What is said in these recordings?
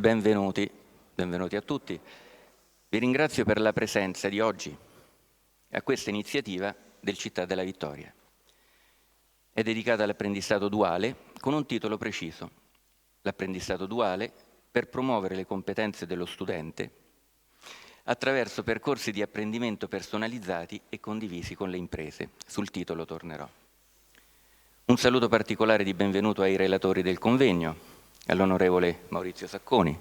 benvenuti a tutti. Vi ringrazio per la presenza di oggi a questa iniziativa del Città della Vittoria. È dedicata all'apprendistato duale con un titolo preciso: l'apprendistato duale per promuovere le competenze dello studente attraverso percorsi di apprendimento personalizzati e condivisi con le imprese. Sul titolo tornerò. Un saluto particolare di benvenuto ai relatori del convegno, all'onorevole Maurizio Sacconi,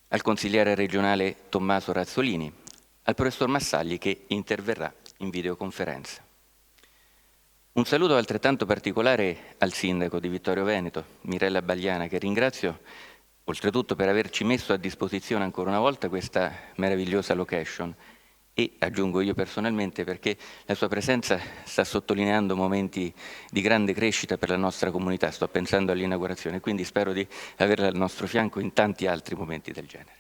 al consigliere regionale Tommaso Razzolini, al professor Massagli che interverrà in videoconferenza. Un saluto altrettanto particolare al sindaco di Vittorio Veneto, Mirella Bagliana, che ringrazio oltretutto per averci messo a disposizione ancora una volta questa meravigliosa location, e aggiungo io personalmente perché la sua presenza sta sottolineando momenti di grande crescita per la nostra comunità. Sto pensando all'inaugurazione, quindi spero di averla al nostro fianco in tanti altri momenti del genere.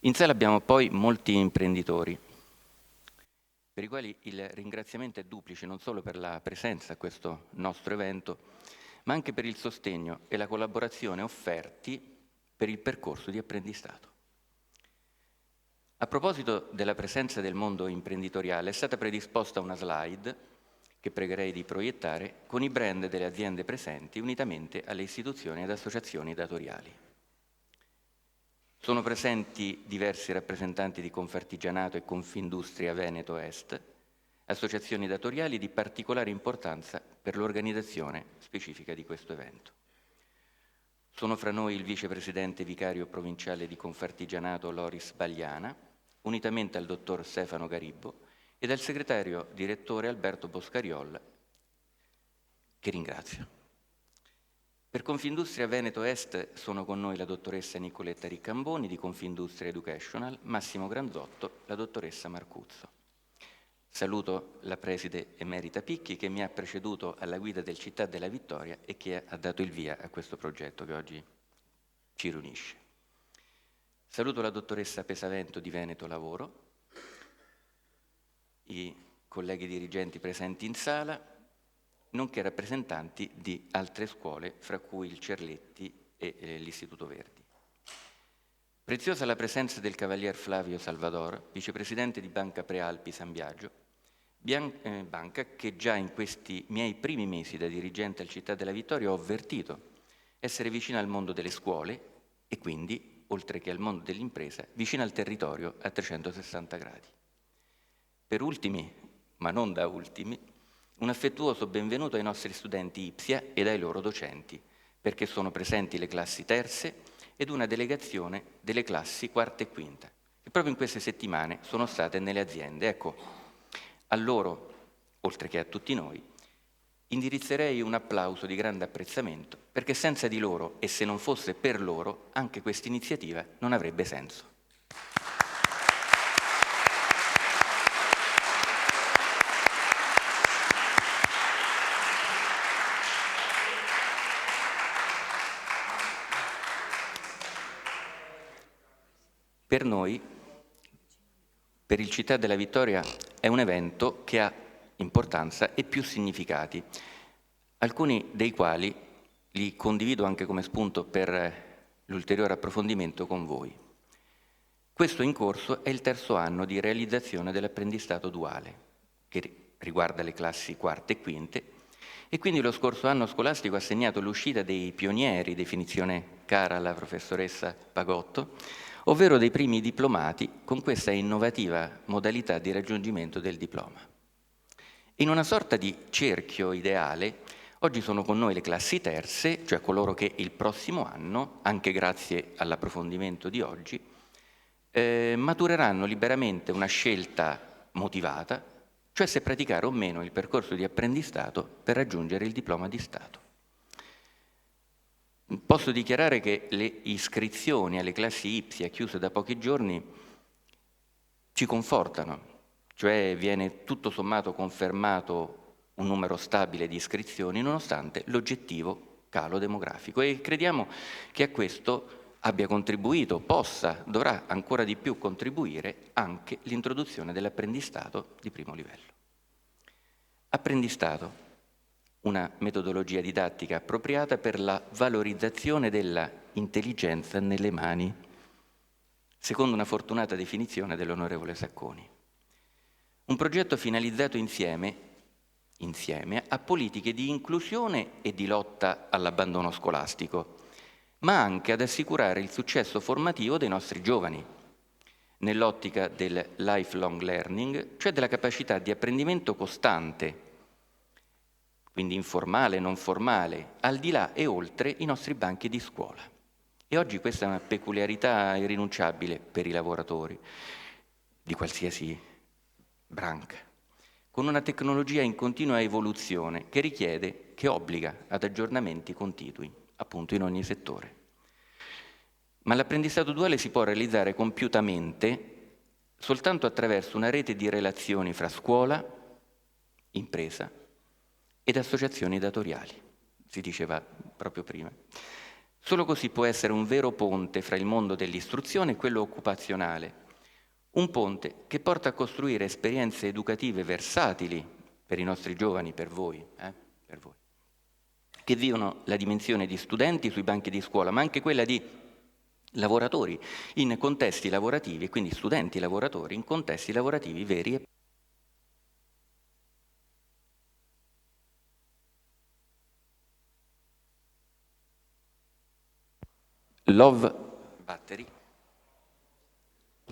In sala abbiamo poi molti imprenditori, per i quali il ringraziamento è duplice, non solo per la presenza a questo nostro evento, ma anche per il sostegno e la collaborazione offerti per il percorso di apprendistato. A proposito della presenza del mondo imprenditoriale, è stata predisposta una slide, che pregherei di proiettare, con i brand delle aziende presenti unitamente alle istituzioni ed associazioni datoriali. Sono presenti diversi rappresentanti di Confartigianato e Confindustria Veneto Est, associazioni datoriali di particolare importanza per l'organizzazione specifica di questo evento. Sono fra noi il vicepresidente vicario provinciale di Confartigianato Loris Bagliana, unitamente al dottor Stefano Garibbo e dal segretario direttore Alberto Boscariol, che ringrazio. Per Confindustria Veneto Est sono con noi la dottoressa Nicoletta Riccamboni di Confindustria Educational, Massimo Granzotto, la dottoressa Marcuzzo. Saluto la preside emerita Picchi che mi ha preceduto alla guida del Città della Vittoria e che ha dato il via a questo progetto che oggi ci riunisce. Saluto la dottoressa Pesavento di Veneto Lavoro, i colleghi dirigenti presenti in sala, nonché rappresentanti di altre scuole, fra cui il Cerletti e l'Istituto Verdi. Preziosa la presenza del Cavalier Flavio Salvador, vicepresidente di Banca Prealpi San Biagio, banca che già in questi miei primi mesi da dirigente al Città della Vittoria ho avvertito essere vicina al mondo delle scuole e quindi, oltre che al mondo dell'impresa, vicina al territorio a 360 gradi. Per ultimi, ma non da ultimi, un affettuoso benvenuto ai nostri studenti IPSIA ed ai loro docenti, perché sono presenti le classi terze ed una delegazione delle classi quarta e quinta, che proprio in queste settimane sono state nelle aziende. Ecco, a loro, oltre che a tutti noi, indirizzerei un applauso di grande apprezzamento, perché senza di loro, e se non fosse per loro, anche questa iniziativa non avrebbe senso. Per noi, per il Città della Vittoria, è un evento che ha importanza e più significati, alcuni dei quali li condivido anche come spunto per l'ulteriore approfondimento con voi. Questo in corso è il terzo anno di realizzazione dell'apprendistato duale, che riguarda le classi quarte e quinte, e quindi lo scorso anno scolastico ha segnato l'uscita dei pionieri, definizione cara alla professoressa Pagotto, ovvero dei primi diplomati con questa innovativa modalità di raggiungimento del diploma. In una sorta di cerchio ideale, oggi sono con noi le classi terze, cioè coloro che il prossimo anno, anche grazie all'approfondimento di oggi, matureranno liberamente una scelta motivata, cioè se praticare o meno il percorso di apprendistato per raggiungere il diploma di Stato. Posso dichiarare che le iscrizioni alle classi IPSIA chiuse da pochi giorni ci confortano, cioè viene tutto sommato confermato un numero stabile di iscrizioni nonostante l'oggettivo calo demografico, e crediamo che a questo abbia contribuito, dovrà ancora di più contribuire anche l'introduzione dell'apprendistato di primo livello. Apprendistato, una metodologia didattica appropriata per la valorizzazione della intelligenza nelle mani, secondo una fortunata definizione dell'onorevole Sacconi. Un progetto finalizzato insieme a politiche di inclusione e di lotta all'abbandono scolastico, ma anche ad assicurare il successo formativo dei nostri giovani, nell'ottica del lifelong learning, cioè della capacità di apprendimento costante, quindi informale e non formale, al di là e oltre i nostri banchi di scuola. E oggi questa è una peculiarità irrinunciabile per i lavoratori di qualsiasi branca, con una tecnologia in continua evoluzione che obbliga ad aggiornamenti continui, appunto in ogni settore. Ma l'apprendistato duale si può realizzare compiutamente soltanto attraverso una rete di relazioni fra scuola, impresa ed associazioni datoriali, si diceva proprio prima. Solo così può essere un vero ponte fra il mondo dell'istruzione e quello occupazionale, un ponte che porta a costruire esperienze educative versatili per i nostri giovani, per voi, che vivono la dimensione di studenti sui banchi di scuola, ma anche quella di lavoratori in contesti lavorativi, quindi studenti lavoratori in contesti lavorativi veri e Love Battery.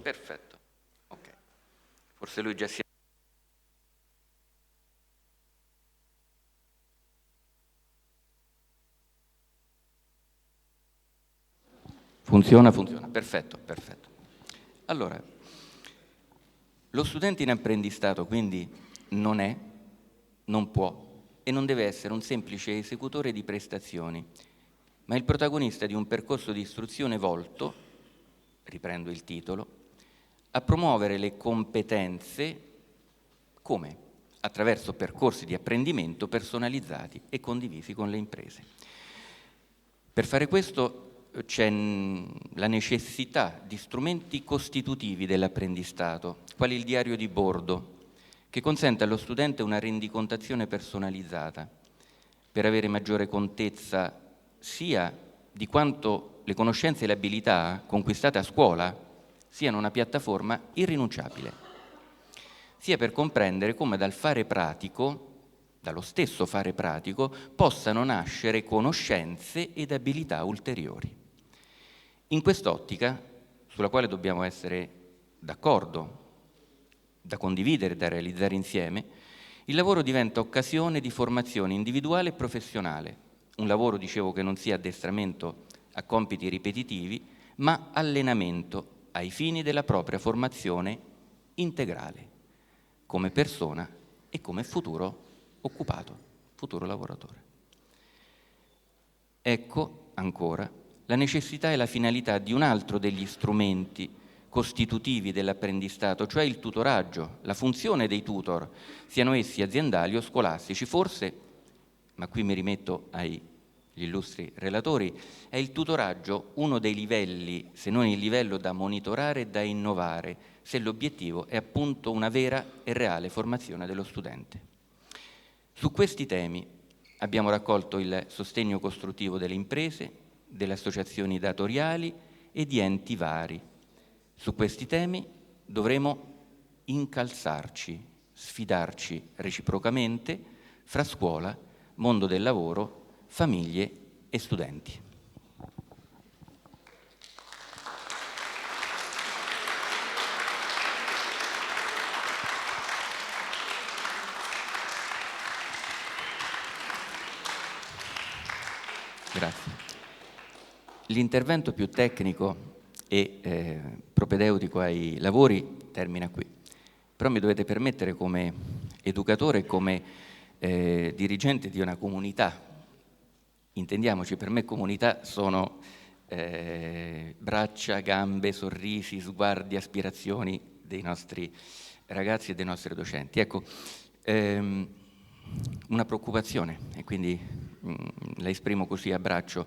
Perfetto. Ok. Forse lui già si è... Funziona, perfetto. Allora, lo studente in apprendistato quindi non è, non può e non deve essere un semplice esecutore di prestazioni, ma il protagonista di un percorso di istruzione volto, riprendo il titolo, a promuovere le competenze come? Attraverso percorsi di apprendimento personalizzati e condivisi con le imprese. Per fare questo c'è la necessità di strumenti costitutivi dell'apprendistato, quali il diario di bordo, che consente allo studente una rendicontazione personalizzata per avere maggiore contezza sia di quanto le conoscenze e le abilità conquistate a scuola siano una piattaforma irrinunciabile, sia per comprendere come dal fare pratico, dallo stesso fare pratico, possano nascere conoscenze ed abilità ulteriori. In quest'ottica, sulla quale dobbiamo essere d'accordo, da condividere, da realizzare insieme, il lavoro diventa occasione di formazione individuale e professionale. Un lavoro, dicevo, che non sia addestramento a compiti ripetitivi, ma allenamento ai fini della propria formazione integrale, come persona e come futuro occupato, futuro lavoratore. Ecco ancora la necessità e la finalità di un altro degli strumenti costitutivi dell'apprendistato, cioè il tutoraggio, la funzione dei tutor, siano essi aziendali o scolastici. Forse, ma qui mi rimetto agli illustri relatori, è il tutoraggio uno dei livelli, se non il livello da monitorare e da innovare, se l'obiettivo è appunto una vera e reale formazione dello studente. Su questi temi abbiamo raccolto il sostegno costruttivo delle imprese, delle associazioni datoriali e di enti vari. Su questi temi dovremo incalzarci, sfidarci reciprocamente fra scuola, mondo del lavoro, famiglie e studenti. Grazie. L'intervento più tecnico e propedeutico ai lavori termina qui. Però mi dovete permettere, come educatore e come dirigente di una comunità, intendiamoci, per me comunità sono braccia, gambe, sorrisi, sguardi, aspirazioni dei nostri ragazzi e dei nostri docenti. Ecco, una preoccupazione, e quindi la esprimo così a braccio.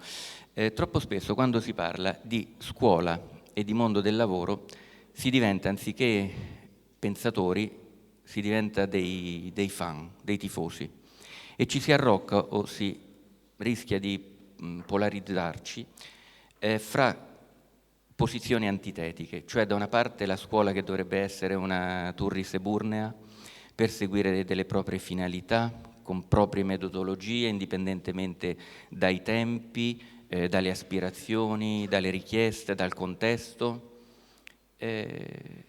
Troppo spesso quando si parla di scuola e di mondo del lavoro si diventa, anziché pensatori, si diventa dei fan, dei tifosi. e ci si arrocca o si rischia di polarizzarci fra posizioni antitetiche, cioè da una parte la scuola che dovrebbe essere una turris eburnea, perseguire delle proprie finalità, con proprie metodologie, indipendentemente dai tempi, dalle aspirazioni, dalle richieste, dal contesto, e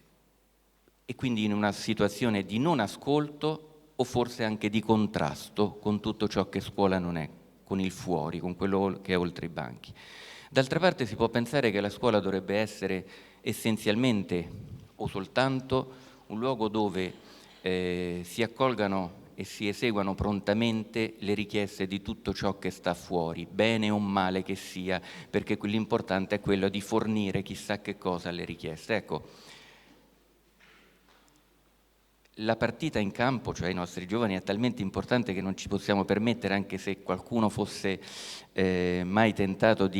quindi in una situazione di non ascolto o forse anche di contrasto con tutto ciò che scuola non è, con il fuori, con quello che è oltre i banchi. D'altra parte si può pensare che la scuola dovrebbe essere essenzialmente o soltanto un luogo dove si accolgano e si eseguano prontamente le richieste di tutto ciò che sta fuori, bene o male che sia, perché l'importante è quello di fornire chissà che cosa alle richieste. Ecco, la partita in campo, cioè i nostri giovani, è talmente importante che non ci possiamo permettere, anche se qualcuno fosse mai tentato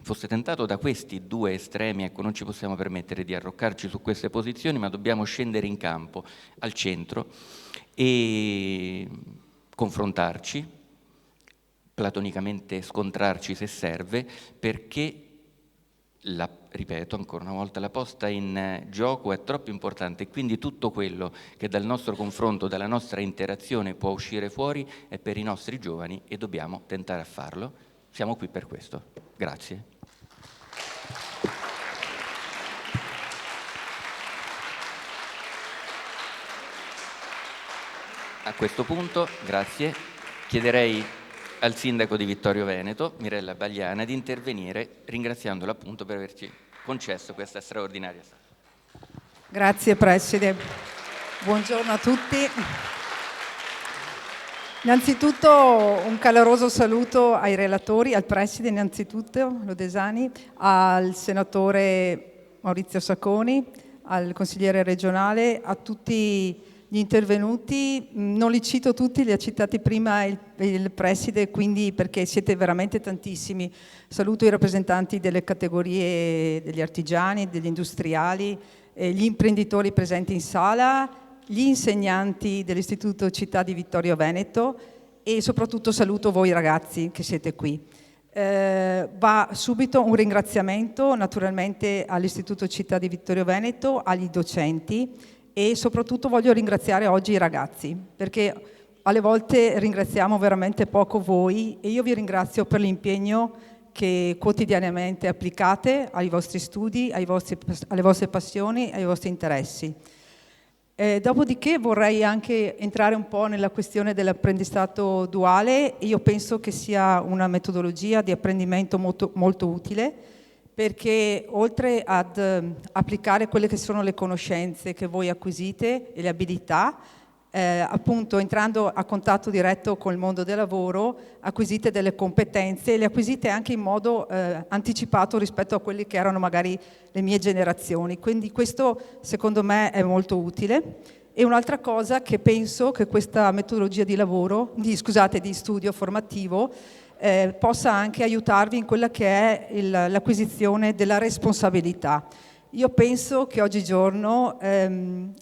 fosse tentato da questi due estremi, ecco, non ci possiamo permettere di arroccarci su queste posizioni, ma dobbiamo scendere in campo, al centro, e confrontarci, platonicamente scontrarci se serve, perché ripeto ancora una volta, la posta in gioco è troppo importante e quindi tutto quello che dal nostro confronto, dalla nostra interazione può uscire fuori è per i nostri giovani e dobbiamo tentare a farlo. Siamo qui per questo. Grazie. A questo punto, grazie, chiederei al sindaco di Vittorio Veneto, Mirella Bagliana, di intervenire ringraziandolo appunto per averci concesso questa straordinaria sala. Grazie Preside, buongiorno a tutti. Innanzitutto un caloroso saluto ai relatori, al Preside innanzitutto, Lodesani, al Senatore Maurizio Sacconi, al Consigliere regionale, a tutti gli intervenuti. Non li cito tutti, li ha citati prima il Preside, quindi perché siete veramente tantissimi. Saluto i rappresentanti delle categorie degli artigiani, degli industriali, gli imprenditori presenti in sala, gli insegnanti dell'Istituto Città di Vittorio Veneto e soprattutto saluto voi ragazzi che siete qui. Va subito un ringraziamento naturalmente all'Istituto Città di Vittorio Veneto, agli docenti e soprattutto voglio ringraziare oggi i ragazzi, perché alle volte ringraziamo veramente poco voi e io vi ringrazio per l'impegno che quotidianamente applicate ai vostri studi, alle vostre passioni, ai vostri interessi. Dopodiché vorrei anche entrare un po' nella questione dell'apprendistato duale. Io penso che sia una metodologia di apprendimento molto, molto utile, perché oltre ad applicare quelle che sono le conoscenze che voi acquisite e le abilità, appunto entrando a contatto diretto col mondo del lavoro, acquisite delle competenze e le acquisite anche in modo anticipato rispetto a quelle che erano magari le mie generazioni. Quindi questo secondo me è molto utile. E un'altra cosa che penso che questa metodologia di studio formativo possa anche aiutarvi in quella che è l'acquisizione della responsabilità. Io penso che oggigiorno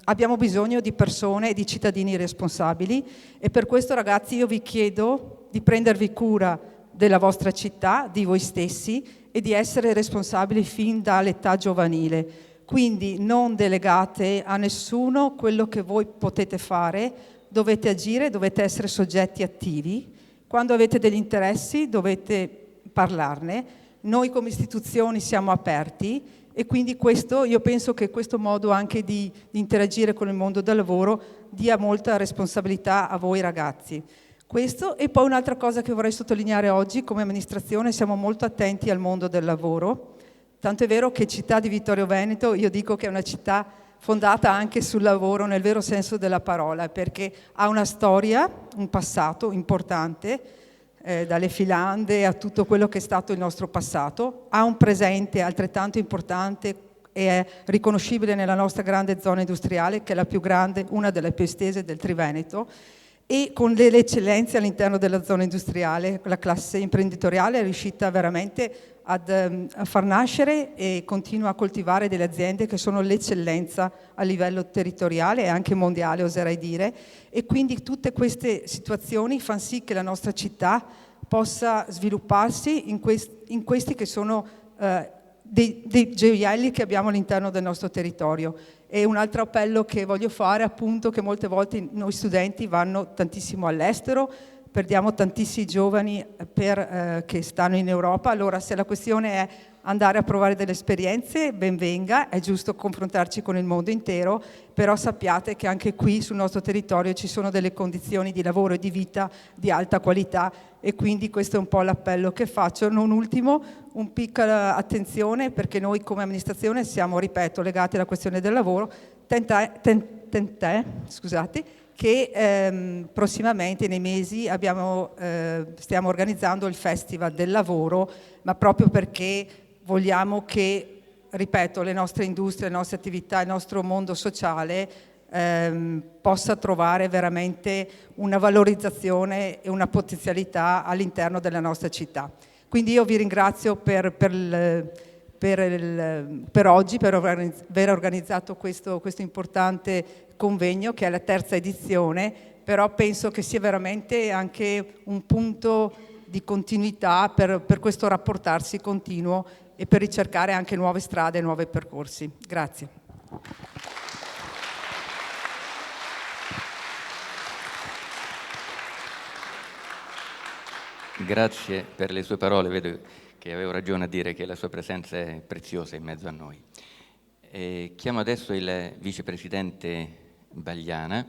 abbiamo bisogno di persone e di cittadini responsabili e per questo ragazzi io vi chiedo di prendervi cura della vostra città, di voi stessi e di essere responsabili fin dall'età giovanile. Quindi non delegate a nessuno quello che voi potete fare, dovete agire, dovete essere soggetti attivi. Quando avete degli interessi dovete parlarne. Noi come istituzioni siamo aperti e quindi io penso che questo modo anche di interagire con il mondo del lavoro dia molta responsabilità a voi ragazzi. Questo e poi un'altra cosa che vorrei sottolineare oggi, come amministrazione siamo molto attenti al mondo del lavoro, tanto è vero che Città di Vittorio Veneto, io dico che è una città fondata anche sul lavoro nel vero senso della parola, perché ha una storia, un passato importante, dalle filande a tutto quello che è stato il nostro passato, ha un presente altrettanto importante e è riconoscibile nella nostra grande zona industriale, che è la più grande, una delle più estese del Triveneto, e con delle eccellenze all'interno della zona industriale. La classe imprenditoriale è riuscita veramente a far nascere e continua a coltivare delle aziende che sono l'eccellenza a livello territoriale e anche mondiale, oserei dire, e quindi tutte queste situazioni fanno sì che la nostra città possa svilupparsi in questi che sono dei gioielli che abbiamo all'interno del nostro territorio. E un altro appello che voglio fare, appunto, che molte volte noi studenti vanno tantissimo all'estero, perdiamo tantissimi giovani che stanno in Europa. Allora, se la questione è andare a provare delle esperienze, ben venga, è giusto confrontarci con il mondo intero, però sappiate che anche qui sul nostro territorio ci sono delle condizioni di lavoro e di vita di alta qualità, e quindi questo è un po' l'appello che faccio. Non ultimo, un piccola attenzione, perché noi come amministrazione siamo, ripeto, legati alla questione del lavoro, che prossimamente nei mesi stiamo organizzando il Festival del Lavoro, ma proprio perché vogliamo che, ripeto, le nostre industrie, le nostre attività, il nostro mondo sociale possa trovare veramente una valorizzazione e una potenzialità all'interno della nostra città. Quindi io vi ringrazio per oggi, per aver organizzato questo importante convegno, che è la 3ª edizione, però penso che sia veramente anche un punto di continuità per questo rapportarsi continuo e per ricercare anche nuove strade e nuovi percorsi. Grazie. Grazie per le sue parole, vedo che avevo ragione a dire che la sua presenza è preziosa in mezzo a noi. Chiamo adesso il vicepresidente Bagliana,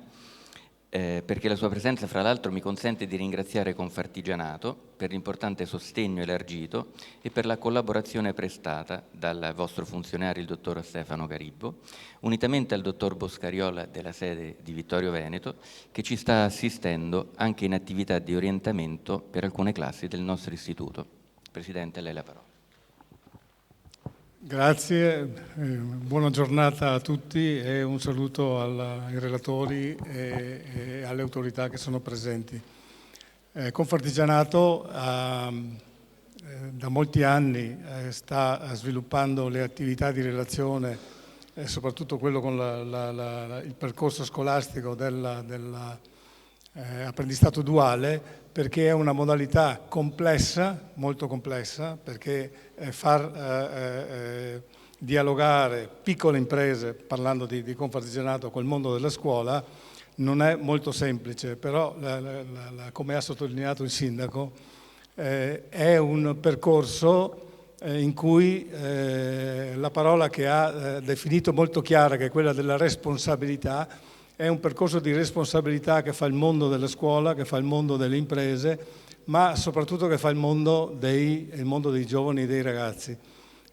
perché la sua presenza, fra l'altro, mi consente di ringraziare Confartigianato per l'importante sostegno elargito e per la collaborazione prestata dal vostro funzionario, il dottor Stefano Garibbo, unitamente al dottor Boscariola della sede di Vittorio Veneto, che ci sta assistendo anche in attività di orientamento per alcune classi del nostro istituto. Presidente, a lei la parola. Grazie, buona giornata a tutti e un saluto ai relatori e alle autorità che sono presenti. Confartigianato da molti anni sta sviluppando le attività di relazione, soprattutto quello con il percorso scolastico dell'apprendistato duale, perché è una modalità complessa, molto complessa, perché far dialogare piccole imprese, parlando di Confartigianato, col mondo della scuola, non è molto semplice, però come ha sottolineato il sindaco, è un percorso in cui la parola che ha definito molto chiara, che è quella della responsabilità, è un percorso di responsabilità che fa il mondo della scuola, che fa il mondo delle imprese, ma soprattutto che fa il mondo dei giovani e dei ragazzi.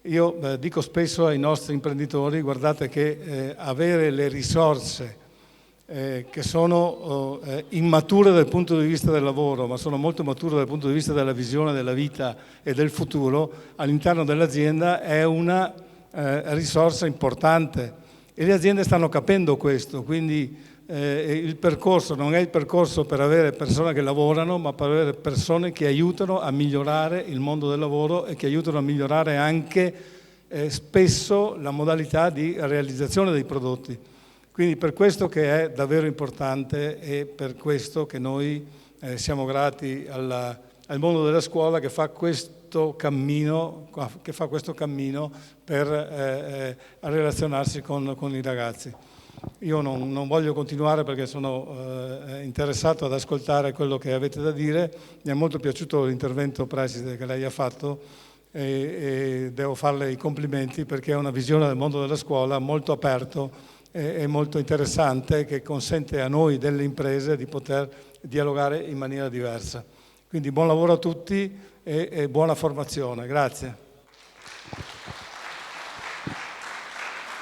Io dico spesso ai nostri imprenditori, guardate che avere le risorse che sono immature dal punto di vista del lavoro, ma sono molto mature dal punto di vista della visione della vita e del futuro, all'interno dell'azienda è una risorsa importante. E le aziende stanno capendo questo, quindi il percorso non è il percorso per avere persone che lavorano, ma per avere persone che aiutano a migliorare il mondo del lavoro e che aiutano a migliorare anche spesso la modalità di realizzazione dei prodotti. Quindi per questo che è davvero importante e per questo che noi siamo grati al mondo della scuola che fa questo cammino per relazionarsi con i ragazzi. Io non voglio continuare perché sono interessato ad ascoltare quello che avete da dire. Mi è molto piaciuto l'intervento, preside, che lei ha fatto e devo farle i complimenti perché è una visione del mondo della scuola molto aperto e molto interessante, che consente a noi delle imprese di poter dialogare in maniera diversa. Quindi buon lavoro a tutti e buona formazione. Grazie.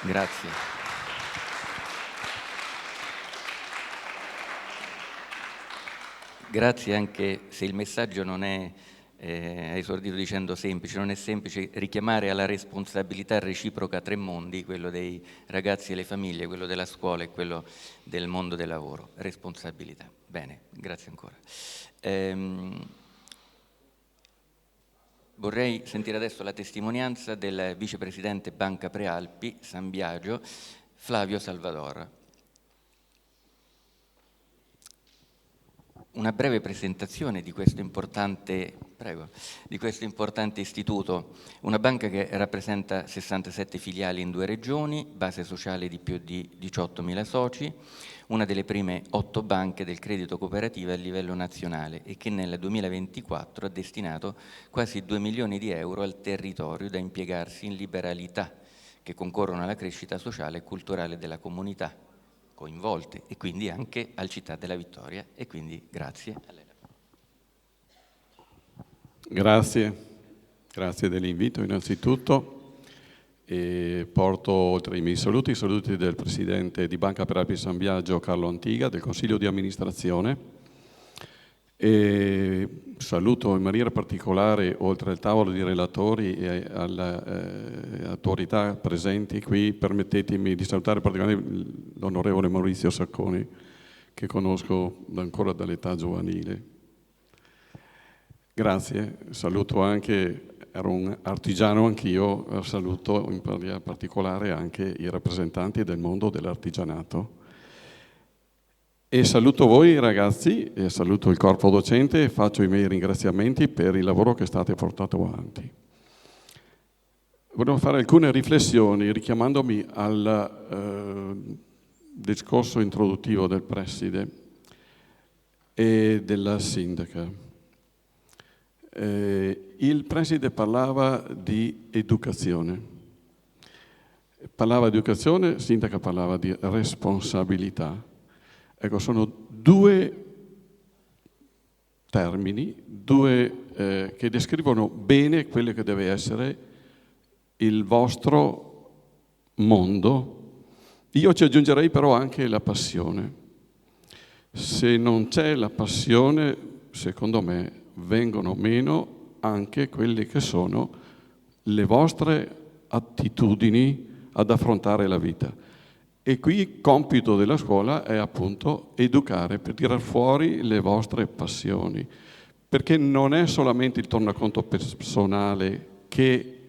Grazie. Grazie, anche se il messaggio non è ha esordito dicendo semplice, non è semplice richiamare alla responsabilità reciproca tre mondi, quello dei ragazzi e le famiglie, quello della scuola e quello del mondo del lavoro. Responsabilità. Bene, grazie ancora. Vorrei sentire adesso la testimonianza del vicepresidente Banca Prealpi San Biagio, Flavio Salvador. Una breve presentazione di questo importante, istituto, una banca che rappresenta 67 filiali in 2 regioni, base sociale di più di 18.000 soci, una delle prime 8 banche del credito cooperativo a livello nazionale e che nel 2024 ha destinato quasi 2 milioni di euro al territorio da impiegarsi in liberalità che concorrono alla crescita sociale e culturale della comunità coinvolte e quindi anche al Città della Vittoria, e quindi grazie a lei. Grazie dell'invito innanzitutto, e porto oltre i miei saluti i saluti del Presidente di Banca Prealpi San Biagio Carlo Antiga, del Consiglio di amministrazione, e saluto in maniera particolare, oltre al tavolo di relatori e alle autorità presenti qui, permettetemi di salutare particolarmente l'onorevole Maurizio Sacconi, che conosco ancora dall'età giovanile. Grazie, saluto anche, ero un artigiano anch'io, saluto in particolare anche i rappresentanti del mondo dell'artigianato. E saluto voi ragazzi, e saluto il corpo docente e faccio i miei ringraziamenti per il lavoro che state portando avanti. Volevo fare alcune riflessioni richiamandomi al discorso introduttivo del preside e della sindaca. Il preside parlava di educazione. Parlava di educazione, il sindaca parlava di responsabilità. Ecco, sono 2 termini, che descrivono bene quello che deve essere il vostro mondo. Io ci aggiungerei però anche la passione. Se non c'è la passione, secondo me, vengono meno anche quelle che sono le vostre attitudini ad affrontare la vita. E qui il compito della scuola è appunto educare per tirar fuori le vostre passioni, perché non è solamente il tornaconto personale che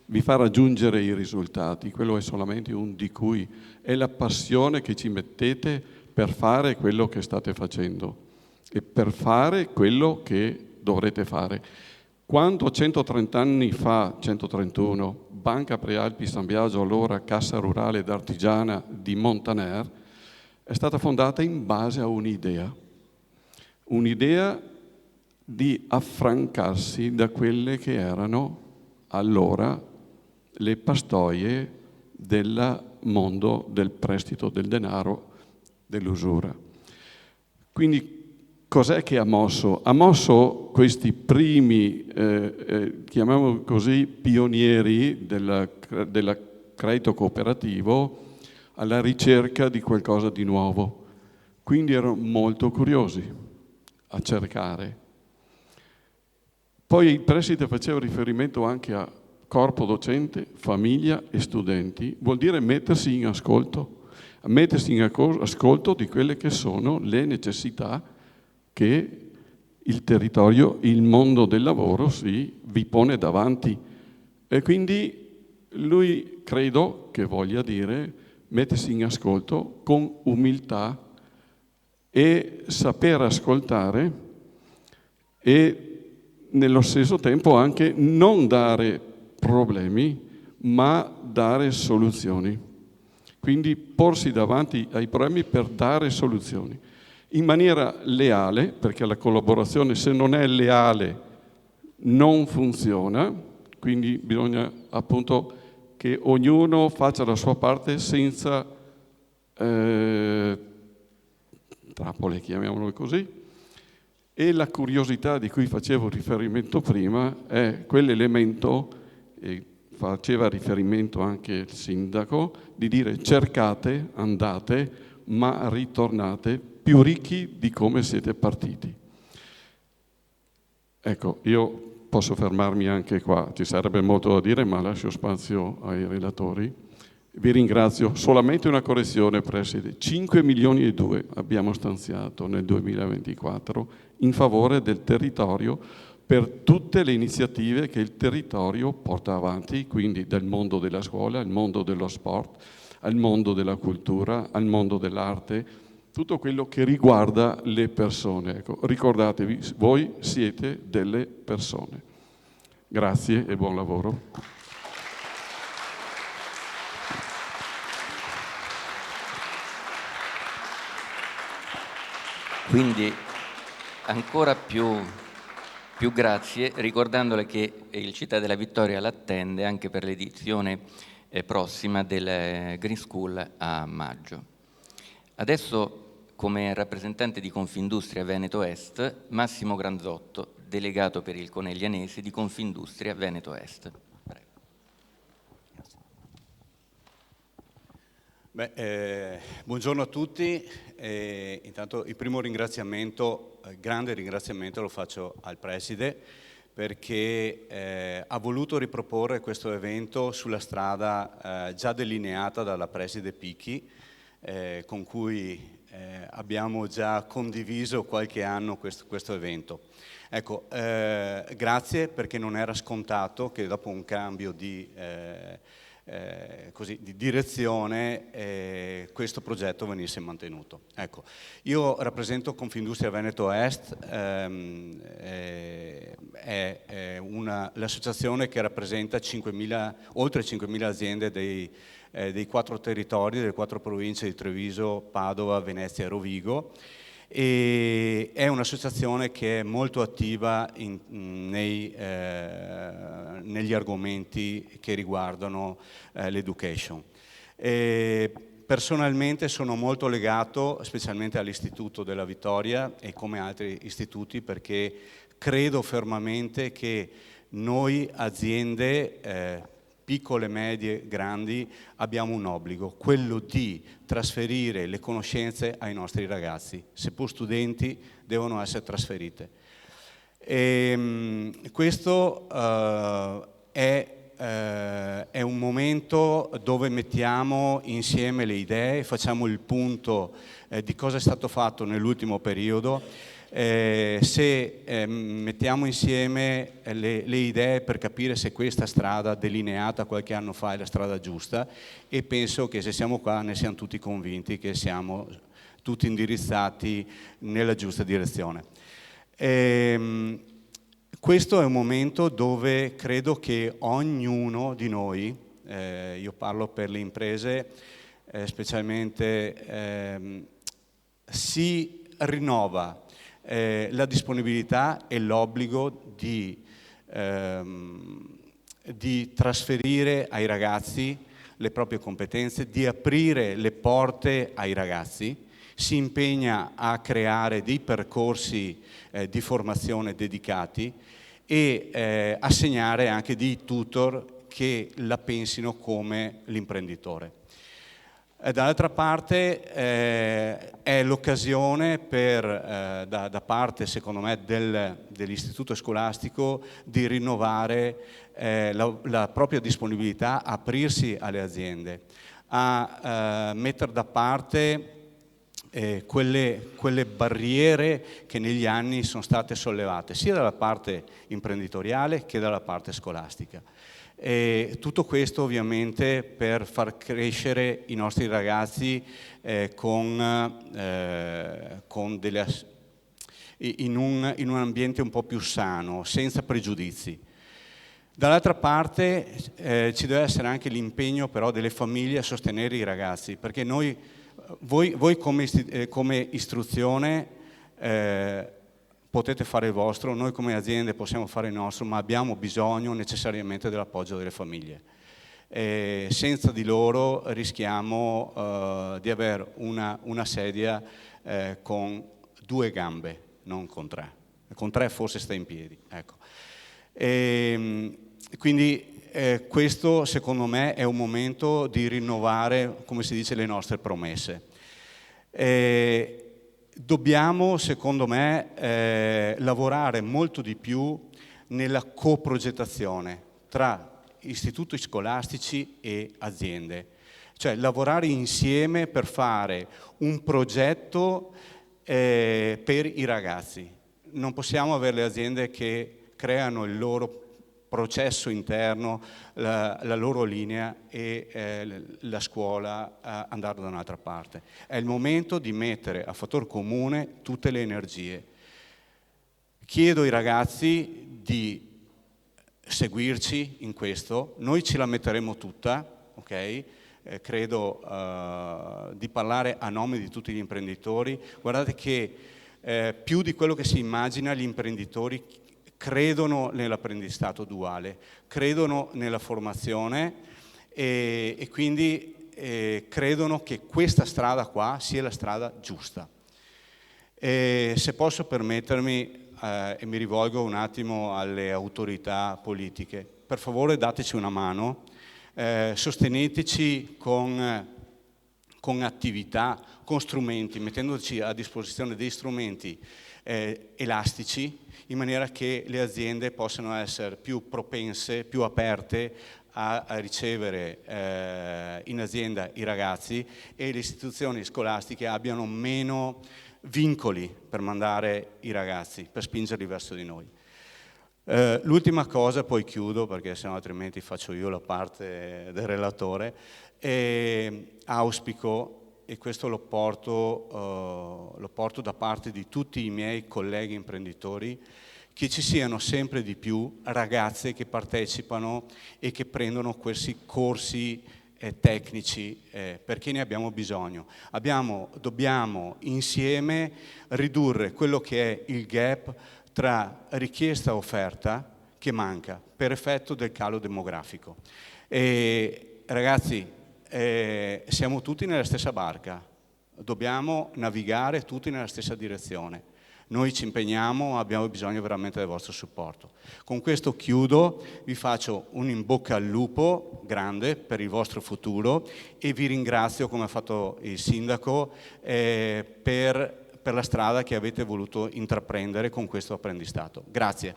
vi fa raggiungere i risultati, quello è solamente un di cui, è la passione che ci mettete per fare quello che state facendo e per fare quello che dovrete fare. Quando 130 anni fa, 131, Banca Prealpi San Biagio, allora Cassa Rurale d'Artigiana di Montaner, è stata fondata in base a un'idea di affrancarsi da quelle che erano allora le pastoie del mondo del prestito del denaro, dell'usura. Quindi cos'è che ha mosso? Ha mosso questi primi, chiamiamolo così, pionieri del credito cooperativo alla ricerca di qualcosa di nuovo. Quindi erano molto curiosi a cercare. Poi il preside faceva riferimento anche a corpo docente, famiglia e studenti. Vuol dire mettersi in ascolto di quelle che sono le necessità che il territorio, il mondo del lavoro vi pone davanti. E quindi lui credo che voglia dire mettersi in ascolto con umiltà e saper ascoltare e nello stesso tempo anche non dare problemi ma dare soluzioni. Quindi porsi davanti ai problemi per dare soluzioni. In maniera leale, perché la collaborazione se non è leale non funziona, quindi bisogna appunto che ognuno faccia la sua parte senza trappole, chiamiamolo così, e la curiosità di cui facevo riferimento prima è quell'elemento, e faceva riferimento anche il sindaco, di dire cercate, andate, ma ritornate più ricchi di come siete partiti. Ecco, io posso fermarmi anche qua, ci sarebbe molto da dire, ma lascio spazio ai relatori. Vi ringrazio. Solamente una correzione, Preside. 5 milioni e 2 abbiamo stanziato nel 2024 in favore del territorio per tutte le iniziative che il territorio porta avanti, quindi dal mondo della scuola, al mondo dello sport, al mondo della cultura, al mondo dell'arte, tutto quello che riguarda le persone. Ecco, ricordatevi, voi siete delle persone. Grazie e buon lavoro. Quindi ancora più grazie, ricordandole che il Città della Vittoria l'attende anche per l'edizione prossima del Green School a maggio. Adesso, come rappresentante di Confindustria Veneto Est, Massimo Granzotto, delegato per il Coneglianese di Confindustria Veneto Est. Prego. Buongiorno a tutti. Intanto il primo ringraziamento, grande ringraziamento, lo faccio al Preside perché ha voluto riproporre questo evento sulla strada già delineata dalla Preside Picchi, con cui abbiamo già condiviso qualche anno questo evento. Ecco, grazie perché non era scontato che dopo un cambio di direzione questo progetto venisse mantenuto. Ecco, io rappresento Confindustria Veneto Est, è l'associazione che rappresenta oltre 5.000 aziende dei 4 territori, delle 4 province di Treviso, Padova, Venezia e Rovigo. E è un'associazione che è molto attiva negli argomenti che riguardano l'education. Personalmente sono molto legato specialmente all'Istituto della Vittoria e come altri istituti perché credo fermamente che noi aziende piccole, medie, grandi, abbiamo un obbligo, quello di trasferire le conoscenze ai nostri ragazzi. Seppur studenti, devono essere trasferite. Questo è un momento dove mettiamo insieme le idee, facciamo il punto di cosa è stato fatto nell'ultimo periodo. Se mettiamo insieme le idee per capire se questa strada delineata qualche anno fa è la strada giusta, e penso che se siamo qua ne siamo tutti convinti che siamo tutti indirizzati nella giusta direzione. Questo è un momento dove credo che ognuno di noi, io parlo per le imprese specialmente, si rinnova la disponibilità e l'obbligo di trasferire ai ragazzi le proprie competenze, di aprire le porte ai ragazzi, si impegna a creare dei percorsi di formazione dedicati e assegnare anche dei tutor che la pensino come l'imprenditore. Dall'altra parte è l'occasione per, da parte secondo me dell'istituto scolastico di rinnovare la propria disponibilità, a aprirsi alle aziende, a mettere da parte quelle barriere che negli anni sono state sollevate sia dalla parte imprenditoriale che dalla parte scolastica. E tutto questo ovviamente per far crescere i nostri ragazzi in un ambiente un po' più sano, senza pregiudizi. Dall'altra parte ci deve essere anche l'impegno però delle famiglie a sostenere i ragazzi, perché voi come istruzione potete fare il vostro, noi come aziende possiamo fare il nostro, ma abbiamo bisogno necessariamente dell'appoggio delle famiglie. Senza di loro rischiamo di avere una sedia con 2 gambe, non con 3. Con 3 forse sta in piedi. Ecco. Quindi questo secondo me è un momento di rinnovare, come si dice, le nostre promesse. Dobbiamo, secondo me, lavorare molto di più nella coprogettazione tra istituti scolastici e aziende. Cioè lavorare insieme per fare un progetto per i ragazzi. Non possiamo avere le aziende che creano il loro processo interno, la loro linea e la scuola andare da un'altra parte. È il momento di mettere a fattor comune tutte le energie. Chiedo ai ragazzi di seguirci in questo, noi ce la metteremo tutta, ok? Credo di parlare a nome di tutti gli imprenditori. Guardate che più di quello che si immagina gli imprenditori credono nell'apprendistato duale, credono nella formazione e quindi credono che questa strada qua sia la strada giusta. Se posso permettermi, e mi rivolgo un attimo alle autorità politiche, per favore dateci una mano, sosteneteci con attività, con strumenti, mettendoci a disposizione dei strumenti elastici, in maniera che le aziende possano essere più propense, più aperte a ricevere in azienda i ragazzi e le istituzioni scolastiche abbiano meno vincoli per mandare i ragazzi, per spingerli verso di noi. L'ultima cosa, poi chiudo perché sennò altrimenti faccio io la parte del relatore, auspico, e questo lo porto da parte di tutti i miei colleghi imprenditori, che ci siano sempre di più ragazze che partecipano e che prendono questi corsi tecnici, perché ne abbiamo bisogno. Dobbiamo insieme ridurre quello che è il gap tra richiesta e offerta che manca per effetto del calo demografico. E, ragazzi, siamo tutti nella stessa barca, dobbiamo navigare tutti nella stessa direzione. Noi ci impegniamo, abbiamo bisogno veramente del vostro supporto. Con questo chiudo, vi faccio un in bocca al lupo grande per il vostro futuro e vi ringrazio, come ha fatto il sindaco, per la strada che avete voluto intraprendere con questo apprendistato. Grazie.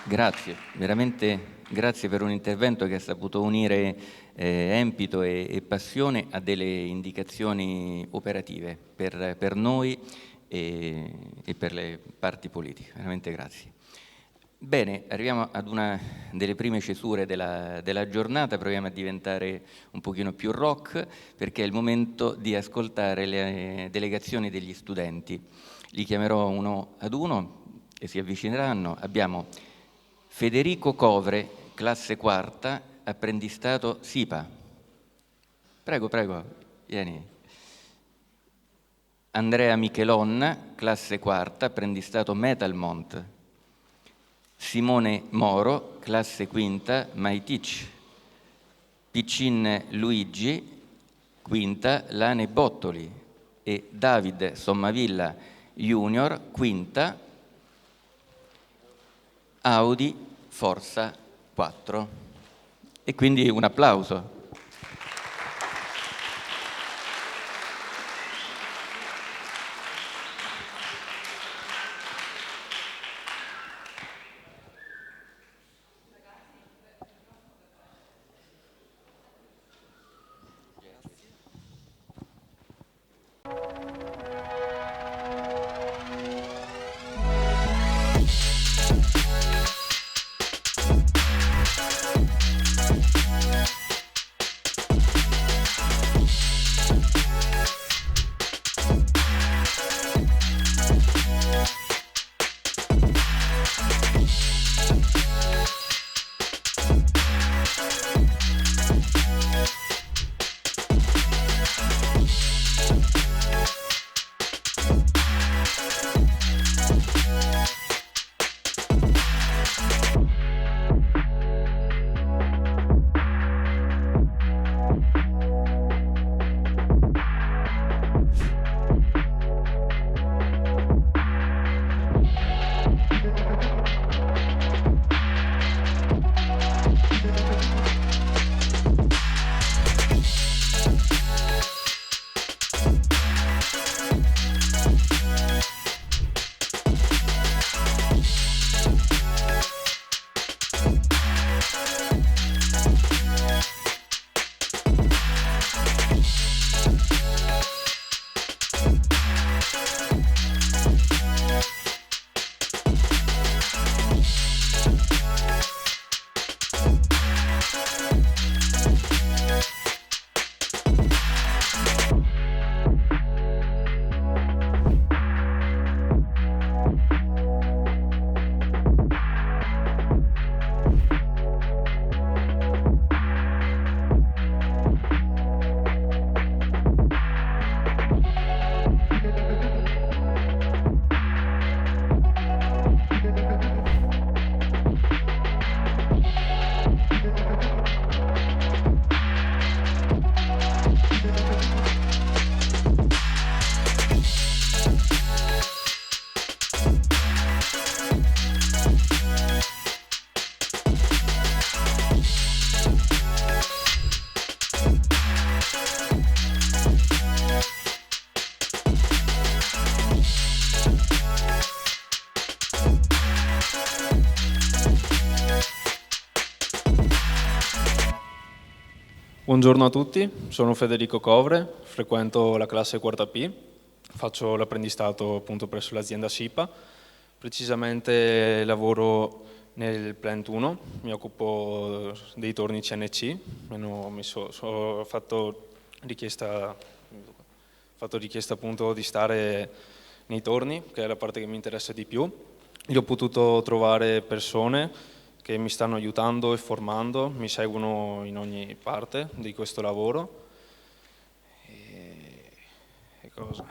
Grazie, veramente grazie per un intervento che ha saputo unire empito e passione a delle indicazioni operative per noi e per le parti politiche, veramente grazie. Bene, arriviamo ad una delle prime cesure della giornata, proviamo a diventare un pochino più rock perché è il momento di ascoltare le delegazioni degli studenti. Li chiamerò uno ad uno e si avvicineranno. Abbiamo Federico Covre, classe quarta, apprendistato SIPA. Prego, vieni. Andrea Michelonna, classe quarta, apprendistato Metalmont. Simone Moro, classe quinta, MyTeach. Piccin Luigi, quinta, Lane Bottoli. E Davide Sommavilla Junior, quinta, Audi Forza 4. E quindi un applauso. Buongiorno a tutti, sono Federico Covre, frequento la classe quarta P, faccio l'apprendistato appunto presso l'azienda SIPA, precisamente lavoro nel Plant 1, mi occupo dei torni CNC, ho fatto richiesta appunto di stare nei torni, che è la parte che mi interessa di più. Io ho potuto trovare persone che mi stanno aiutando e formando, mi seguono in ogni parte di questo lavoro. E cosa?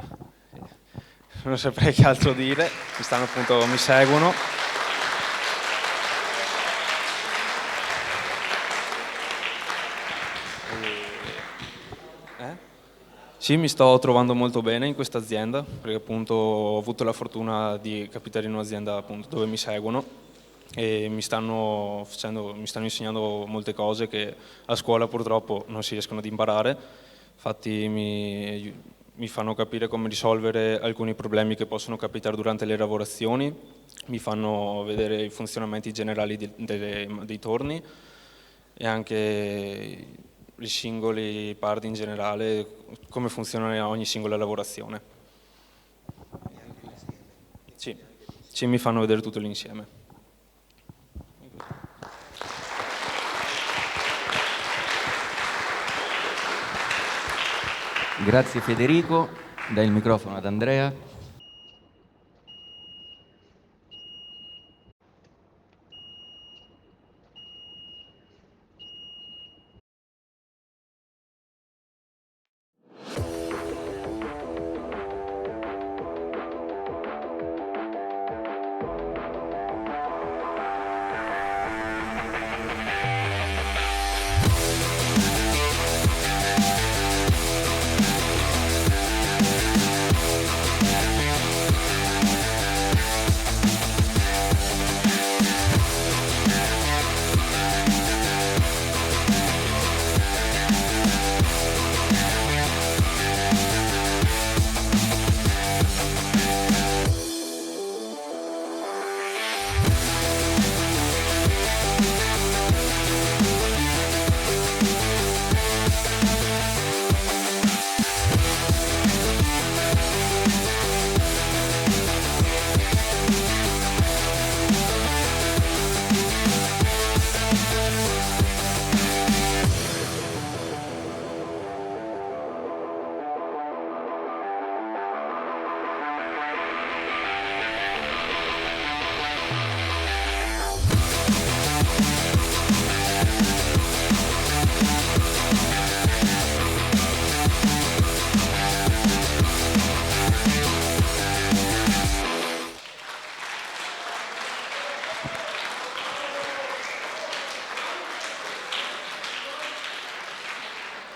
Non saprei che altro dire, mi seguono. Sì, mi sto trovando molto bene in questa azienda, perché appunto ho avuto la fortuna di capitare in un'azienda appunto dove mi seguono e mi stanno insegnando molte cose che a scuola purtroppo non si riescono ad imparare. Infatti mi fanno capire come risolvere alcuni problemi che possono capitare durante le lavorazioni, mi fanno vedere i funzionamenti generali dei torni e anche i singoli parti in generale, come funziona ogni singola lavorazione. Sì, mi fanno vedere tutto l'insieme. Grazie Federico, dai il microfono ad Andrea.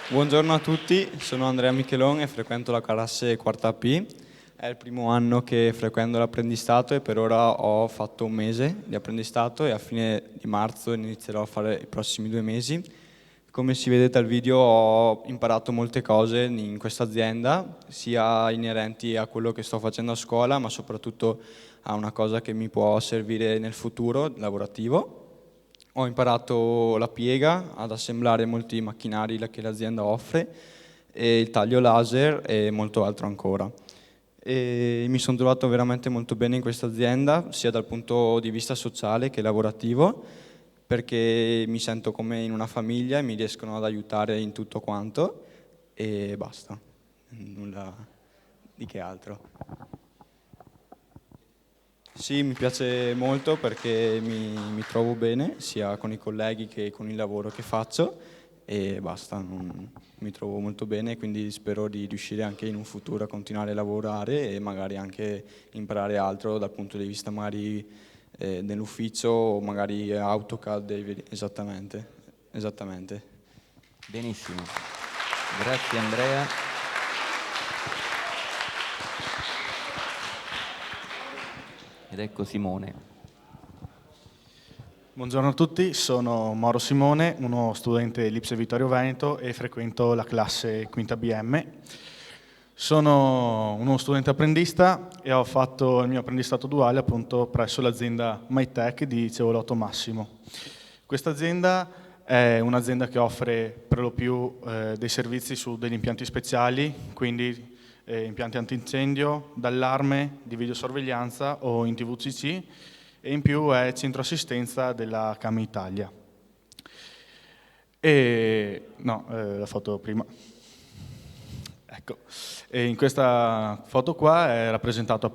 Buongiorno a tutti, sono Andrea Michelon e frequento la classe quarta P. È il primo anno che frequento l'apprendistato e per ora ho fatto un mese di apprendistato e a fine di marzo inizierò a fare i prossimi 2 mesi. Come si vede dal video ho imparato molte cose in questa azienda, sia inerenti a quello che sto facendo a scuola, ma soprattutto a una cosa che mi può servire nel futuro lavorativo. Ho imparato la piega, ad assemblare molti macchinari che l'azienda offre, e il taglio laser e molto altro ancora. E mi sono trovato veramente molto bene in questa azienda, sia dal punto di vista sociale che lavorativo, perché mi sento come in una famiglia e mi riescono ad aiutare in tutto quanto e basta, nulla di che altro. Sì, mi piace molto perché mi trovo bene sia con i colleghi che con il lavoro che faccio e basta, mi trovo molto bene, quindi spero di riuscire anche in un futuro a continuare a lavorare e magari anche imparare altro dal punto di vista magari nell'ufficio o magari AutoCAD, esattamente. Benissimo, grazie Andrea. Ed ecco Simone. Buongiorno a tutti, sono Mauro Simone, uno studente dell'Ipse Vittorio Veneto e frequento la classe quinta BM. Sono uno studente apprendista e ho fatto il mio apprendistato duale appunto presso l'azienda MyTech di Cevolotto Massimo. Questa azienda è un'azienda che offre per lo più dei servizi su degli impianti speciali, quindi impianti antincendio, d'allarme, di videosorveglianza o in TVCC, e in più è centro assistenza della CAM Italia. La foto prima. Ecco, e in questa foto qua è rappresentato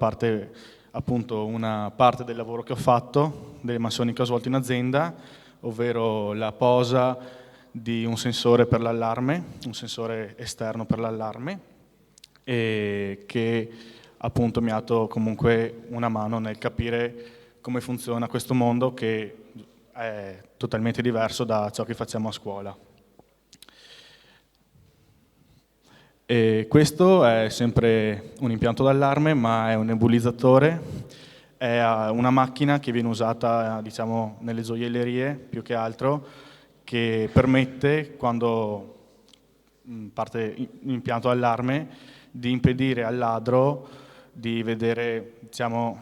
appunto una parte del lavoro che ho fatto, delle mansioni che ho svolto in azienda, ovvero la posa di un sensore per l'allarme, un sensore esterno per l'allarme, e che appunto mi ha dato comunque una mano nel capire come funziona questo mondo, che è totalmente diverso da ciò che facciamo a scuola. E questo è sempre un impianto d'allarme, ma è un nebulizzatore. È una macchina che viene usata, diciamo, nelle gioiellerie più che altro, che permette, quando parte l'impianto allarme, di impedire al ladro di vedere, diciamo,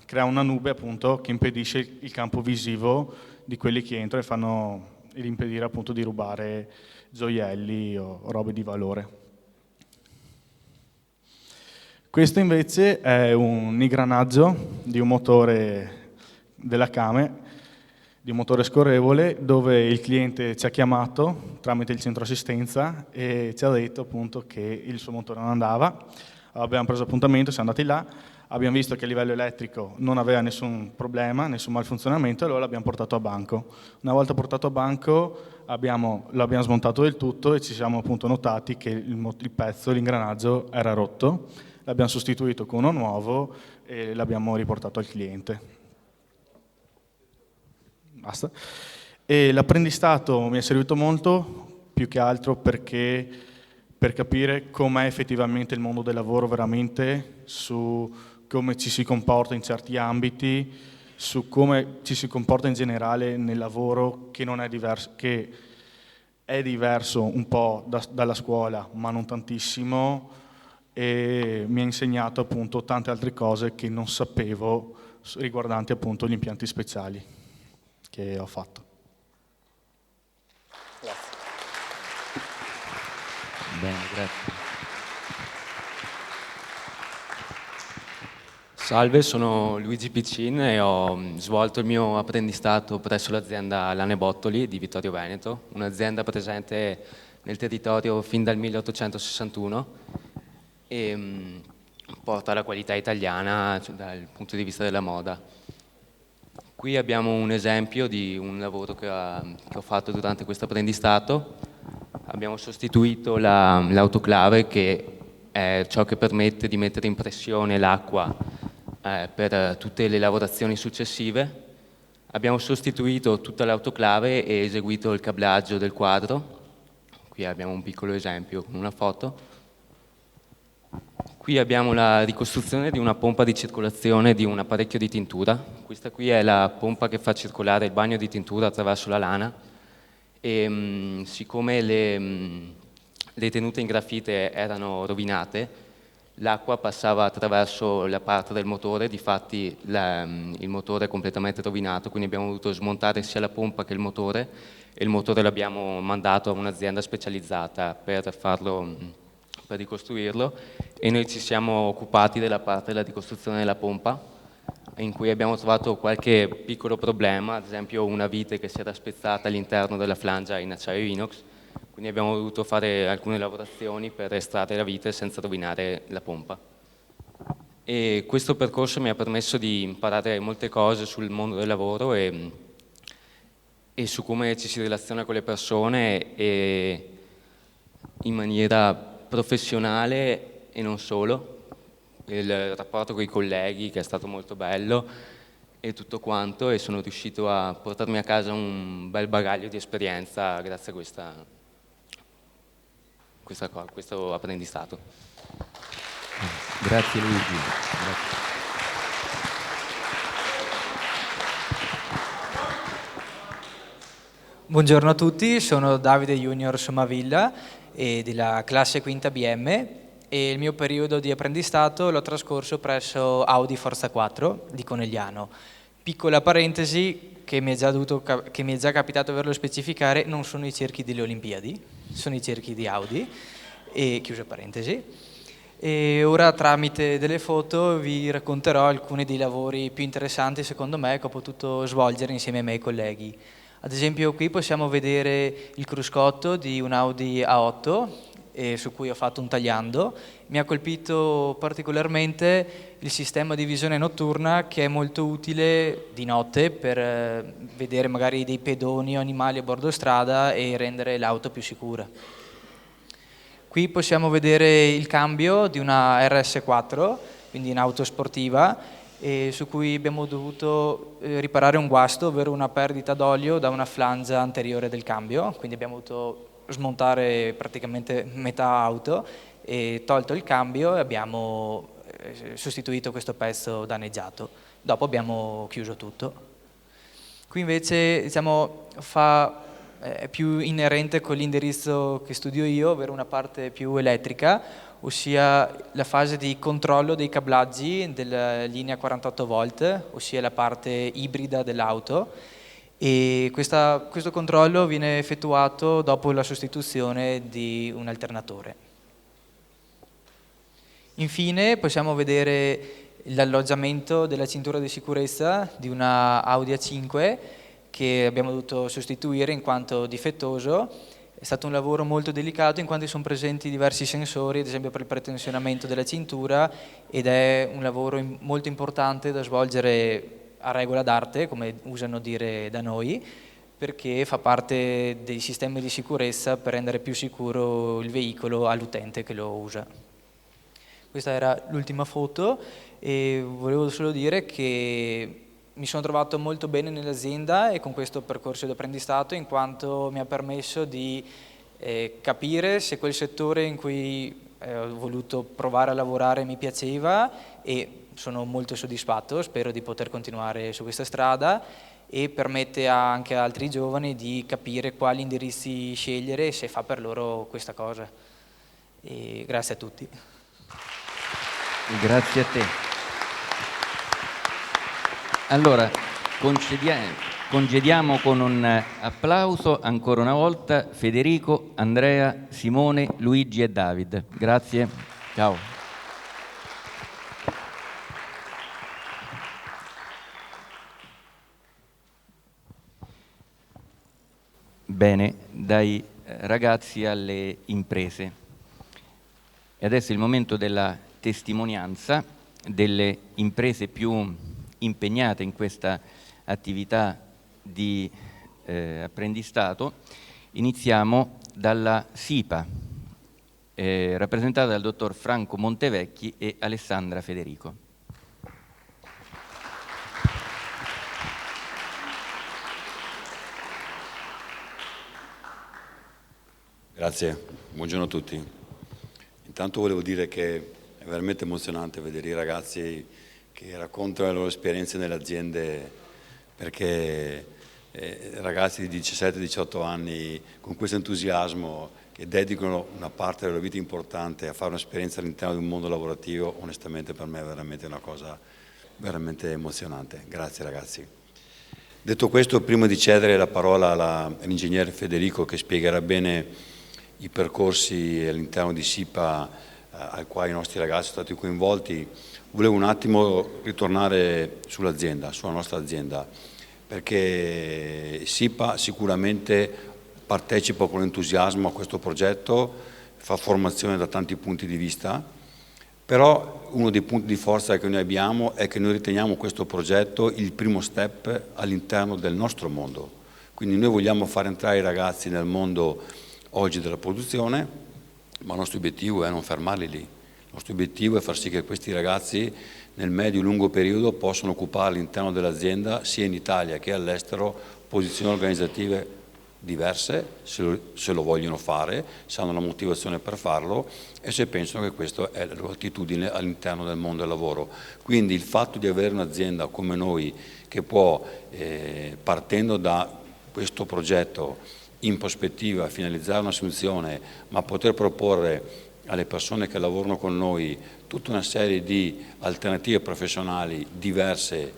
crea una nube appunto che impedisce il campo visivo di quelli che entrano e impedire appunto di rubare gioielli o robe di valore. Questo invece è un ingranaggio di un motore della Came, di un motore scorrevole, dove il cliente ci ha chiamato tramite il centro assistenza e ci ha detto appunto che il suo motore non andava. Abbiamo preso appuntamento, siamo andati là, abbiamo visto che a livello elettrico non aveva nessun problema, nessun malfunzionamento, e allora l'abbiamo portato a banco. Una volta portato a banco l'abbiamo smontato del tutto e ci siamo appunto notati che il pezzo, l'ingranaggio era rotto. L'abbiamo sostituito con uno nuovo e l'abbiamo riportato al cliente. Basta. E l'apprendistato mi è servito molto, più che altro per capire com'è effettivamente il mondo del lavoro veramente, su come ci si comporta in certi ambiti, su come ci si comporta in generale nel lavoro, che non è diverso, che è diverso un po' dalla scuola, ma non tantissimo, e mi ha insegnato appunto tante altre cose che non sapevo riguardanti appunto gli impianti speciali che ho fatto. Grazie. Bene, grazie. Salve, sono Luigi Piccin e ho svolto il mio apprendistato presso l'azienda Lane Bottoli di Vittorio Veneto, un'azienda presente nel territorio fin dal 1861 e porta la qualità italiana dal punto di vista della moda. Qui abbiamo un esempio di un lavoro che ho fatto durante questo apprendistato. Abbiamo sostituito l'autoclave, che è ciò che permette di mettere in pressione l'acqua per tutte le lavorazioni successive. Abbiamo sostituito tutta l'autoclave e eseguito il cablaggio del quadro. Qui abbiamo un piccolo esempio con una foto. Qui abbiamo la ricostruzione di una pompa di circolazione di un apparecchio di tintura. Questa qui è la pompa che fa circolare il bagno di tintura attraverso la lana e siccome le tenute in grafite erano rovinate, l'acqua passava attraverso la parte del motore, difatti il motore è completamente rovinato, quindi abbiamo dovuto smontare sia la pompa che il motore, e il motore l'abbiamo mandato a un'azienda specializzata per ricostruirlo, e noi ci siamo occupati della parte della ricostruzione della pompa, in cui abbiamo trovato qualche piccolo problema, ad esempio una vite che si era spezzata all'interno della flangia in acciaio inox, quindi abbiamo dovuto fare alcune lavorazioni per estrarre la vite senza rovinare la pompa. E questo percorso mi ha permesso di imparare molte cose sul mondo del lavoro e su come ci si relaziona con le persone e in maniera professionale e non solo, il rapporto con i colleghi che è stato molto bello e tutto quanto, e sono riuscito a portarmi a casa un bel bagaglio di esperienza grazie a questo apprendistato. Grazie Luigi. Grazie. Buongiorno a tutti, sono Davide Junior Somavilla e della classe quinta BM e il mio periodo di apprendistato l'ho trascorso presso Audi Forza 4 di Conegliano. Piccola parentesi che mi è già capitato averlo specificare, non sono i cerchi delle Olimpiadi, sono i cerchi di Audi, e chiusa parentesi. E ora tramite delle foto vi racconterò alcuni dei lavori più interessanti secondo me che ho potuto svolgere insieme ai miei colleghi. Ad esempio qui possiamo vedere il cruscotto di un Audi A8 su cui ho fatto un tagliando. Mi ha colpito particolarmente il sistema di visione notturna che è molto utile di notte per vedere magari dei pedoni o animali a bordo strada e rendere l'auto più sicura. Qui possiamo vedere il cambio di una RS4, quindi un'auto sportiva, su cui abbiamo dovuto riparare un guasto, ovvero una perdita d'olio da una flangia anteriore del cambio, quindi abbiamo dovuto smontare praticamente metà auto e tolto il cambio e abbiamo sostituito questo pezzo danneggiato. Dopo abbiamo chiuso tutto. Qui invece diciamo è più inerente con l'indirizzo che studio io, ovvero una parte più elettrica, ossia la fase di controllo dei cablaggi della linea 48 volt, ossia la parte ibrida dell'auto, e questo controllo viene effettuato dopo la sostituzione di un alternatore. Infine possiamo vedere l'alloggiamento della cintura di sicurezza di una Audi A5 che abbiamo dovuto sostituire in quanto difettoso. È stato un lavoro molto delicato in quanto sono presenti diversi sensori, ad esempio per il pretensionamento della cintura, ed è un lavoro molto importante da svolgere a regola d'arte, come usano dire da noi, perché fa parte dei sistemi di sicurezza per rendere più sicuro il veicolo all'utente che lo usa. Questa era l'ultima foto e volevo solo dire che mi sono trovato molto bene nell'azienda e con questo percorso di apprendistato, in quanto mi ha permesso di capire se quel settore in cui ho voluto provare a lavorare mi piaceva, e sono molto soddisfatto, spero di poter continuare su questa strada, e permette anche a altri giovani di capire quali indirizzi scegliere e se fa per loro questa cosa. E grazie a tutti. Grazie a te. Allora, congediamo con un applauso ancora una volta Federico, Andrea, Simone, Luigi e David. Grazie. Ciao. Bene, dai ragazzi alle imprese. E adesso è il momento della testimonianza delle imprese più impegnate in questa attività di apprendistato. Iniziamo dalla SIPA, rappresentata dal dottor Franco Montevecchi e Alessandra Federico. Grazie, buongiorno a tutti. Intanto volevo dire che è veramente emozionante vedere i ragazzi che raccontano le loro esperienze nelle aziende, perché ragazzi di 17-18 anni con questo entusiasmo che dedicano una parte della loro vita importante a fare un'esperienza all'interno di un mondo lavorativo, onestamente per me è veramente una cosa veramente emozionante. Grazie ragazzi. Detto questo, prima di cedere la parola all'ingegnere Federico che spiegherà bene i percorsi all'interno di SIPA al quale i nostri ragazzi sono stati coinvolti, volevo un attimo ritornare sull'azienda, sulla nostra azienda, perché SIPA sicuramente partecipa con entusiasmo a questo progetto, fa formazione da tanti punti di vista, però uno dei punti di forza che noi abbiamo è che noi riteniamo questo progetto il primo step all'interno del nostro mondo. Quindi noi vogliamo far entrare i ragazzi nel mondo oggi della produzione, ma il nostro obiettivo è non fermarli lì. Il nostro obiettivo è far sì che questi ragazzi nel medio-lungo periodo possano occupare all'interno dell'azienda, sia in Italia che all'estero, posizioni organizzative diverse, se lo vogliono fare, se hanno la motivazione per farlo e se pensano che questa è la loro attitudine all'interno del mondo del lavoro. Quindi il fatto di avere un'azienda come noi che può, partendo da questo progetto, in prospettiva finalizzare una soluzione, ma poter proporre alle persone che lavorano con noi tutta una serie di alternative professionali diverse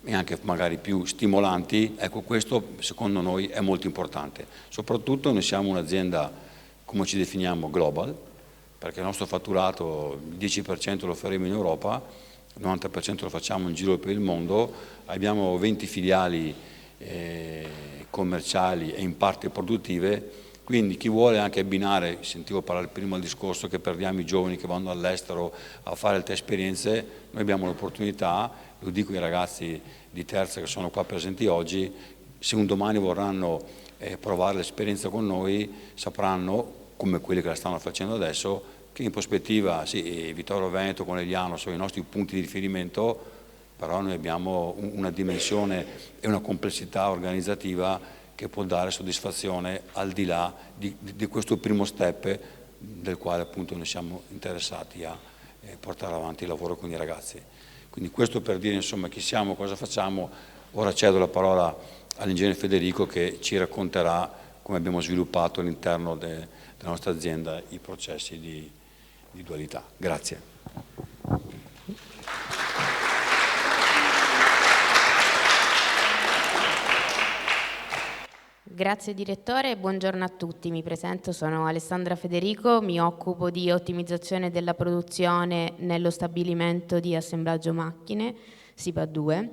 e anche magari più stimolanti, ecco questo secondo noi è molto importante. Soprattutto noi siamo un'azienda, come ci definiamo, global, perché il nostro fatturato, il 10% lo faremo in Europa, il 90% lo facciamo in giro per il mondo, abbiamo 20 filiali commerciali e in parte produttive, quindi chi vuole anche abbinare, sentivo parlare prima del discorso che perdiamo i giovani che vanno all'estero a fare altre esperienze, noi abbiamo l'opportunità, lo dico ai ragazzi di terza che sono qua presenti oggi, se un domani vorranno provare l'esperienza con noi, sapranno, come quelli che la stanno facendo adesso, che in prospettiva, sì, Vittorio Veneto, Conegliano sono i nostri punti di riferimento, però noi abbiamo una dimensione e una complessità organizzativa che può dare soddisfazione al di là di questo primo step del quale appunto noi siamo interessati a portare avanti il lavoro con i ragazzi. Quindi questo per dire insomma chi siamo, cosa facciamo. Ora cedo la parola all'ingegnere Federico che ci racconterà come abbiamo sviluppato all'interno della nostra azienda i processi di dualità. Grazie. Grazie direttore, buongiorno a tutti, mi presento, sono Alessandra Federico, mi occupo di ottimizzazione della produzione nello stabilimento di assemblaggio macchine, SIPA 2,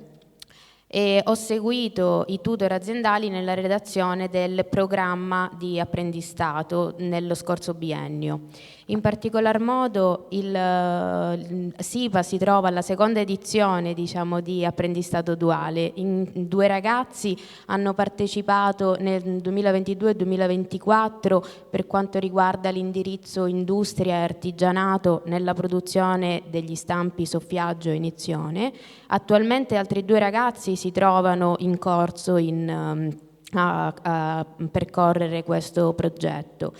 e ho seguito i tutor aziendali nella redazione del programma di apprendistato nello scorso biennio. In particolar modo il SIPA si trova alla seconda edizione, diciamo, di apprendistato duale. Due ragazzi hanno partecipato nel 2022 e 2024 per quanto riguarda l'indirizzo industria e artigianato nella produzione degli stampi soffiaggio e iniezione. Attualmente altri due ragazzi si trovano in corso a percorrere questo progetto.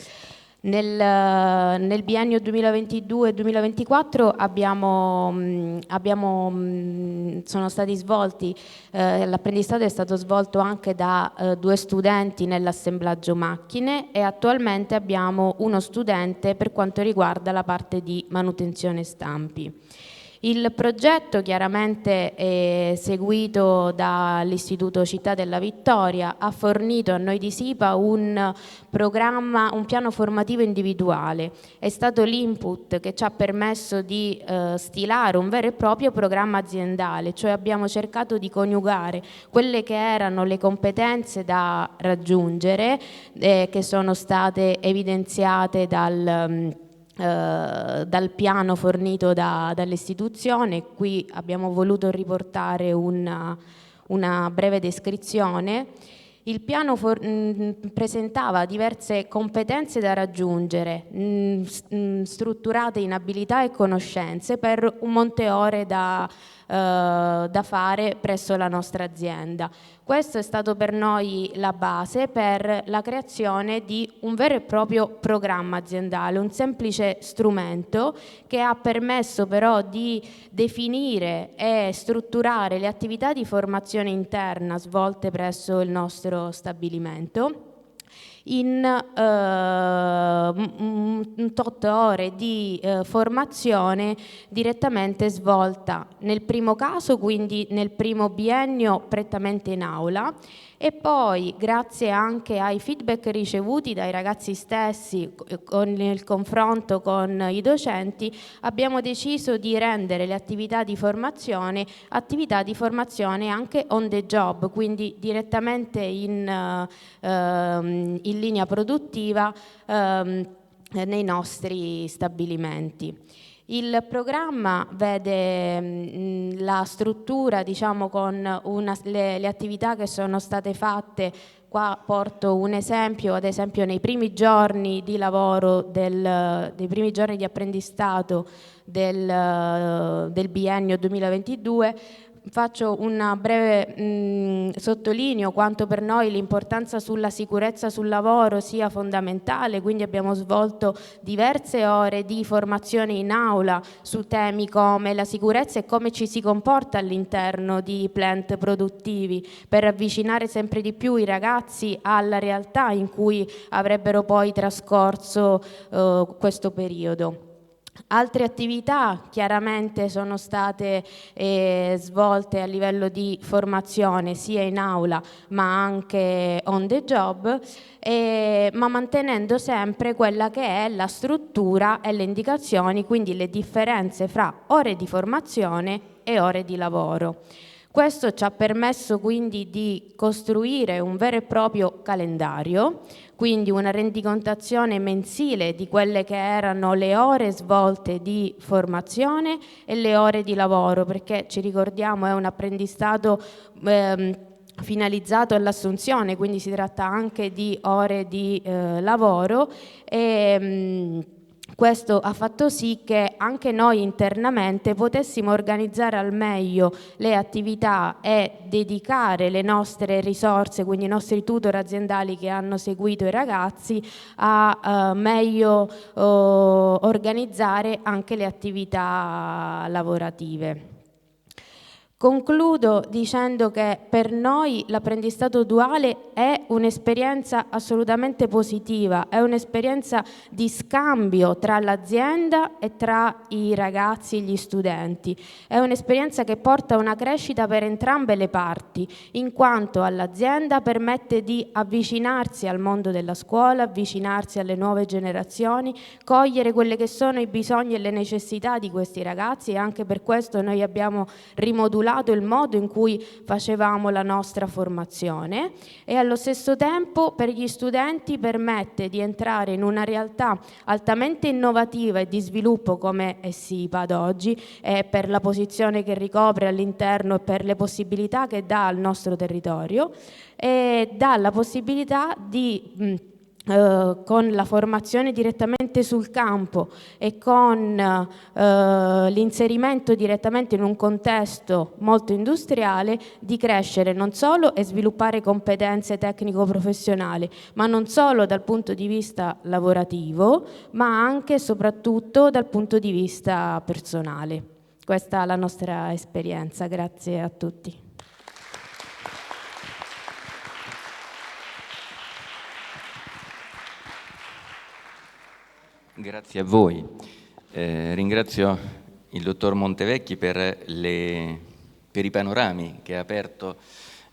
Nel biennio 2022-2024 sono stati svolti, l'apprendistato è stato svolto anche da due studenti nell'assemblaggio macchine e attualmente abbiamo uno studente per quanto riguarda la parte di manutenzione stampi. Il progetto chiaramente seguito dall'Istituto Città della Vittoria ha fornito a noi di SIPA un programma, un piano formativo individuale. È stato l'input che ci ha permesso di stilare un vero e proprio programma aziendale, cioè abbiamo cercato di coniugare quelle che erano le competenze da raggiungere, che sono state evidenziate dal piano fornito dall'istituzione. Qui abbiamo voluto riportare una breve descrizione. Il piano presentava diverse competenze da raggiungere, strutturate in abilità e conoscenze per un monte ore da fare presso la nostra azienda. Questo è stato per noi la base per la creazione di un vero e proprio programma aziendale, un semplice strumento che ha permesso però di definire e strutturare le attività di formazione interna svolte presso il nostro stabilimento in 8 ore di formazione direttamente svolta nel primo caso, quindi nel primo biennio prettamente in aula, e poi grazie anche ai feedback ricevuti dai ragazzi stessi con il confronto con i docenti abbiamo deciso di rendere le attività di formazione anche on the job, quindi direttamente in linea produttiva nei nostri stabilimenti. Il programma vede la struttura, diciamo, con le attività che sono state fatte. Qua porto un esempio, ad esempio nei primi giorni di lavoro, dei primi giorni di apprendistato del biennio 2022, faccio una breve sottolineo quanto per noi l'importanza sulla sicurezza sul lavoro sia fondamentale, quindi abbiamo svolto diverse ore di formazione in aula su temi come la sicurezza e come ci si comporta all'interno di plant produttivi per avvicinare sempre di più i ragazzi alla realtà in cui avrebbero poi trascorso questo periodo. Altre attività chiaramente sono state svolte a livello di formazione sia in aula ma anche on the job, ma mantenendo sempre quella che è la struttura e le indicazioni, quindi le differenze fra ore di formazione e ore di lavoro. Questo ci ha permesso quindi di costruire un vero e proprio calendario, quindi una rendicontazione mensile di quelle che erano le ore svolte di formazione e le ore di lavoro, perché ci ricordiamo è un apprendistato finalizzato all'assunzione, quindi si tratta anche di ore di lavoro e questo ha fatto sì che anche noi internamente potessimo organizzare al meglio le attività e dedicare le nostre risorse, quindi i nostri tutor aziendali che hanno seguito i ragazzi, a meglio organizzare anche le attività lavorative. Concludo dicendo che per noi l'apprendistato duale è un'esperienza assolutamente positiva, è un'esperienza di scambio tra l'azienda e tra i ragazzi e gli studenti, è un'esperienza che porta a una crescita per entrambe le parti, in quanto all'azienda permette di avvicinarsi al mondo della scuola, avvicinarsi alle nuove generazioni, cogliere quelli che sono i bisogni e le necessità di questi ragazzi, e anche per questo noi abbiamo rimodulato il modo in cui facevamo la nostra formazione, e allo stesso tempo per gli studenti permette di entrare in una realtà altamente innovativa e di sviluppo come è SIPA ad oggi, per la posizione che ricopre all'interno e per le possibilità che dà al nostro territorio, e dà la possibilità di con la formazione direttamente sul campo e con l'inserimento direttamente in un contesto molto industriale, di crescere non solo e sviluppare competenze tecnico-professionali, ma non solo dal punto di vista lavorativo, ma anche e soprattutto dal punto di vista personale. Questa è la nostra esperienza. Grazie a tutti. Grazie a voi. Ringrazio il dottor Montevecchi per i panorami che ha aperto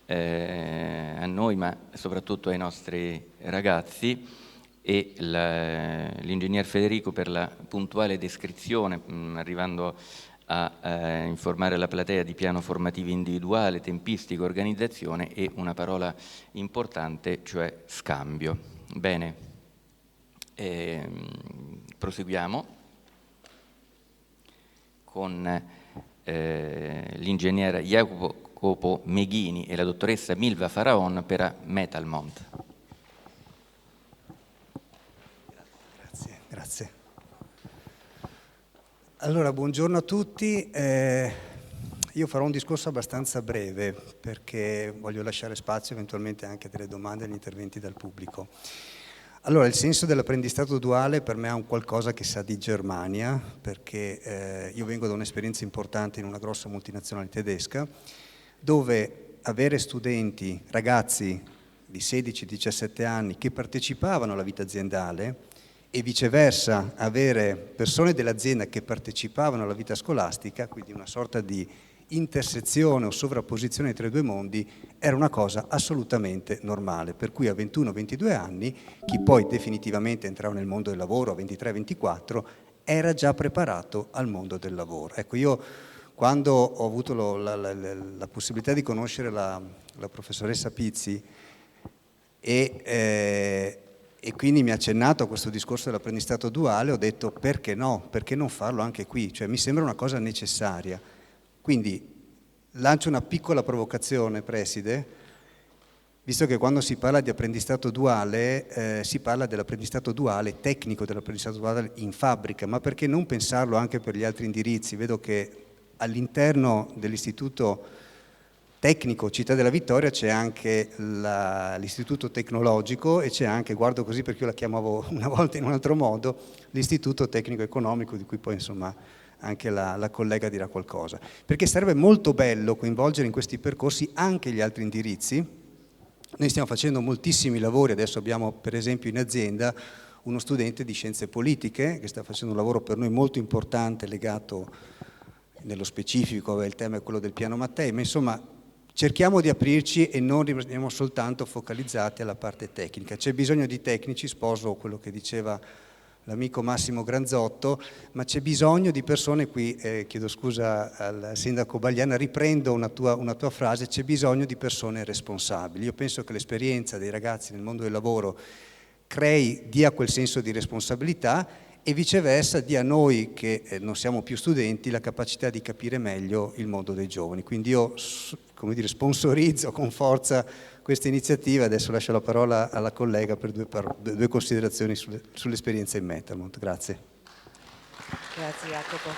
a noi, ma soprattutto ai nostri ragazzi, e l'ingegner Federico per la puntuale descrizione, arrivando a informare la platea di piano formativo individuale, tempistica, organizzazione e una parola importante, cioè scambio. Bene. Proseguiamo con l'ingegnere Jacopo Meghini e la dottoressa Milva Faraon per Metalmont. Grazie. Allora, buongiorno a tutti. Io farò un discorso abbastanza breve perché voglio lasciare spazio eventualmente anche a delle domande e agli interventi dal pubblico. Allora, il senso dell'apprendistato duale per me è un qualcosa che sa di Germania, perché io vengo da un'esperienza importante in una grossa multinazionale tedesca, dove avere studenti, ragazzi di 16-17 anni che partecipavano alla vita aziendale e viceversa avere persone dell'azienda che partecipavano alla vita scolastica, quindi una sorta di intersezione o sovrapposizione tra i due mondi, era una cosa assolutamente normale, per cui a 21-22 anni chi poi definitivamente entrava nel mondo del lavoro a 23-24 era già preparato al mondo del lavoro. Ecco, io quando ho avuto la possibilità di conoscere la professoressa Pizzi e quindi mi ha accennato a questo discorso dell'apprendistato duale, ho detto perché no, perché non farlo anche qui, cioè mi sembra una cosa necessaria. Quindi lancio una piccola provocazione, preside, visto che quando si parla di apprendistato duale si parla dell'apprendistato duale, tecnico dell'apprendistato duale in fabbrica, ma perché non pensarlo anche per gli altri indirizzi? Vedo che all'interno dell'istituto tecnico Città della Vittoria c'è anche l'istituto tecnologico e c'è anche, guardo così perché io la chiamavo una volta in un altro modo, l'istituto tecnico economico, di cui poi insomma anche la collega dirà qualcosa, perché sarebbe molto bello coinvolgere in questi percorsi anche gli altri indirizzi. Noi stiamo facendo moltissimi lavori, adesso abbiamo per esempio in azienda uno studente di scienze politiche che sta facendo un lavoro per noi molto importante legato nello specifico, il tema è quello del piano Mattei, ma insomma cerchiamo di aprirci e non rimaniamo soltanto focalizzati alla parte tecnica. C'è bisogno di tecnici, sposo quello che diceva l'amico Massimo Granzotto, ma c'è bisogno di persone qui, chiedo scusa al sindaco Bagliana, riprendo una tua frase, c'è bisogno di persone responsabili. Io penso che l'esperienza dei ragazzi nel mondo del lavoro dia quel senso di responsabilità e viceversa dia a noi che non siamo più studenti la capacità di capire meglio il mondo dei giovani. Quindi io, come dire, sponsorizzo con forza questa iniziativa. Adesso lascio la parola alla collega per due considerazioni sull'esperienza in Metalmont. Grazie. Grazie Jacopo.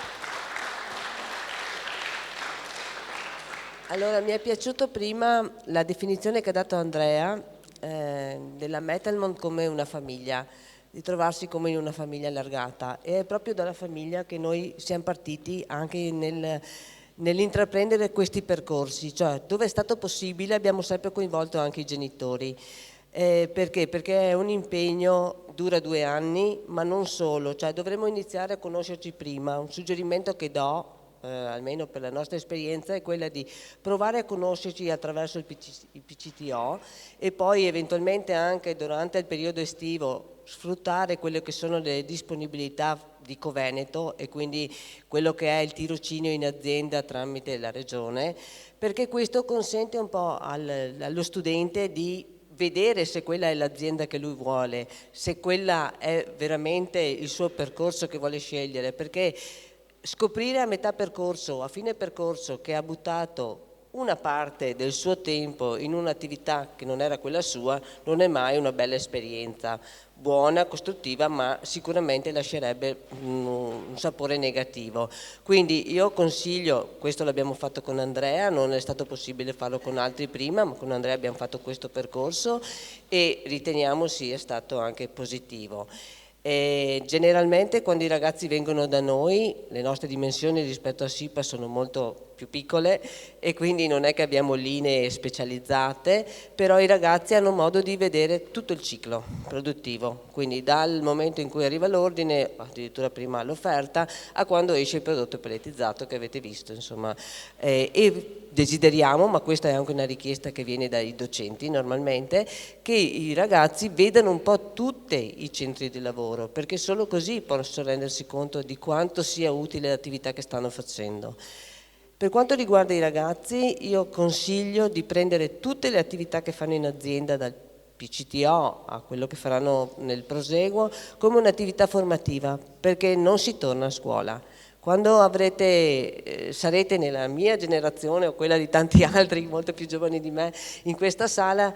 Allora, mi è piaciuto prima la definizione che ha dato Andrea della Metalmont come una famiglia, di trovarsi come in una famiglia allargata, e è proprio dalla famiglia che noi siamo partiti anche nell'intraprendere questi percorsi, cioè dove è stato possibile abbiamo sempre coinvolto anche i genitori. Perché? Perché è un impegno, dura 2 anni, ma non solo, cioè dovremmo iniziare a conoscerci prima. Un suggerimento che do, almeno per la nostra esperienza, è quella di provare a conoscerci attraverso il PCTO e poi eventualmente anche durante il periodo estivo sfruttare quelle che sono le disponibilità di Coveneto e quindi quello che è il tirocinio in azienda tramite la regione, perché questo consente un po' allo studente di vedere se quella è l'azienda che lui vuole, se quella è veramente il suo percorso che vuole scegliere, perché scoprire a metà percorso, a fine percorso, che ha buttato una parte del suo tempo in un'attività che non era quella sua, non è mai una bella esperienza, buona, costruttiva, ma sicuramente lascerebbe un sapore negativo. Quindi io consiglio, questo l'abbiamo fatto con Andrea, non è stato possibile farlo con altri prima, ma con Andrea abbiamo fatto questo percorso e riteniamo sia stato anche positivo. Generalmente quando i ragazzi vengono da noi, le nostre dimensioni rispetto a SIPA sono molto più piccole e quindi non è che abbiamo linee specializzate, però i ragazzi hanno modo di vedere tutto il ciclo produttivo, quindi dal momento in cui arriva l'ordine, addirittura prima l'offerta, a quando esce il prodotto pelletizzato che avete visto, insomma. E desideriamo, ma questa è anche una richiesta che viene dai docenti normalmente, che i ragazzi vedano un po' tutti i centri di lavoro, perché solo così possono rendersi conto di quanto sia utile l'attività che stanno facendo. Per quanto riguarda i ragazzi, io consiglio di prendere tutte le attività che fanno in azienda, dal PCTO a quello che faranno nel proseguo, come un'attività formativa, perché non si torna a scuola. Quando sarete nella mia generazione o quella di tanti altri molto più giovani di me in questa sala,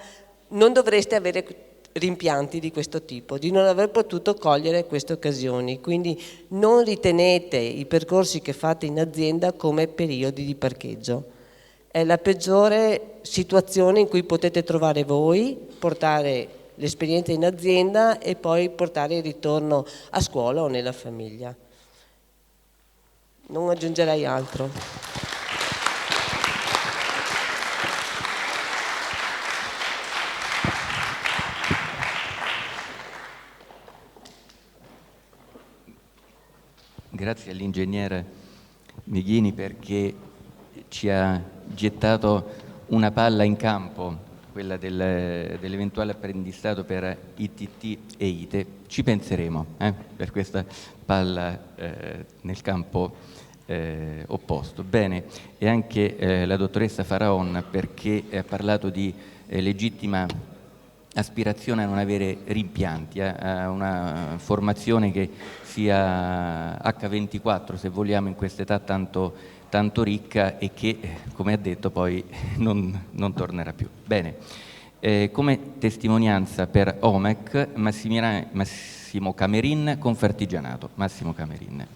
non dovreste avere rimpianti di questo tipo, di non aver potuto cogliere queste occasioni, quindi non ritenete i percorsi che fate in azienda come periodi di parcheggio. È la peggiore situazione in cui potete trovare voi, portare l'esperienza in azienda e poi portare il ritorno a scuola o nella famiglia. Non aggiungerei altro. Grazie all'ingegnere Meghini perché ci ha gettato una palla in campo, quella dell'eventuale apprendistato per ITT e ITE. Ci penseremo per questa palla nel campo opposto. Bene, e anche la dottoressa Faraon perché ha parlato di legittima aspirazione a non avere rimpianti, a una formazione che sia H24 se vogliamo in quest'età tanto ricca e che, come ha detto, poi non tornerà più. Bene, come testimonianza per OMEC Massimo Camerin Confartigianato. Massimo Camerin.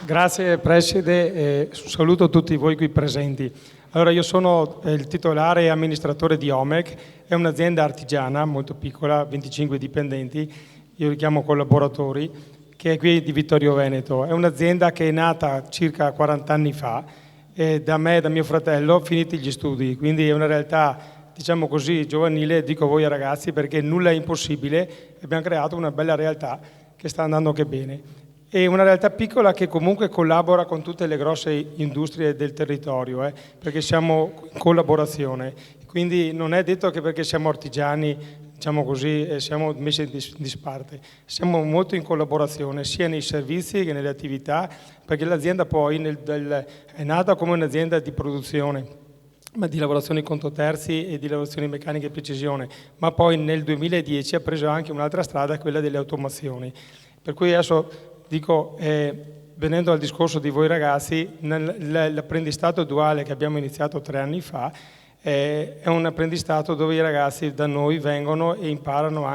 Grazie Preside e un saluto a tutti voi qui presenti. Allora io sono il titolare e amministratore di OMEC, è un'azienda artigiana molto piccola, 25 dipendenti, io li chiamo collaboratori, che è qui di Vittorio Veneto. È un'azienda che è nata circa 40 anni fa da me e da mio fratello finiti gli studi, quindi è una realtà, diciamo così, giovanile, dico voi ragazzi, perché nulla è impossibile, abbiamo creato una bella realtà che sta andando anche bene. È una realtà piccola che comunque collabora con tutte le grosse industrie del territorio, perché siamo in collaborazione, quindi non è detto che perché siamo artigiani, diciamo così, siamo messi in disparte, siamo molto in collaborazione sia nei servizi che nelle attività, perché l'azienda poi è nata come un'azienda di produzione, ma di lavorazioni conto terzi e di lavorazioni meccaniche e precisione, ma poi nel 2010 ha preso anche un'altra strada, quella delle automazioni. Per cui adesso dico, venendo al discorso di voi ragazzi, l'apprendistato duale che abbiamo iniziato 3 anni fa è un apprendistato dove i ragazzi da noi vengono e imparano,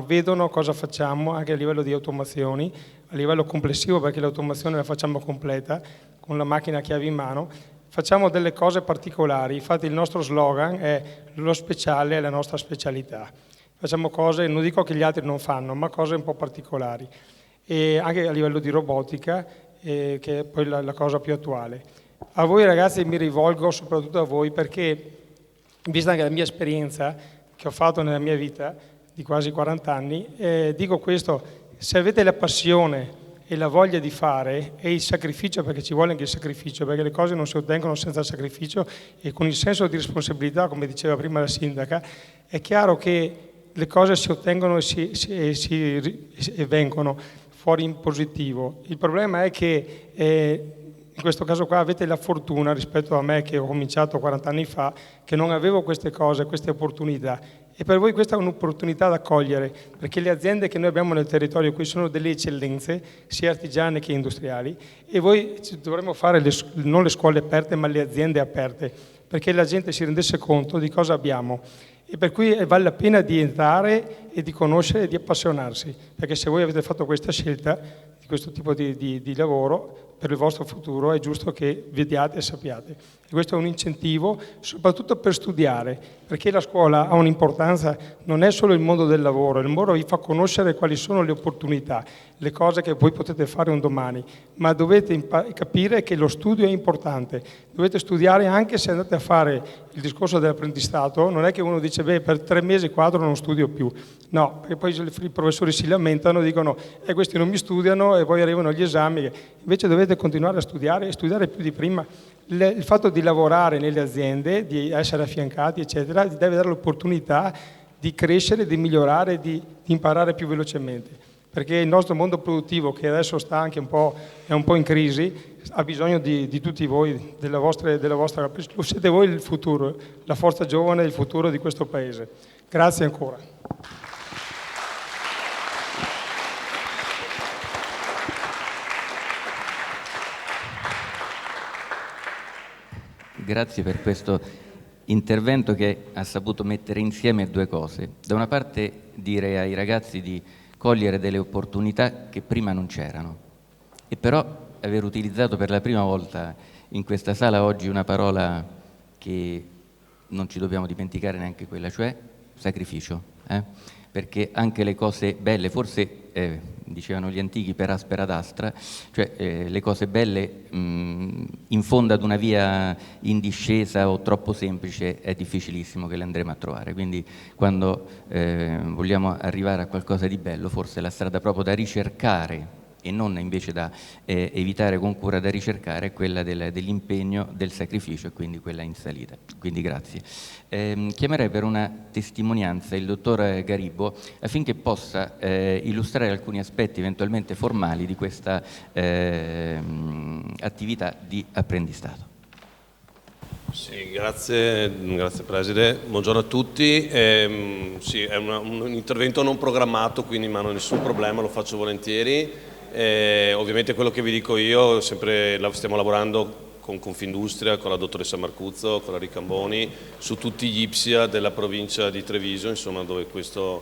vedono cosa facciamo anche a livello di automazioni, a livello complessivo, perché l'automazione la facciamo completa, con la macchina a chiave in mano, facciamo delle cose particolari. Infatti il nostro slogan è lo speciale è la nostra specialità. Facciamo cose, non dico che gli altri non fanno, ma cose un po' particolari. E anche a livello di robotica, che è poi la cosa più attuale. A voi ragazzi mi rivolgo soprattutto a voi perché, vista anche la mia esperienza che ho fatto nella mia vita di quasi 40 anni, dico questo: se avete la passione e la voglia di fare e il sacrificio, perché ci vuole anche il sacrificio, perché le cose non si ottengono senza sacrificio, e con il senso di responsabilità, come diceva prima la sindaca, è chiaro che le cose si ottengono e vengono fuori in positivo. Il problema è che in questo caso qua avete la fortuna rispetto a me che ho cominciato 40 anni fa, che non avevo queste cose, queste opportunità, e per voi questa è un'opportunità da cogliere, perché le aziende che noi abbiamo nel territorio qui sono delle eccellenze sia artigiane che industriali, e voi dovremmo fare non le scuole aperte ma le aziende aperte, perché la gente si rendesse conto di cosa abbiamo. E per cui vale la pena di entrare e di conoscere e di appassionarsi, perché se voi avete fatto questa scelta di questo tipo di lavoro per il vostro futuro è giusto che vediate e sappiate. E questo è un incentivo soprattutto per studiare, perché la scuola ha un'importanza, non è solo il mondo del lavoro, il lavoro vi fa conoscere quali sono le opportunità, le cose che voi potete fare un domani, ma dovete capire che lo studio è importante, dovete studiare anche se andate a fare il discorso dell'apprendistato, non è che uno dice beh per 3 mesi, 4 non studio più, no, perché poi i professori si lamentano, dicono questi non mi studiano e poi arrivano gli esami, invece dovete continuare a studiare e studiare più di prima. Il fatto di lavorare nelle aziende, di essere affiancati eccetera, ti deve dare l'opportunità di crescere, di migliorare, di imparare più velocemente, perché il nostro mondo produttivo, che adesso sta anche è un po' in crisi, ha bisogno di tutti voi, della vostra, siete voi il futuro, la forza giovane, il futuro di questo paese. Grazie ancora. Grazie per questo intervento che ha saputo mettere insieme 2 cose. Da una parte dire ai ragazzi di cogliere delle opportunità che prima non c'erano, e però aver utilizzato per la prima volta in questa sala oggi una parola che non ci dobbiamo dimenticare neanche quella, cioè sacrificio. Perché anche le cose belle, forse dicevano gli antichi per aspera d'astra, cioè le cose belle in fondo ad una via in discesa o troppo semplice è difficilissimo che le andremo a trovare, quindi quando vogliamo arrivare a qualcosa di bello forse la strada proprio da ricercare e non invece da evitare con cura, da ricercare è quella dell'impegno, del sacrificio, e quindi quella in salita. Quindi grazie. Chiamerei per una testimonianza il dottor Garibbo affinché possa illustrare alcuni aspetti eventualmente formali di questa attività di apprendistato. Sì, grazie Preside, buongiorno a tutti. Sì, è un intervento non programmato, quindi non ho nessun problema, lo faccio volentieri. Ovviamente quello che vi dico io, stiamo lavorando con Confindustria, con la dottoressa Marcuzzo, con la Ricamboni, su tutti gli IPSIA della provincia di Treviso, insomma, dove questo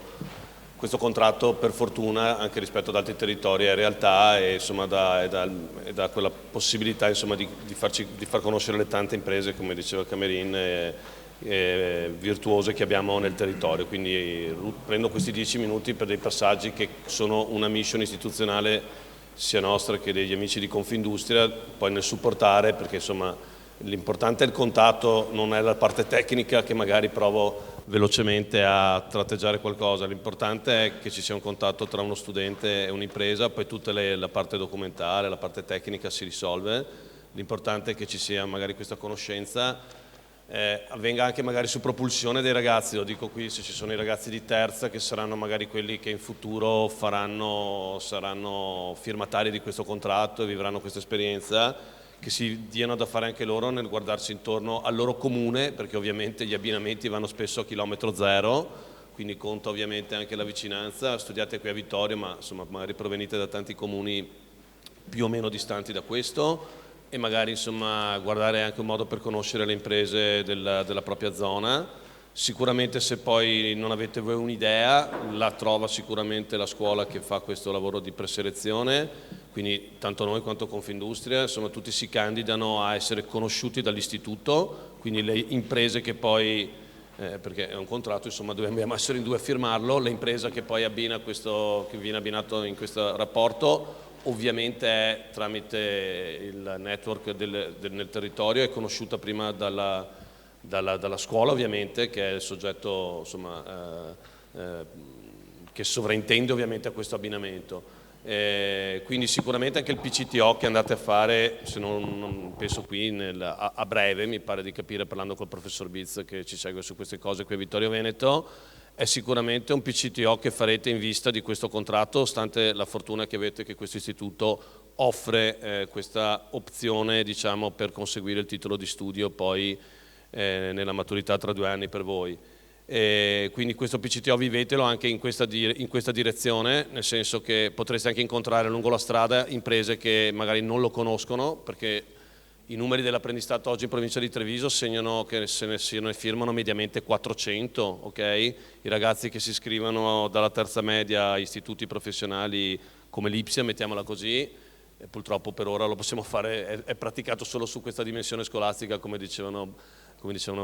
contratto per fortuna anche rispetto ad altri territori è realtà e insomma dà quella possibilità insomma, di far conoscere le tante imprese, come diceva Camerin, virtuose che abbiamo nel territorio. Quindi prendo questi 10 minuti per dei passaggi che sono una mission istituzionale sia nostra che degli amici di Confindustria, poi nel supportare, perché insomma l'importante è il contatto, non è la parte tecnica che magari provo velocemente a tratteggiare qualcosa, l'importante è che ci sia un contatto tra uno studente e un'impresa, poi tutta la parte documentale, la parte tecnica si risolve, l'importante è che ci sia magari questa conoscenza, avvenga anche magari su propulsione dei ragazzi, lo dico qui se ci sono i ragazzi di terza che saranno magari quelli che in futuro saranno firmatari di questo contratto e vivranno questa esperienza, che si diano da fare anche loro nel guardarsi intorno al loro comune, perché ovviamente gli abbinamenti vanno spesso a chilometro zero, quindi conta ovviamente anche la vicinanza. Studiate qui a Vittorio, ma insomma magari provenite da tanti comuni più o meno distanti da questo, e magari insomma guardare anche un modo per conoscere le imprese della propria zona. Sicuramente se poi non avete voi un'idea, la trova sicuramente la scuola che fa questo lavoro di preselezione, quindi tanto noi quanto Confindustria, insomma tutti si candidano a essere conosciuti dall'istituto, quindi le imprese che poi, perché è un contratto, insomma dobbiamo essere in due a firmarlo, l'impresa che poi abbina questo, che viene abbinato in questo rapporto, ovviamente è tramite il network nel territorio, è conosciuta prima dalla scuola ovviamente, che è il soggetto insomma, che sovraintende ovviamente a questo abbinamento. Quindi sicuramente anche il PCTO che andate a fare, se non penso qui a breve, mi pare di capire parlando col professor Biz che ci segue su queste cose qui a Vittorio Veneto, è sicuramente un PCTO che farete in vista di questo contratto, stante la fortuna che avete che questo istituto offre questa opzione, diciamo, per conseguire il titolo di studio poi nella maturità tra 2 anni per voi. Quindi questo PCTO vivetelo anche in questa direzione, nel senso che potreste anche incontrare lungo la strada imprese che magari non lo conoscono, perché i numeri dell'apprendistato oggi in provincia di Treviso segnano che se ne firmano mediamente 400, ok? I ragazzi che si iscrivono dalla terza media a istituti professionali come l'Ipsia, mettiamola così, e purtroppo per ora lo possiamo fare, è praticato solo su questa dimensione scolastica, come dicevano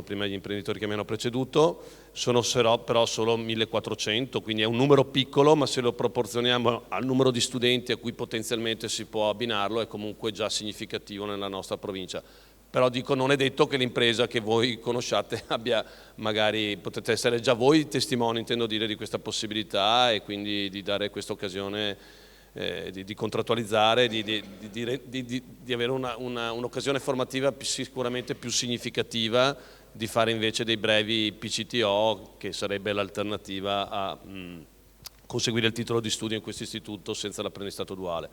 prima gli imprenditori che mi hanno preceduto, sono però solo 1400, quindi è un numero piccolo, ma se lo proporzioniamo al numero di studenti a cui potenzialmente si può abbinarlo è comunque già significativo nella nostra provincia. Però dico, non è detto che l'impresa che voi conosciate abbia, magari potete essere già voi testimoni, intendo dire, di questa possibilità, e quindi di dare questa occasione di contrattualizzare, di avere un'occasione formativa sicuramente più significativa, di fare invece dei brevi PCTO, che sarebbe l'alternativa a conseguire il titolo di studio in questo istituto senza l'apprendistato duale.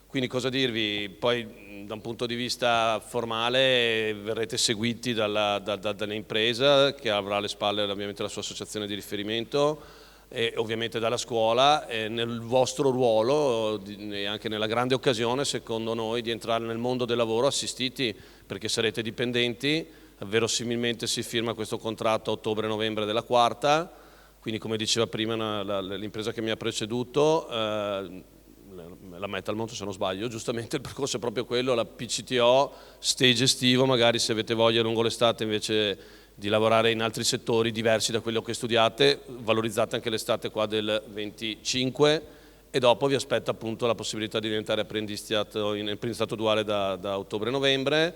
Quindi cosa dirvi? Poi da un punto di vista formale verrete seguiti dall'impresa, che avrà alle spalle ovviamente la sua associazione di riferimento, e ovviamente dalla scuola, nel vostro ruolo e anche nella grande occasione, secondo noi, di entrare nel mondo del lavoro assistiti, perché sarete dipendenti, verosimilmente si firma questo contratto a ottobre-novembre della quarta, quindi come diceva prima l'impresa che mi ha preceduto, la Metalmont se non sbaglio, giustamente il percorso è proprio quello, la PCTO, stage estivo, magari se avete voglia lungo l'estate invece di lavorare in altri settori diversi da quello che studiate, valorizzate anche l'estate qua del 25, e dopo vi aspetta appunto la possibilità di diventare apprendistato duale da ottobre-novembre,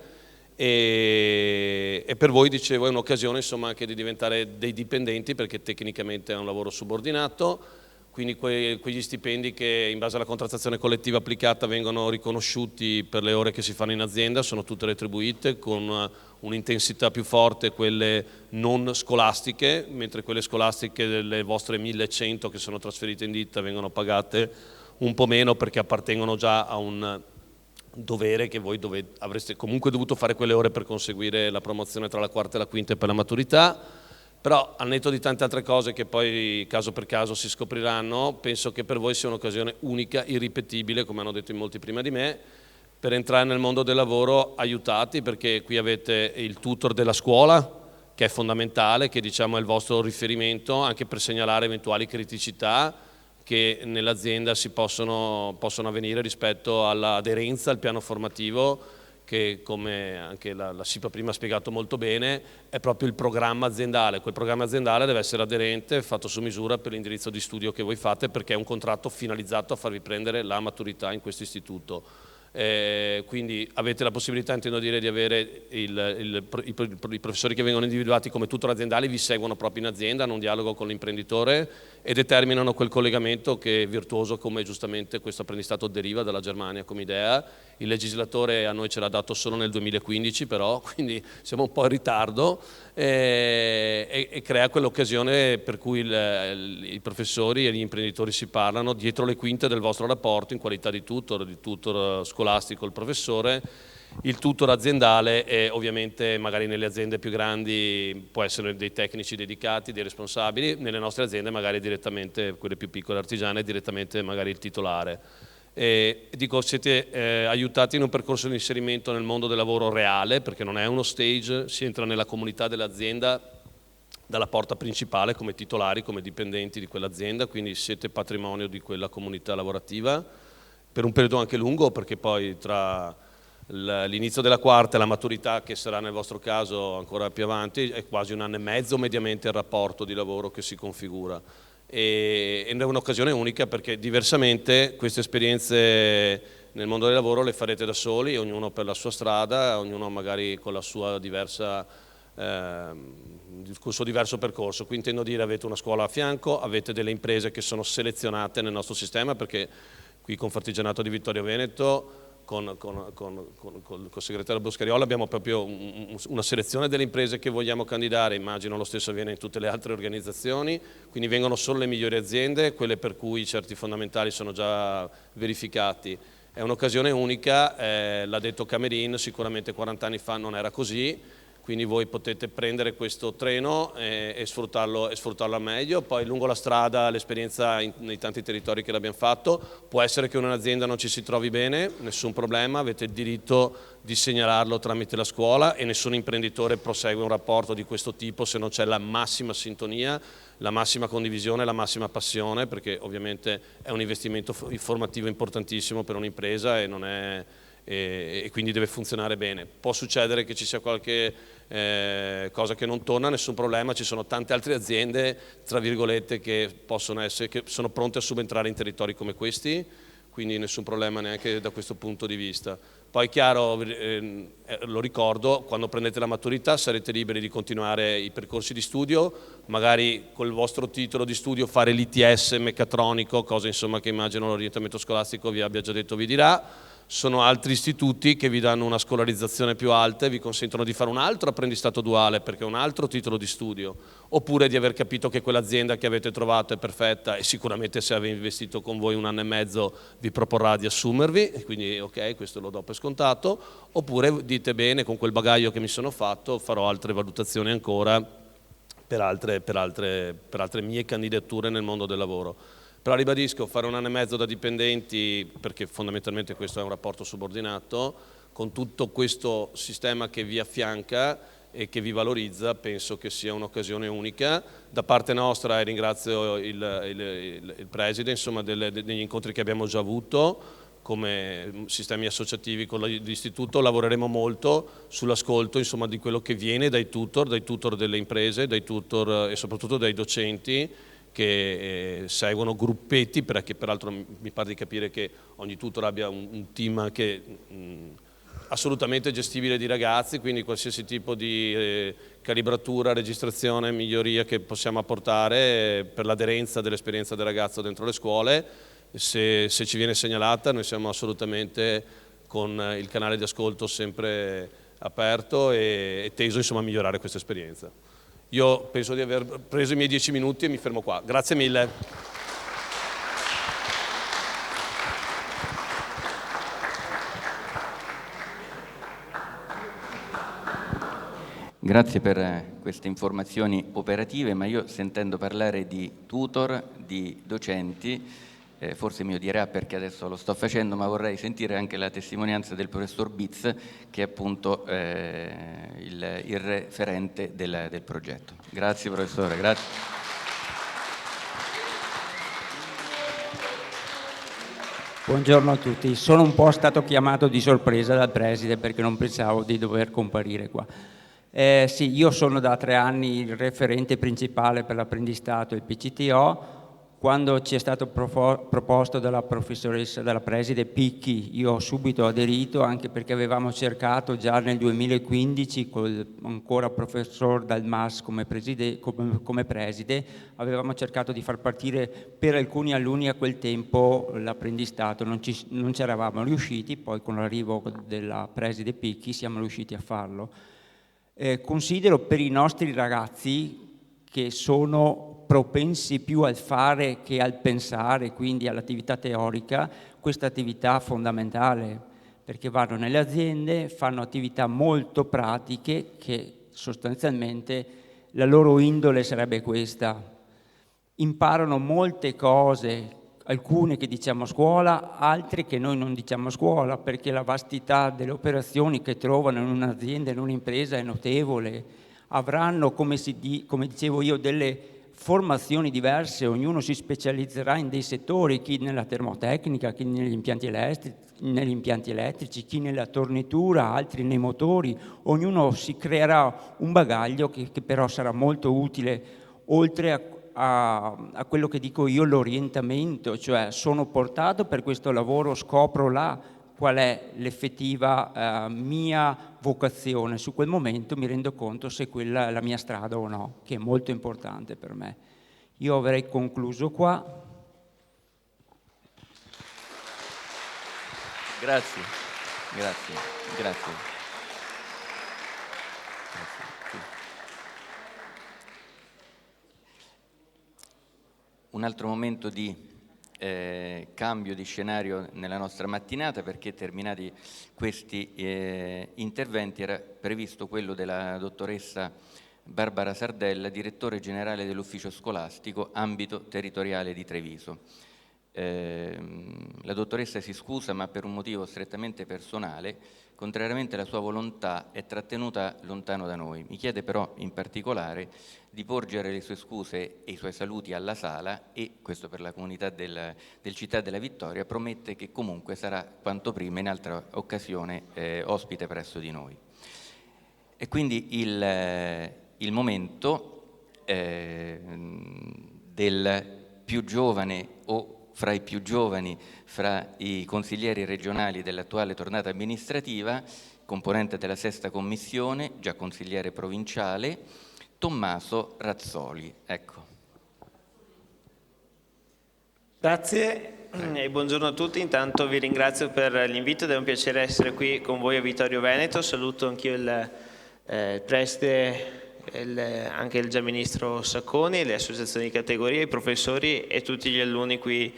e per voi, dicevo, è un'occasione insomma anche di diventare dei dipendenti, perché tecnicamente è un lavoro subordinato, quindi quegli stipendi che in base alla contrattazione collettiva applicata vengono riconosciuti per le ore che si fanno in azienda sono tutte retribuite con un'intensità più forte, quelle non scolastiche, mentre quelle scolastiche delle vostre 1100 che sono trasferite in ditta vengono pagate un po' meno, perché appartengono già a un dovere che voi avreste comunque dovuto fare quelle ore per conseguire la promozione tra la quarta e la quinta e per la maturità. Però al netto di tante altre cose che poi caso per caso si scopriranno, penso che per voi sia un'occasione unica, irripetibile, come hanno detto in molti prima di me, per entrare nel mondo del lavoro aiutati, perché qui avete il tutor della scuola, che è fondamentale, che diciamo è il vostro riferimento anche per segnalare eventuali criticità che nell'azienda si possono avvenire rispetto all'aderenza al piano formativo che, come anche la SIPA prima ha spiegato molto bene, è proprio il programma aziendale. Quel programma aziendale deve essere aderente, fatto su misura per l'indirizzo di studio che voi fate, perché è un contratto finalizzato a farvi prendere la maturità in questo istituto. Quindi avete la possibilità, intendo dire, di avere i professori che vengono individuati come tutor aziendali, vi seguono proprio in azienda, hanno un dialogo con l'imprenditore e determinano quel collegamento che è virtuoso, come giustamente questo apprendistato deriva dalla Germania come idea. Il legislatore a noi ce l'ha dato solo nel 2015 però, quindi siamo un po' in ritardo, e crea quell'occasione per cui i professori e gli imprenditori si parlano dietro le quinte del vostro rapporto in qualità di tutor scolastico il professore, il tutor aziendale, e ovviamente magari nelle aziende più grandi può essere dei tecnici dedicati, dei responsabili, nelle nostre aziende magari direttamente, quelle più piccole artigiane, direttamente magari il titolare. Dico, siete aiutati in un percorso di inserimento nel mondo del lavoro reale, perché non è uno stage, si entra nella comunità dell'azienda dalla porta principale come titolari, come dipendenti di quell'azienda, quindi siete patrimonio di quella comunità lavorativa per un periodo anche lungo, perché poi tra l'inizio della quarta e la maturità, che sarà nel vostro caso ancora più avanti, è quasi 1 anno e mezzo mediamente il rapporto di lavoro che si configura. Ed è un'occasione unica, perché diversamente queste esperienze nel mondo del lavoro le farete da soli, ognuno per la sua strada, ognuno magari con la sua diversa, il suo diverso percorso. Qui intendo dire, avete una scuola a fianco, avete delle imprese che sono selezionate nel nostro sistema, perché qui Confartigianato di Vittorio Veneto con il segretario Boscariola abbiamo proprio una selezione delle imprese che vogliamo candidare, immagino lo stesso avviene in tutte le altre organizzazioni, quindi vengono solo le migliori aziende, quelle per cui certi fondamentali sono già verificati. È un'occasione unica, l'ha detto Camerin, sicuramente 40 anni fa non era così, quindi voi potete prendere questo treno e sfruttarlo al meglio. Poi lungo la strada l'esperienza nei tanti territori che l'abbiamo fatto, può essere che in un'azienda non ci si trovi bene, nessun problema, avete il diritto di segnalarlo tramite la scuola e nessun imprenditore prosegue un rapporto di questo tipo se non c'è la massima sintonia, la massima condivisione, la massima passione, perché ovviamente è un investimento formativo importantissimo per un'impresa e quindi deve funzionare bene. Può succedere che ci sia qualche cosa che non torna, nessun problema, ci sono tante altre aziende, tra virgolette, che sono pronte a subentrare in territori come questi, quindi nessun problema neanche da questo punto di vista. Poi chiaro, lo ricordo, quando prendete la maturità sarete liberi di continuare i percorsi di studio, magari col vostro titolo di studio fare l'ITS meccatronico, cosa insomma che immagino l'orientamento scolastico vi abbia già detto, vi dirà. Sono altri istituti che vi danno una scolarizzazione più alta e vi consentono di fare un altro apprendistato duale, perché è un altro titolo di studio, oppure di aver capito che quell'azienda che avete trovato è perfetta e sicuramente se avete investito con voi 1 anno e mezzo vi proporrà di assumervi, e quindi ok, questo lo do per scontato, oppure dite bene, con quel bagaglio che mi sono fatto farò altre valutazioni ancora per altre mie candidature nel mondo del lavoro. Però ribadisco, fare 1 anno e mezzo da dipendenti, perché fondamentalmente questo è un rapporto subordinato, con tutto questo sistema che vi affianca e che vi valorizza, penso che sia un'occasione unica. Da parte nostra, e ringrazio il Preside, insomma, degli incontri che abbiamo già avuto, come sistemi associativi con l'istituto, lavoreremo molto sull'ascolto, insomma, di quello che viene dai tutor delle imprese, dai tutor e soprattutto dai docenti, che seguono gruppetti, perché peraltro mi pare di capire che ogni tutor abbia un team anche assolutamente gestibile di ragazzi, quindi qualsiasi tipo di calibratura, registrazione, miglioria che possiamo apportare per l'aderenza dell'esperienza del ragazzo dentro le scuole, se ci viene segnalata noi siamo assolutamente con il canale di ascolto sempre aperto e teso, insomma, a migliorare questa esperienza. Io penso di aver preso i miei 10 minuti e mi fermo qua. Grazie mille. Grazie per queste informazioni operative, ma io sentendo parlare di tutor, di docenti, forse mi odierà perché adesso lo sto facendo, ma vorrei sentire anche la testimonianza del professor Bitz, che è appunto il referente del progetto. Grazie professore, grazie. Buongiorno a tutti, sono un po' stato chiamato di sorpresa dal preside perché non pensavo di dover comparire qua. Sì, io sono da 3 anni il referente principale per l'apprendistato e il PCTO. Quando ci è stato proposto dalla professoressa, dalla preside Picchi, io ho subito aderito, anche perché avevamo cercato già nel 2015 col ancora professor Dalmas come preside, avevamo cercato di far partire per alcuni alunni a quel tempo l'apprendistato, non ci eravamo riusciti, poi con l'arrivo della preside Picchi siamo riusciti a farlo. Considero per i nostri ragazzi che sono propensi più al fare che al pensare, quindi all'attività teorica, questa attività fondamentale, perché vanno nelle aziende, fanno attività molto pratiche che sostanzialmente la loro indole sarebbe questa. Imparano molte cose, alcune che diciamo a scuola, altre che noi non diciamo a scuola, perché la vastità delle operazioni che trovano in un'azienda, in un'impresa è notevole. Avranno, come dicevo io, delle formazioni diverse, ognuno si specializzerà in dei settori, chi nella termotecnica, chi negli impianti elettrici, chi nella tornitura, altri nei motori, ognuno si creerà un bagaglio che però sarà molto utile, oltre a quello che dico io, l'orientamento, cioè sono portato per questo lavoro, scopro là qual è l'effettiva mia vocazione, su quel momento mi rendo conto se quella è la mia strada o no, che è molto importante per me. Io avrei concluso qua. Grazie. Un altro momento di cambio di scenario nella nostra mattinata, perché terminati questi interventi era previsto quello della dottoressa Barbara Sardella, direttore generale dell'ufficio scolastico ambito territoriale di Treviso. La dottoressa si scusa, ma per un motivo strettamente personale, contrariamente alla sua volontà, è trattenuta lontano da noi. Mi chiede però in particolare di porgere le sue scuse e i suoi saluti alla sala e, questo per la comunità del Città della Vittoria, promette che comunque sarà quanto prima in altra occasione ospite presso di noi. E quindi il momento del più giovane o fra i più giovani, fra i consiglieri regionali dell'attuale tornata amministrativa, componente della sesta commissione, già consigliere provinciale, Tommaso Razzoli. Ecco. Grazie e buongiorno a tutti. Intanto vi ringrazio per l'invito ed è un piacere essere qui con voi a Vittorio Veneto. Saluto anch'io il preside, anche il già ministro Sacconi, le associazioni di categoria, i professori e tutti gli alunni qui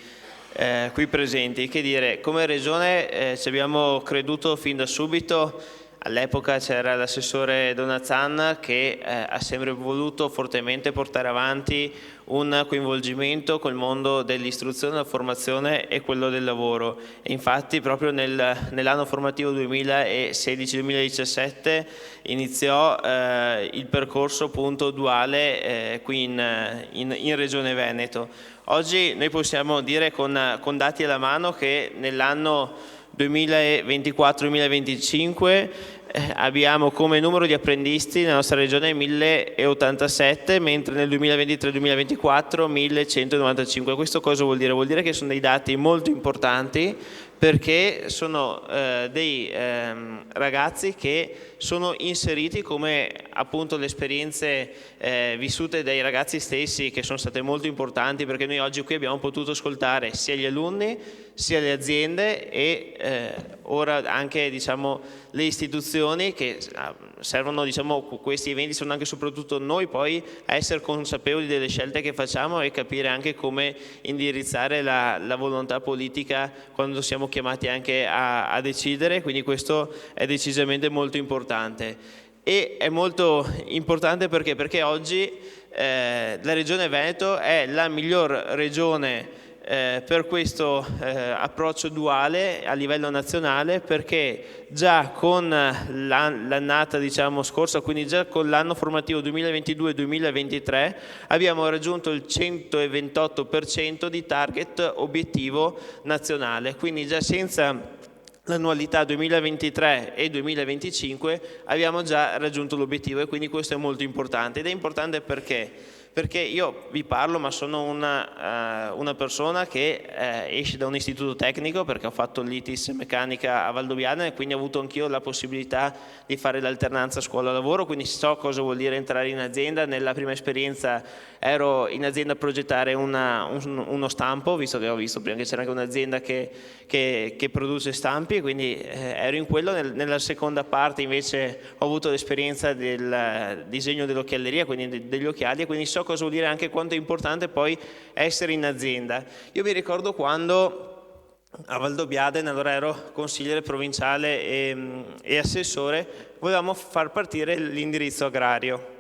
presenti. Che dire, come Regione ci abbiamo creduto fin da subito. All'epoca c'era l'assessore Donazan che ha sempre voluto fortemente portare avanti un coinvolgimento col mondo dell'istruzione, della formazione e quello del lavoro. E infatti proprio nell'anno formativo 2016-2017 iniziò il percorso appunto duale qui in Regione Veneto. Oggi noi possiamo dire con dati alla mano che nell'anno 2024-2025 abbiamo come numero di apprendisti nella nostra regione 1087, mentre nel 2023-2024 1195. Questo cosa vuol dire? Vuol dire che sono dei dati molto importanti, perché sono dei ragazzi che sono inseriti, come appunto le esperienze vissute dai ragazzi stessi, che sono state molto importanti, perché noi oggi qui abbiamo potuto ascoltare sia gli alunni sia le aziende e ora anche le istituzioni che servono, questi eventi sono anche e soprattutto noi poi a essere consapevoli delle scelte che facciamo e capire anche come indirizzare la volontà politica quando siamo chiamati anche a decidere, quindi questo è decisamente molto importante. E è molto importante perché oggi la Regione Veneto è la miglior regione per questo approccio duale a livello nazionale, perché già con l'annata scorsa, quindi già con l'anno formativo 2022-2023 abbiamo raggiunto il 128% di target obiettivo nazionale, quindi già senza l'annualità 2023 e 2025 abbiamo già raggiunto l'obiettivo, e quindi questo è molto importante. Ed è importante perché io vi parlo, ma sono una persona che esce da un istituto tecnico, perché ho fatto l'ITIS meccanica a Valdobbiadene, e quindi ho avuto anch'io la possibilità di fare l'alternanza scuola-lavoro, quindi so cosa vuol dire entrare in azienda. Nella prima esperienza ero in azienda a progettare uno stampo, visto che ho visto prima che c'era anche un'azienda che produce stampi, e quindi ero in quello. Nella seconda parte invece ho avuto l'esperienza del disegno dell'occhialeria, quindi degli occhiali, e quindi so cosa vuol dire anche quanto è importante poi essere in azienda. Io mi ricordo quando a Valdobbiadene, allora ero consigliere provinciale e assessore, volevamo far partire l'indirizzo agrario.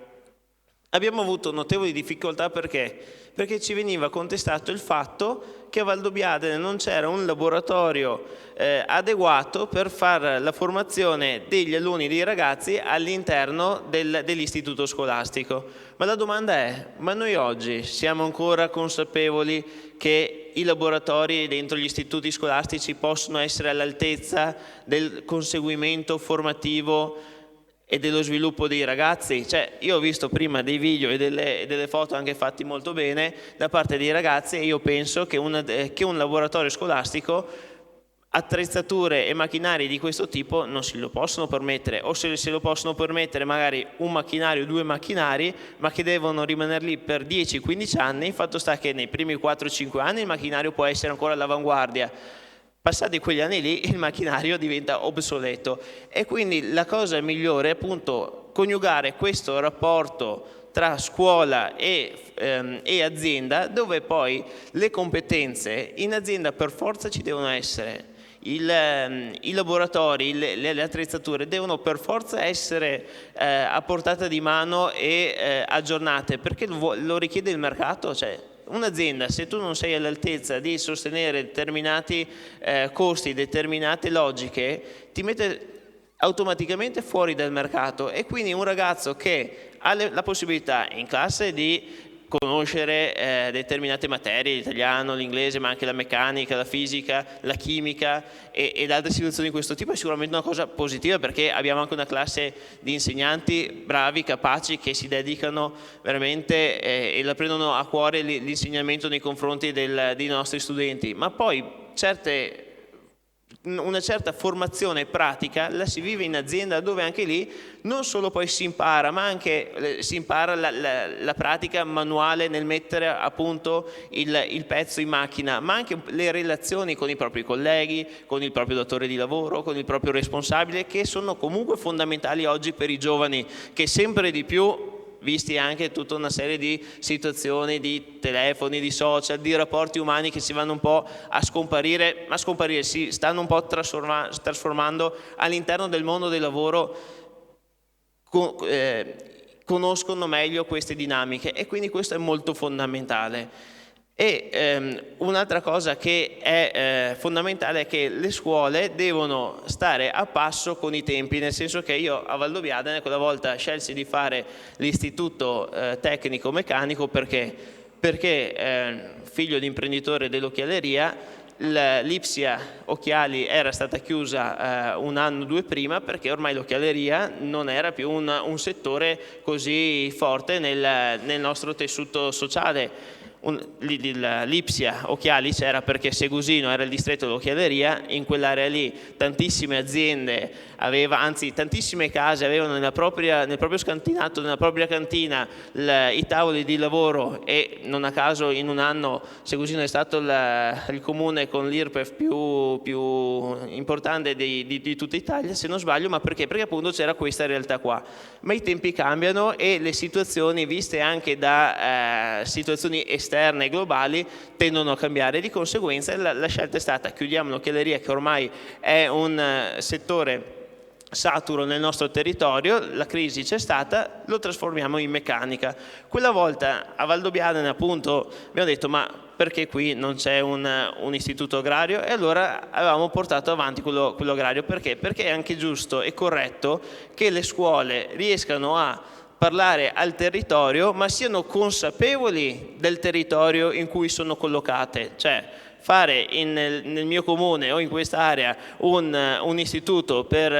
Abbiamo avuto notevoli difficoltà perché ci veniva contestato il fatto che a Valdobbiadene non c'era un laboratorio adeguato per fare la formazione degli alunni, dei ragazzi all'interno dell'istituto scolastico. Ma la domanda è: ma noi oggi siamo ancora consapevoli che i laboratori dentro gli istituti scolastici possono essere all'altezza del conseguimento formativo e dello sviluppo dei ragazzi? Cioè, io ho visto prima dei video e delle foto anche fatti molto bene da parte dei ragazzi, e io penso che un laboratorio scolastico attrezzature e macchinari di questo tipo non se lo possono permettere, o se lo possono permettere magari un macchinario, 2 macchinari, ma che devono rimanere lì per 10-15 anni. Il fatto sta che nei primi 4-5 anni il macchinario può essere ancora all'avanguardia. Passati quegli anni lì il macchinario diventa obsoleto, e quindi la cosa migliore è appunto coniugare questo rapporto tra scuola e azienda, dove poi le competenze in azienda per forza ci devono essere. I laboratori, le attrezzature devono per forza essere a portata di mano e aggiornate, perché lo richiede il mercato. Cioè, un'azienda, se tu non sei all'altezza di sostenere determinati costi, determinate logiche, ti mette automaticamente fuori dal mercato. E quindi un ragazzo che ha la possibilità in classe di conoscere determinate materie, l'italiano, l'inglese, ma anche la meccanica, la fisica, la chimica ed altre situazioni di questo tipo, è sicuramente una cosa positiva, perché abbiamo anche una classe di insegnanti bravi, capaci, che si dedicano veramente e la prendono a cuore l'insegnamento nei confronti dei nostri studenti. Ma poi una certa formazione pratica la si vive in azienda, dove anche lì non solo poi si impara, ma anche si impara la pratica manuale nel mettere appunto il pezzo in macchina, ma anche le relazioni con i propri colleghi, con il proprio datore di lavoro, con il proprio responsabile, che sono comunque fondamentali oggi per i giovani, che sempre di più, visti anche tutta una serie di situazioni, di telefoni, di social, di rapporti umani che si vanno un po' a scomparire, si stanno un po' trasformando all'interno del mondo del lavoro, conoscono meglio queste dinamiche, e quindi questo è molto fondamentale. E un'altra cosa che è fondamentale è che le scuole devono stare a passo con i tempi, nel senso che io a Valdobbiadene quella volta scelsi di fare l'istituto tecnico meccanico perché figlio di imprenditore dell'occhialeria, l'Ipsia Occhiali era stata chiusa 1 anno o 2 prima, perché ormai l'occhialeria non era più un settore così forte nel nostro tessuto sociale. L'Ipsia Occhiali c'era perché Segusino era il distretto dell'occhialeria, in quell'area lì tantissime aziende tantissime case avevano nel proprio scantinato, nella propria cantina i tavoli di lavoro, e non a caso in un anno Segusino è stato il comune con l'IRPEF più importante di tutta Italia, se non sbaglio. Ma perché? Perché appunto c'era questa realtà qua. Ma i tempi cambiano e le situazioni, viste anche da situazioni esterne e globali, tendono a cambiare. Di conseguenza la scelta è stata: chiudiamo l'occhialeria, che ormai è un settore saturo nel nostro territorio, la crisi c'è stata, lo trasformiamo in meccanica. Quella volta a Valdobbiadene appunto abbiamo detto: ma perché qui non c'è un istituto agrario, e allora avevamo portato avanti quello agrario. Perché? Perché è anche giusto e corretto che le scuole riescano a parlare al territorio, ma siano consapevoli del territorio in cui sono collocate. Cioè, fare nel mio comune o in quest'area un istituto per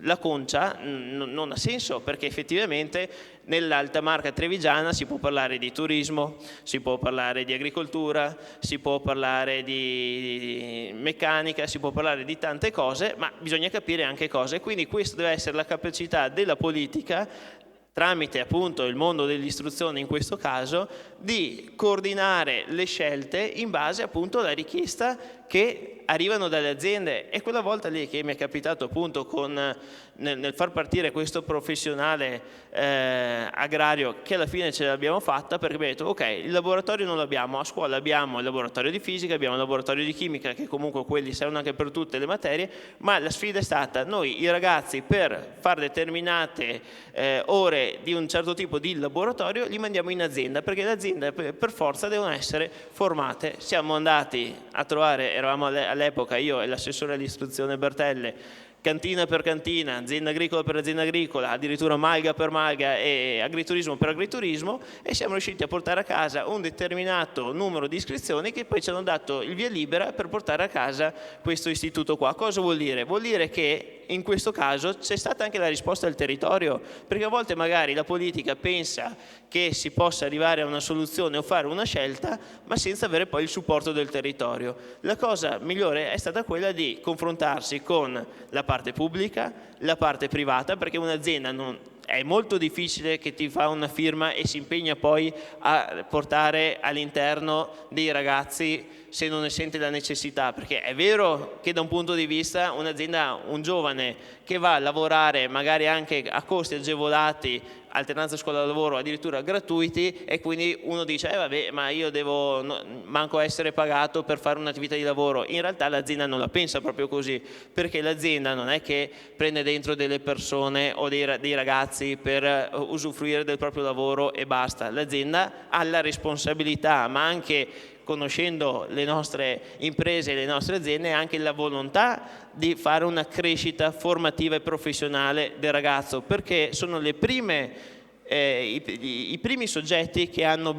la concia non ha senso, perché effettivamente nell'Alta Marca Trevigiana si può parlare di turismo, si può parlare di agricoltura, si può parlare di meccanica, si può parlare di tante cose, ma bisogna capire anche cose. Quindi questa deve essere la capacità della politica, tramite appunto il mondo dell'istruzione in questo caso, di coordinare le scelte in base appunto alla richiesta che arrivano dalle aziende. E quella volta lì che mi è capitato appunto nel far partire questo professionale agrario, che alla fine ce l'abbiamo fatta, perché abbiamo detto ok, il laboratorio non l'abbiamo, a scuola abbiamo il laboratorio di fisica, abbiamo il laboratorio di chimica, che comunque quelli servono anche per tutte le materie, ma la sfida è stata noi i ragazzi per fare determinate ore di un certo tipo di laboratorio li mandiamo in azienda, perché le aziende per forza devono essere formate. Siamo andati a trovare, eravamo all'epoca io e l'assessore all'istruzione Bertelle, cantina per cantina, azienda agricola per azienda agricola, addirittura malga per malga e agriturismo per agriturismo, e siamo riusciti a portare a casa un determinato numero di iscrizioni che poi ci hanno dato il via libera per portare a casa questo istituto qua. Cosa vuol dire? Vuol dire che in questo caso c'è stata anche la risposta del territorio, perché a volte magari la politica pensa che si possa arrivare a una soluzione o fare una scelta, ma senza avere poi il supporto del territorio. La cosa migliore è stata quella di confrontarsi con la parte pubblica, la parte privata, perché un'azienda è molto difficile che ti fa una firma e si impegna poi a portare all'interno dei ragazzi se non ne sente la necessità, perché è vero che da un punto di vista un'azienda, un giovane che va a lavorare magari anche a costi agevolati, alternanza scuola-lavoro addirittura gratuiti, e quindi uno dice vabbè, ma io devo manco essere pagato per fare un'attività di lavoro. In realtà l'azienda non la pensa proprio così, perché l'azienda non è che prende dentro delle persone o dei ragazzi per usufruire del proprio lavoro e basta. L'azienda ha la responsabilità, ma anche, conoscendo le nostre imprese e le nostre aziende, anche la volontà di fare una crescita formativa e professionale del ragazzo, perché sono le prime i primi soggetti che hanno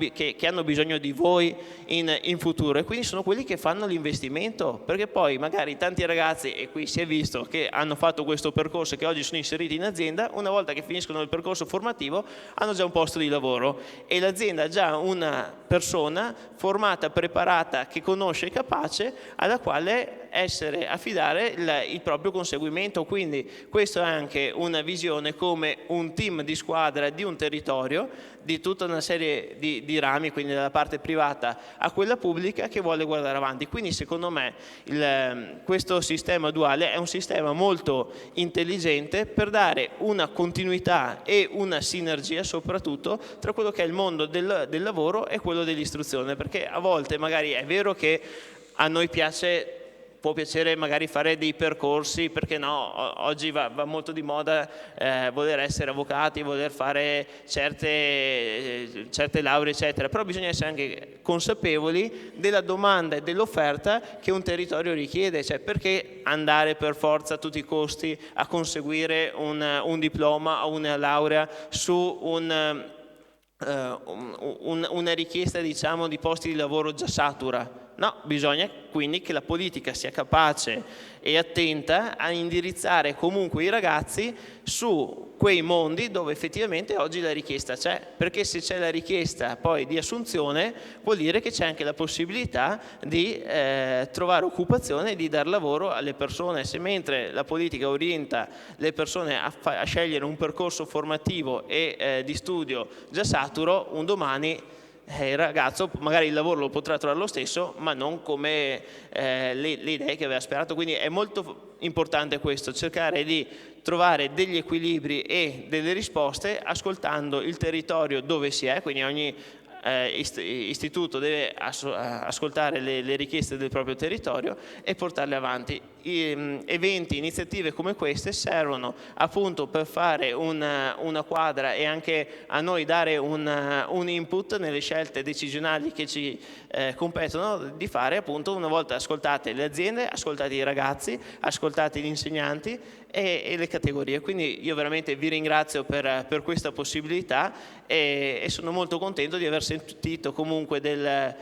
bisogno di voi in futuro, e quindi sono quelli che fanno l'investimento, perché poi magari tanti ragazzi, e qui si è visto, che hanno fatto questo percorso, che oggi sono inseriti in azienda, una volta che finiscono il percorso formativo hanno già un posto di lavoro, e l'azienda ha già una persona formata, preparata, che conosce e capace, alla quale affidare il proprio conseguimento. Quindi questa è anche una visione come un team di squadra di un territorio, di tutta una serie di rami, quindi dalla parte privata a quella pubblica, che vuole guardare avanti. Quindi secondo me questo sistema duale è un sistema molto intelligente per dare una continuità e una sinergia soprattutto tra quello che è il mondo del lavoro e quello dell'istruzione, perché a volte magari è vero che a noi può piacere magari fare dei percorsi, perché no, oggi va molto di moda voler essere avvocati, voler fare certe lauree eccetera, però bisogna essere anche consapevoli della domanda e dell'offerta che un territorio richiede. Cioè, perché andare per forza a tutti i costi a conseguire un diploma o una laurea su una richiesta, diciamo, di posti di lavoro già satura? No, bisogna quindi che la politica sia capace e attenta a indirizzare comunque i ragazzi su quei mondi dove effettivamente oggi la richiesta c'è, perché se c'è la richiesta poi di assunzione vuol dire che c'è anche la possibilità di trovare occupazione e di dar lavoro alle persone. Se mentre la politica orienta le persone a scegliere un percorso formativo e di studio già saturo, un domani il ragazzo magari il lavoro lo potrà trovare lo stesso, ma non come le idee che aveva sperato. Quindi è molto importante questo, cercare di trovare degli equilibri e delle risposte ascoltando il territorio dove si è, quindi ogni istituto deve ascoltare le richieste del proprio territorio e portarle avanti. eventi, iniziative come queste servono appunto per fare una quadra e anche a noi dare un input nelle scelte decisionali che ci competono di fare, appunto una volta ascoltate le aziende, ascoltate i ragazzi, ascoltate gli insegnanti e le categorie. Quindi io veramente vi ringrazio per questa possibilità e sono molto contento di aver sentito comunque delle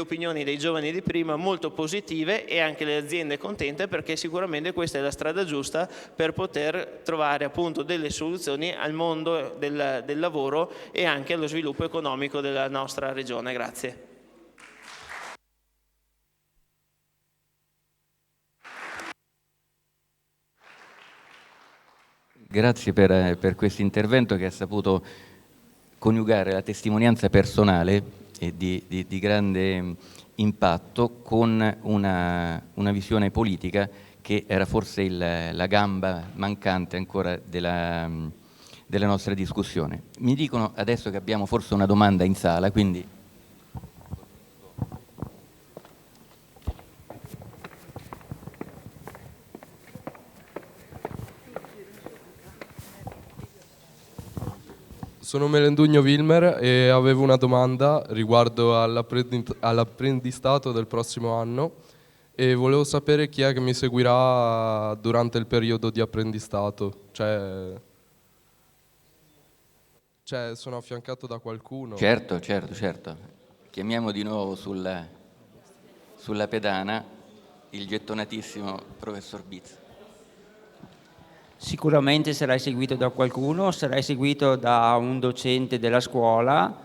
opinioni dei giovani di prima molto positive e anche le aziende contente, perché sicuramente questa è la strada giusta per poter trovare appunto delle soluzioni al mondo del lavoro e anche allo sviluppo economico della nostra regione. Grazie. Grazie per questo intervento che ha saputo coniugare la testimonianza personale e di grande impatto con una visione politica che era forse la gamba mancante ancora della nostra discussione. Mi dicono adesso che abbiamo forse una domanda in sala, quindi... Sono Melendugno Wilmer e avevo una domanda riguardo all'apprendistato del prossimo anno e volevo sapere chi è che mi seguirà durante il periodo di apprendistato. Cioè sono affiancato da qualcuno? Certo. Chiamiamo di nuovo sulla pedana il gettonatissimo professor Bizz. Sicuramente sarai seguito da qualcuno, sarai seguito da un docente della scuola,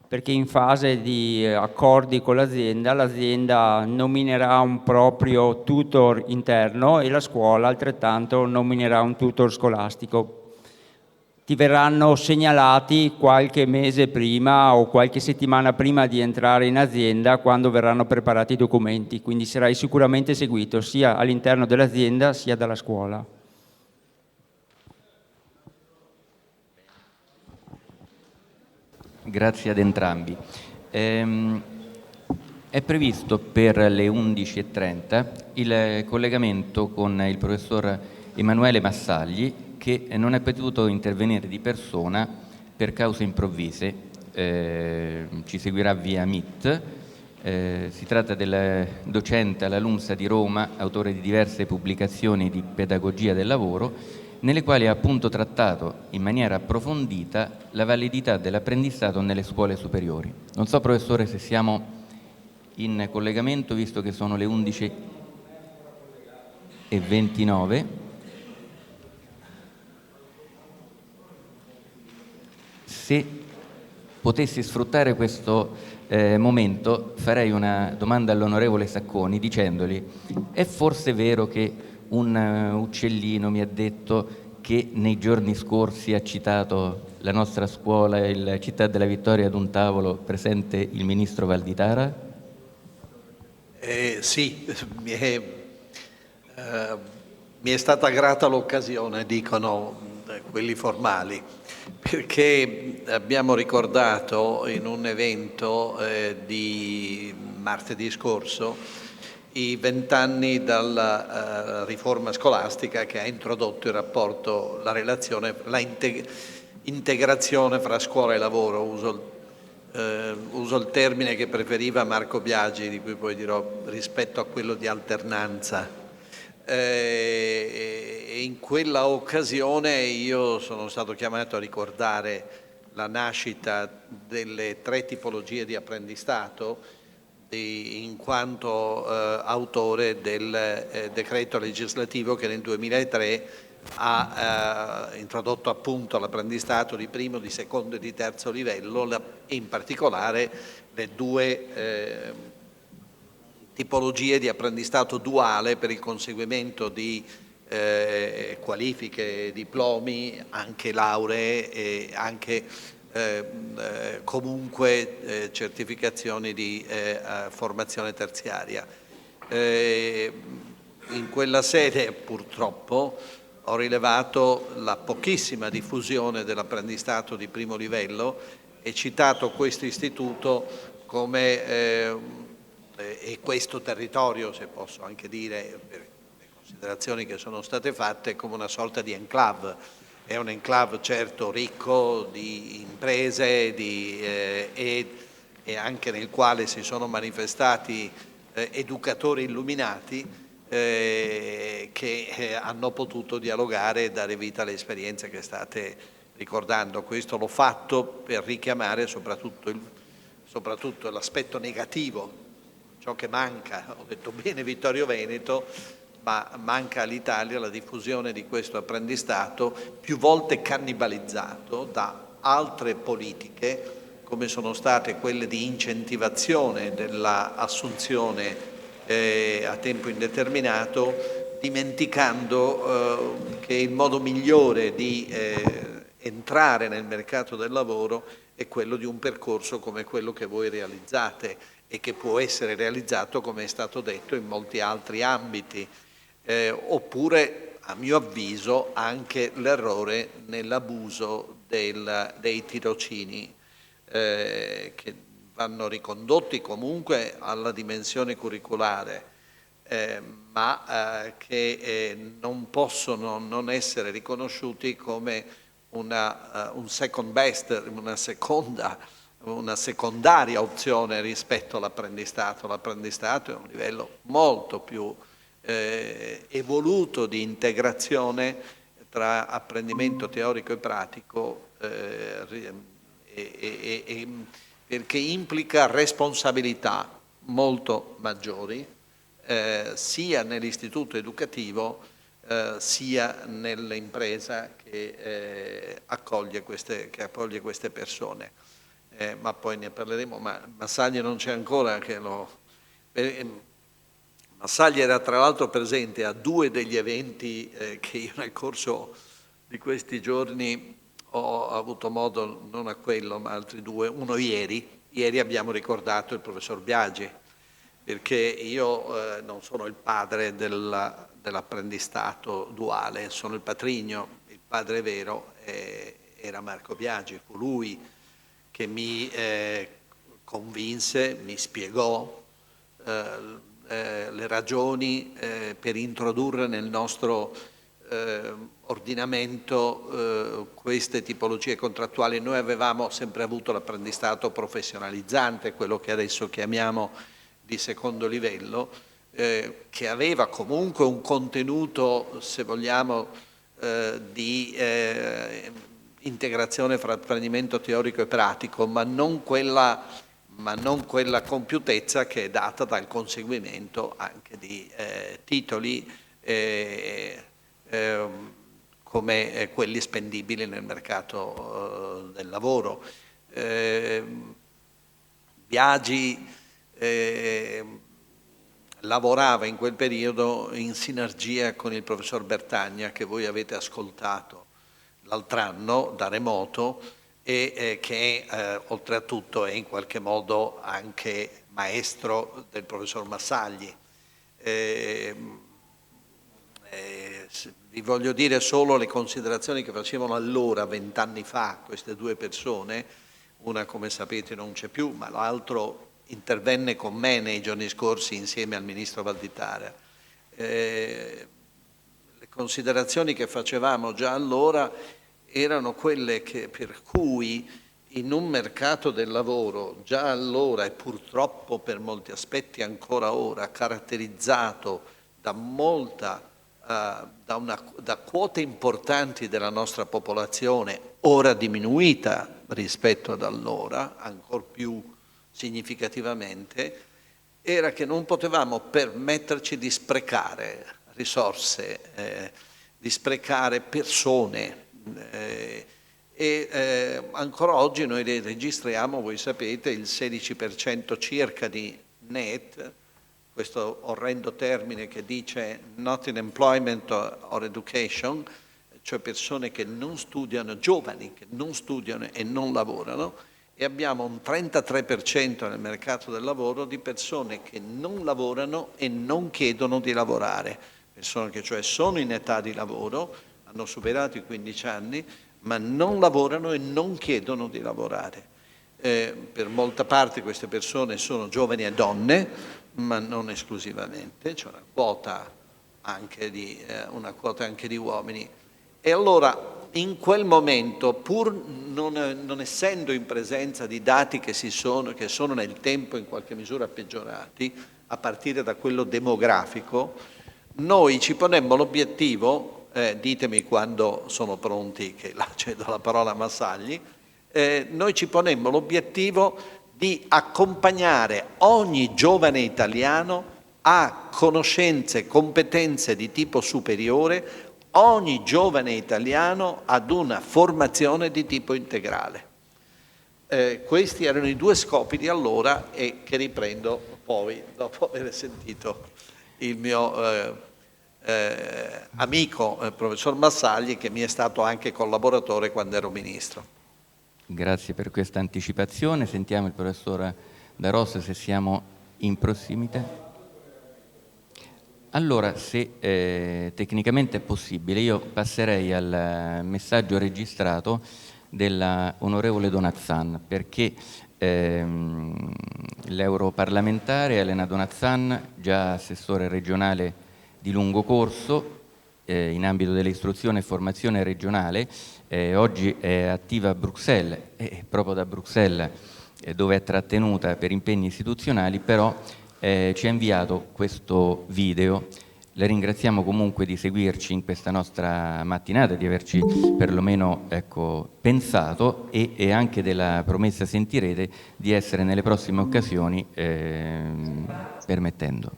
perché in fase di accordi con l'azienda nominerà un proprio tutor interno e la scuola altrettanto nominerà un tutor scolastico. Ti verranno segnalati qualche mese prima o qualche settimana prima di entrare in azienda, quando verranno preparati i documenti, quindi sarai sicuramente seguito sia all'interno dell'azienda sia dalla scuola. Grazie ad entrambi. È previsto per le 11:30 il collegamento con il professor Emanuele Massagli, che non è potuto intervenire di persona per cause improvvise. Ci seguirà via Meet. Si tratta del docente alla LUMSA di Roma, autore di diverse pubblicazioni di pedagogia del lavoro, nelle quali ha appunto trattato in maniera approfondita la validità dell'apprendistato nelle scuole superiori. Non so, professore, se siamo in collegamento, visto che sono le 11:29. Se potessi sfruttare questo momento, farei una domanda all'onorevole Sacconi dicendogli: è forse vero che un uccellino mi ha detto che nei giorni scorsi ha citato la nostra scuola, il Città della Vittoria, ad un tavolo presente il ministro Valditara? Sì, mi è stata grata l'occasione, dicono quelli formali, perché abbiamo ricordato in un evento di martedì scorso i 20 anni dalla riforma scolastica che ha introdotto il rapporto, la relazione, la integrazione fra scuola e lavoro. Uso il termine che preferiva Marco Biagi, di cui poi dirò, rispetto a quello di alternanza. E in quella occasione io sono stato chiamato a ricordare la nascita delle 3 tipologie di apprendistato, in quanto autore del decreto legislativo che nel 2003 ha introdotto appunto l'apprendistato di primo, di secondo e di terzo livello, e in particolare le 2 tipologie di apprendistato duale per il conseguimento di qualifiche, diplomi, anche lauree e anche comunque certificazioni di formazione terziaria. In quella sede purtroppo ho rilevato la pochissima diffusione dell'apprendistato di primo livello e citato questo istituto come e questo territorio, se posso anche dire, considerazioni che sono state fatte, come una sorta di enclave. È un enclave certo ricco di imprese e anche nel quale si sono manifestati educatori illuminati che hanno potuto dialogare e dare vita alle esperienze che state ricordando. Questo l'ho fatto per richiamare soprattutto l'aspetto negativo, ciò che manca. Ho detto bene Vittorio Veneto, ma manca all'Italia la diffusione di questo apprendistato, più volte cannibalizzato da altre politiche come sono state quelle di incentivazione dell'assunzione a tempo indeterminato, dimenticando che il modo migliore di entrare nel mercato del lavoro è quello di un percorso come quello che voi realizzate e che può essere realizzato, come è stato detto, in molti altri ambiti, oppure, a mio avviso, anche l'errore nell'abuso dei tirocini, che vanno ricondotti comunque alla dimensione curriculare, ma che non possono non essere riconosciuti come un second best, una secondaria opzione rispetto all'apprendistato. L'apprendistato è un livello molto più evoluto di integrazione tra apprendimento teorico e pratico, perché implica responsabilità molto maggiori sia nell'istituto educativo sia nell'impresa che accoglie queste persone. Ma poi ne parleremo, ma Massaglia non c'è ancora che Massaglia era tra l'altro presente a 2 degli eventi che io nel corso di questi giorni ho avuto modo, non a quello ma altri 2, uno ieri abbiamo ricordato il professor Biagi, perché io non sono il padre dell'apprendistato duale, sono il patrigno. Il padre vero era Marco Biagi, fu lui che mi convinse, mi spiegò le ragioni per introdurre nel nostro ordinamento queste tipologie contrattuali. Noi avevamo sempre avuto l'apprendistato professionalizzante, quello che adesso chiamiamo di secondo livello, che aveva comunque un contenuto, se vogliamo, di integrazione fra apprendimento teorico e pratico, ma non quella compiutezza che è data dal conseguimento anche di titoli come quelli spendibili nel mercato del lavoro. Biagi lavorava in quel periodo in sinergia con il professor Bertagna, che voi avete ascoltato l'altro anno da remoto, e che oltre a tutto è in qualche modo anche maestro del professor Massagli. Vi voglio dire solo le considerazioni che facevano allora, 20 anni fa, queste 2 persone. Una, come sapete, non c'è più, ma l'altro intervenne con me nei giorni scorsi insieme al ministro Valditara. Le considerazioni che facevamo già allora erano quelle per cui in un mercato del lavoro già allora e purtroppo per molti aspetti ancora ora caratterizzato da quote importanti della nostra popolazione, ora diminuita rispetto ad allora, ancor più significativamente, era che non potevamo permetterci di sprecare risorse, di sprecare persone. Ancora oggi noi registriamo, voi sapete, il 16% circa di NEET, questo orrendo termine che dice not in employment or education, cioè persone che non studiano, giovani che non studiano e non lavorano, e abbiamo un 33% nel mercato del lavoro di persone che non lavorano e non chiedono di lavorare, persone che cioè sono in età di lavoro, hanno superato i 15 anni, ma non lavorano e non chiedono di lavorare. Per molta parte queste persone sono giovani e donne, ma non esclusivamente, c'è una quota anche una quota anche di uomini. E allora in quel momento, pur non essendo in presenza di dati che sono nel tempo in qualche misura peggiorati, a partire da quello demografico, noi ci ponemmo l'obiettivo, ditemi quando sono pronti, che cedo la parola a Massagli, noi ci ponemmo l'obiettivo di accompagnare ogni giovane italiano a conoscenze, competenze di tipo superiore, ogni giovane italiano ad una formazione di tipo integrale. Questi erano i due scopi di allora e che riprendo poi dopo aver sentito il mio amico professor Massagli, che mi è stato anche collaboratore quando ero ministro. Grazie per questa anticipazione. Sentiamo il professor Da Rosa se siamo in prossimità. Allora, se tecnicamente è possibile, io passerei al messaggio registrato della onorevole Donazzan, perché l'europarlamentare Elena Donazzan, già assessore regionale di lungo corso in ambito dell'istruzione e formazione regionale, oggi è attiva a Bruxelles e proprio da Bruxelles, dove è trattenuta per impegni istituzionali, però ci ha inviato questo video. Le ringraziamo comunque di seguirci in questa nostra mattinata, di averci perlomeno pensato e anche della promessa, sentirete, di essere nelle prossime occasioni, permettendo.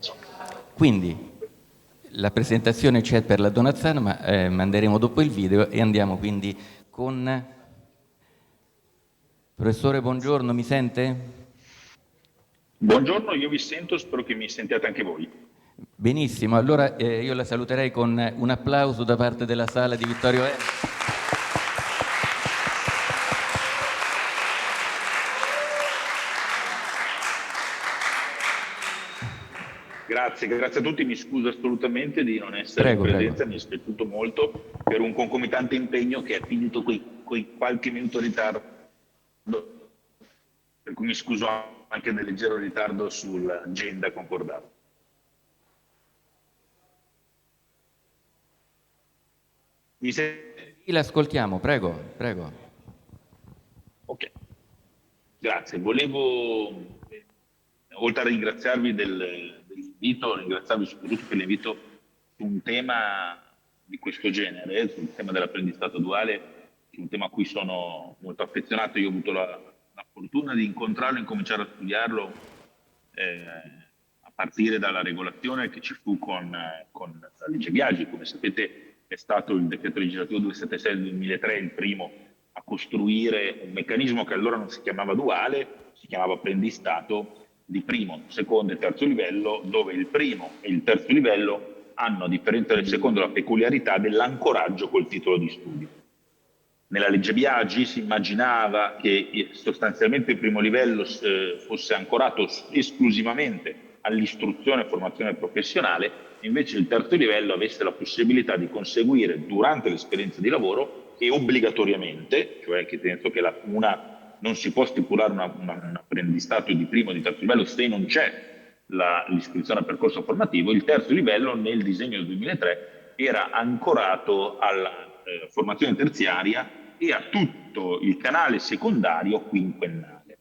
Quindi la presentazione c'è per la Donazzano, ma manderemo dopo il video e andiamo quindi con... Professore, buongiorno, mi sente? Buongiorno, io vi sento, spero che mi sentiate anche voi. Benissimo, allora io la saluterei con un applauso da parte della sala di Vittorio Emanuele. Grazie a tutti, mi scuso assolutamente di non essere in presenza, mi è spiaciuto molto per un concomitante impegno che è finito coi qualche minuto di ritardo, per cui mi scuso anche del leggero ritardo sull'agenda concordata. L'ascoltiamo, prego. Ok, grazie. Volevo, oltre a ringraziarvi dell'invito, ringraziarvi soprattutto per l'invito su un tema di questo genere, sul tema dell'apprendistato duale, che è un tema a cui sono molto affezionato. Io ho avuto la fortuna di incontrarlo e incominciare a studiarlo a partire dalla regolazione che ci fu con la legge Biagi. Come sapete, è stato il decreto legislativo 276 del 2003 il primo a costruire un meccanismo che allora non si chiamava duale, si chiamava apprendistato di primo, secondo e terzo livello, dove il primo e il terzo livello hanno, a differenza del secondo, la peculiarità dell'ancoraggio col titolo di studio. Nella legge Biagi si immaginava che sostanzialmente il primo livello fosse ancorato esclusivamente all'istruzione e formazione professionale, invece il terzo livello avesse la possibilità di conseguire durante l'esperienza di lavoro e obbligatoriamente, cioè che penso che non si può stipulare un apprendistato di primo o di terzo livello se non c'è l'iscrizione al percorso formativo. Il terzo livello nel disegno del 2003 era ancorato alla formazione terziaria e a tutto il canale secondario quinquennale.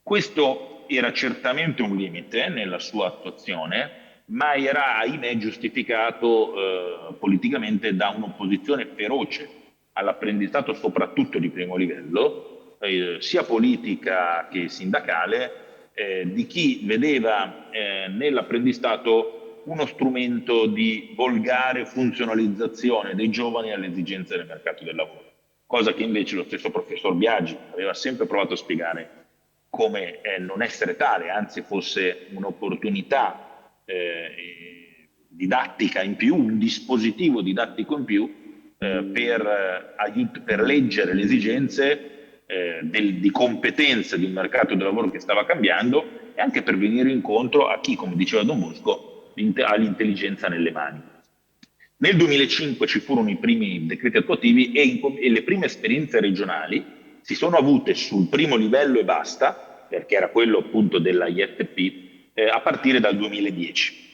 Questo era certamente un limite nella sua attuazione, ma era, ahimè, giustificato politicamente da un'opposizione feroce all'apprendistato, soprattutto di primo livello, sia politica che sindacale, di chi vedeva nell'apprendistato uno strumento di volgare funzionalizzazione dei giovani alle esigenze del mercato del lavoro, cosa che invece lo stesso professor Biagi aveva sempre provato a spiegare come non essere tale, anzi fosse un'opportunità didattica in più, un dispositivo didattico in più per leggere le esigenze di competenza di un mercato del lavoro che stava cambiando e anche per venire incontro a chi, come diceva Don Bosco, ha l'intelligenza nelle mani. Nel 2005 ci furono i primi decreti attuativi e le prime esperienze regionali si sono avute sul primo livello e basta, perché era quello appunto della IFP, a partire dal 2010.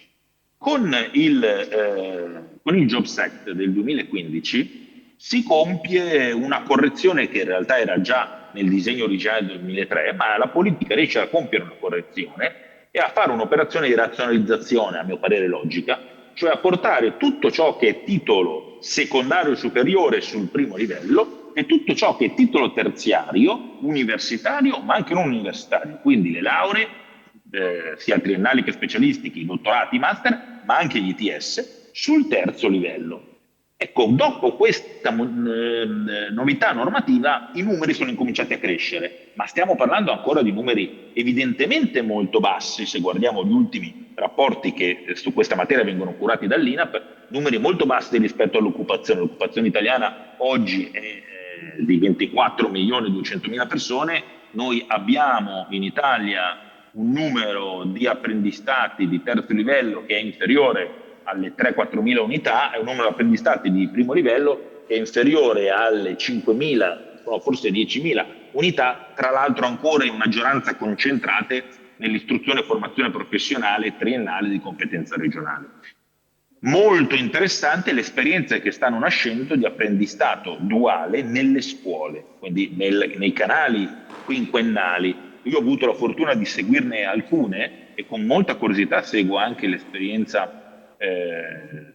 Con il Jobs Act del 2015 si compie una correzione che in realtà era già nel disegno originale del 2003, ma la politica riesce a compiere una correzione e a fare un'operazione di razionalizzazione, a mio parere logica, cioè a portare tutto ciò che è titolo secondario superiore sul primo livello e tutto ciò che è titolo terziario, universitario, ma anche non universitario, quindi le lauree, sia triennali che specialistiche, i dottorati, i master, ma anche gli ITS, sul terzo livello. Ecco, dopo questa novità normativa i numeri sono incominciati a crescere, ma stiamo parlando ancora di numeri evidentemente molto bassi, se guardiamo gli ultimi rapporti che su questa materia vengono curati dall'INAP, numeri molto bassi rispetto all'occupazione. L'occupazione italiana oggi è di 24.200.000 persone, noi abbiamo in Italia un numero di apprendistati di terzo livello che è inferiore alle 3-4.000 unità e un numero di apprendistati di primo livello che è inferiore alle 5.000, no, forse 10.000 unità, tra l'altro ancora in maggioranza concentrate nell'istruzione e formazione professionale triennale di competenza regionale. Molto interessante le esperienze che stanno nascendo di apprendistato duale nelle scuole, quindi nei canali quinquennali. Io ho avuto la fortuna di seguirne alcune e con molta curiosità seguo anche l'esperienza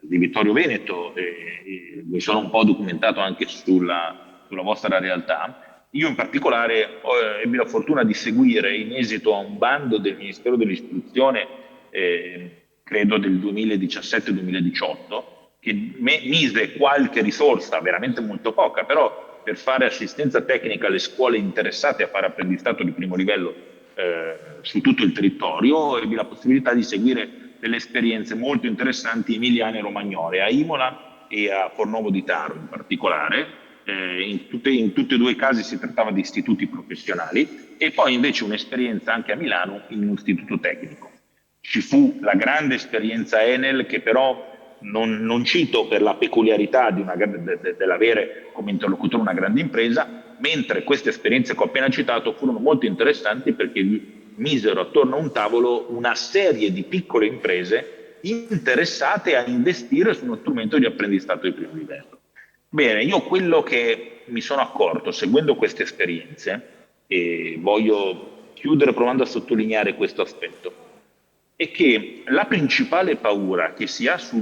di Vittorio Veneto e mi sono un po' documentato anche sulla vostra realtà. Io in particolare ebbi la fortuna di seguire in esito a un bando del Ministero dell'Istruzione, credo del 2017-2018, che mise qualche risorsa, veramente molto poca, però per fare assistenza tecnica alle scuole interessate a fare apprendistato di primo livello su tutto il territorio, ebbi la possibilità di seguire delle esperienze molto interessanti emiliane e romagnole, a Imola e a Fornovo di Taro in particolare. In tutti e due i casi si trattava di istituti professionali e poi invece un'esperienza anche a Milano in un istituto tecnico. Ci fu la grande esperienza Enel che però non cito per la peculiarità dell'avere come interlocutore una grande impresa, mentre queste esperienze che ho appena citato furono molto interessanti perché misero attorno a un tavolo una serie di piccole imprese interessate a investire su uno strumento di apprendistato di primo livello. Bene, io quello che mi sono accorto seguendo queste esperienze, e voglio chiudere provando a sottolineare questo aspetto, è che la principale paura che si ha su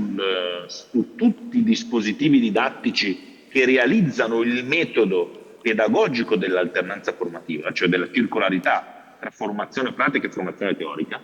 tutti i dispositivi didattici che realizzano il metodo pedagogico dell'alternanza formativa, cioè della circolarità tra formazione pratica e formazione teorica,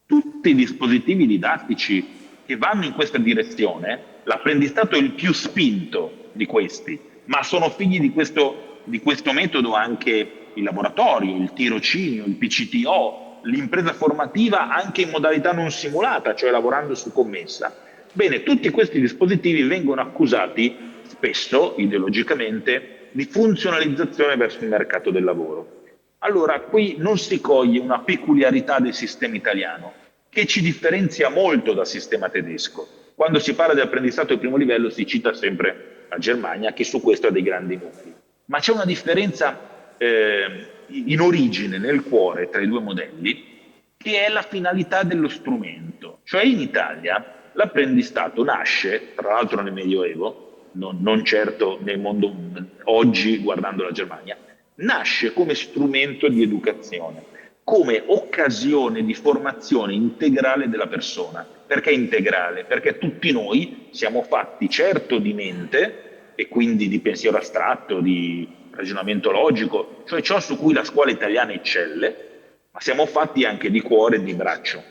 tutti i dispositivi didattici che vanno in questa direzione, l'apprendistato è il più spinto di questi, ma sono figli di questo metodo anche il laboratorio, il tirocinio, il PCTO, l'impresa formativa anche in modalità non simulata, cioè lavorando su commessa. Bene, tutti questi dispositivi vengono accusati spesso, ideologicamente, di funzionalizzazione verso il mercato del lavoro. Allora, qui non si coglie una peculiarità del sistema italiano che ci differenzia molto dal sistema tedesco. Quando si parla di apprendistato di primo livello si cita sempre la Germania, che su questo ha dei grandi numeri. Ma c'è una differenza in origine, nel cuore, tra i due modelli, che è la finalità dello strumento. Cioè in Italia l'apprendistato nasce, tra l'altro nel Medioevo, non certo nel mondo oggi guardando la Germania, nasce come strumento di educazione, come occasione di formazione integrale della persona. Perché integrale? Perché tutti noi siamo fatti certo di mente e quindi di pensiero astratto, di ragionamento logico, cioè ciò su cui la scuola italiana eccelle, ma siamo fatti anche di cuore e di braccio,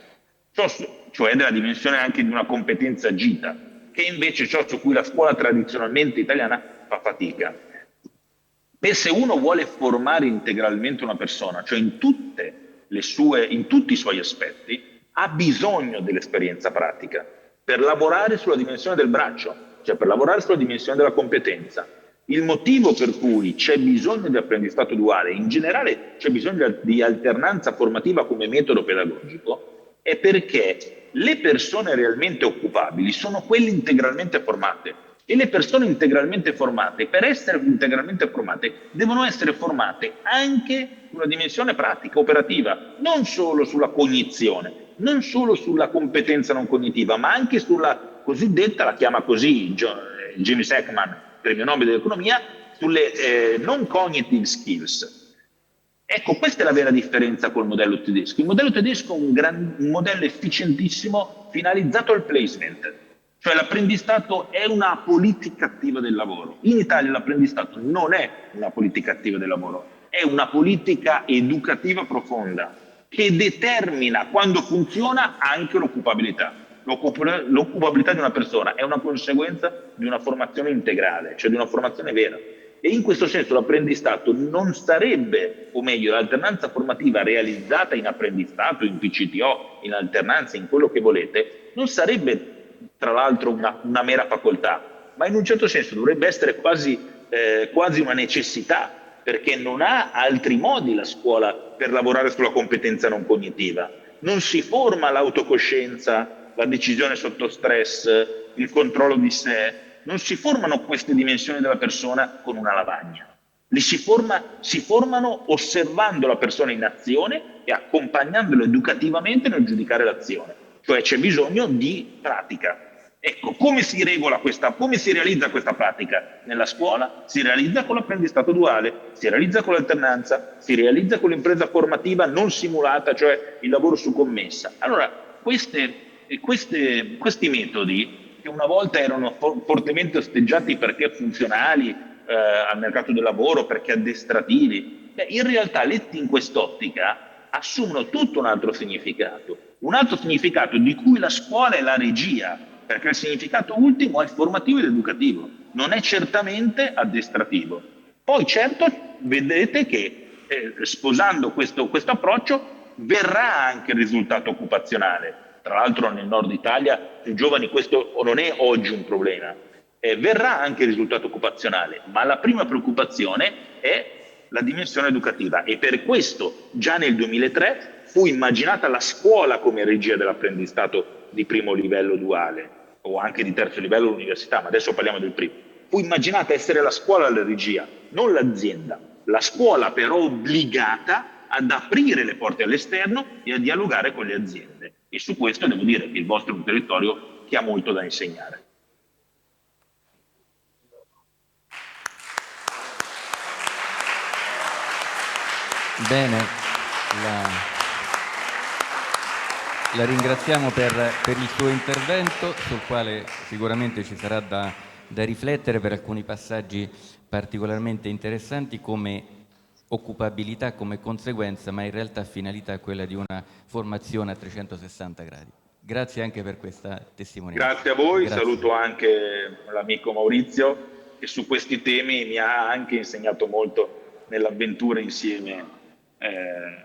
cioè della dimensione anche di una competenza agita, che invece è ciò su cui la scuola tradizionalmente italiana fa fatica. E se uno vuole formare integralmente una persona, cioè in tutti i suoi aspetti, ha bisogno dell'esperienza pratica per lavorare sulla dimensione del braccio, cioè per lavorare sulla dimensione della competenza. Il motivo per cui c'è bisogno di apprendistato duale, in generale c'è bisogno di alternanza formativa come metodo pedagogico, è perché le persone realmente occupabili sono quelle integralmente formate. E le persone integralmente formate, per essere integralmente formate, devono essere formate anche su una dimensione pratica, operativa, non solo sulla cognizione, non solo sulla competenza non cognitiva, ma anche sulla cosiddetta, la chiama così James Heckman, premio Nobel dell'economia, sulle non cognitive skills. Ecco, questa è la vera differenza col modello tedesco. Il modello tedesco è un modello efficientissimo finalizzato al placement, cioè l'apprendistato è una politica attiva del lavoro. In Italia l'apprendistato non è una politica attiva del lavoro, è una politica educativa profonda che determina, quando funziona, anche l'occupabilità. L'occupabilità di una persona è una conseguenza di una formazione integrale, cioè di una formazione vera. E in questo senso l'apprendistato non sarebbe, o meglio, l'alternanza formativa realizzata in apprendistato, in PCTO, in alternanza, in quello che volete, non sarebbe tra l'altro una mera facoltà, ma in un certo senso dovrebbe essere quasi una necessità, perché non ha altri modi la scuola per lavorare sulla competenza non cognitiva. Non si forma l'autocoscienza, la decisione sotto stress, il controllo di sé, non si formano queste dimensioni della persona con una lavagna. Si formano osservando la persona in azione e accompagnandolo educativamente nel giudicare l'azione. Cioè c'è bisogno di pratica. Ecco, come si realizza questa pratica? Nella scuola si realizza con l'apprendistato duale, si realizza con l'alternanza, si realizza con l'impresa formativa non simulata, cioè il lavoro su commessa. Allora, questi metodi, che una volta erano fortemente osteggiati perché funzionali al mercato del lavoro, perché addestrativi, in realtà letti in quest'ottica assumono tutto un altro significato di cui la scuola è la regia, perché il significato ultimo è formativo ed educativo, non è certamente addestrativo. Poi certo vedete che sposando questo approccio verrà anche il risultato occupazionale. Tra l'altro nel nord Italia più giovani questo non è oggi un problema, verrà anche il risultato occupazionale, ma la prima preoccupazione è la dimensione educativa e per questo già nel 2003 fu immaginata la scuola come regia dell'apprendistato di primo livello duale o anche di terzo livello all'università, ma adesso parliamo del primo. Fu immaginata essere la scuola la regia, non l'azienda. La scuola però obbligata ad aprire le porte all'esterno e a dialogare con le aziende. E su questo devo dire che il vostro è un territorio che ha molto da insegnare. Bene, la ringraziamo per il suo intervento, sul quale sicuramente ci sarà da riflettere per alcuni passaggi particolarmente interessanti come occupabilità come conseguenza, ma in realtà finalità quella di una formazione a 360 gradi. Grazie anche per questa testimonianza. Grazie a voi, Grazie. Saluto anche l'amico Maurizio che su questi temi mi ha anche insegnato molto nell'avventura insieme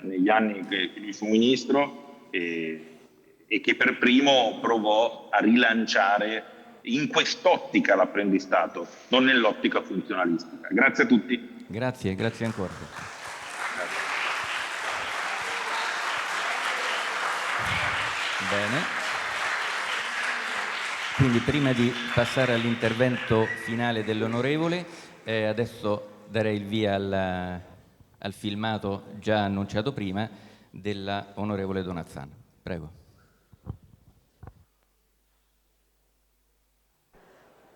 negli anni che lui fu ministro e che per primo provò a rilanciare in quest'ottica l'apprendistato, non nell'ottica funzionalistica. Grazie a tutti. Grazie ancora. Bene. Quindi prima di passare all'intervento finale dell'onorevole, adesso darei il via al filmato già annunciato prima della onorevole Donazzano. Prego.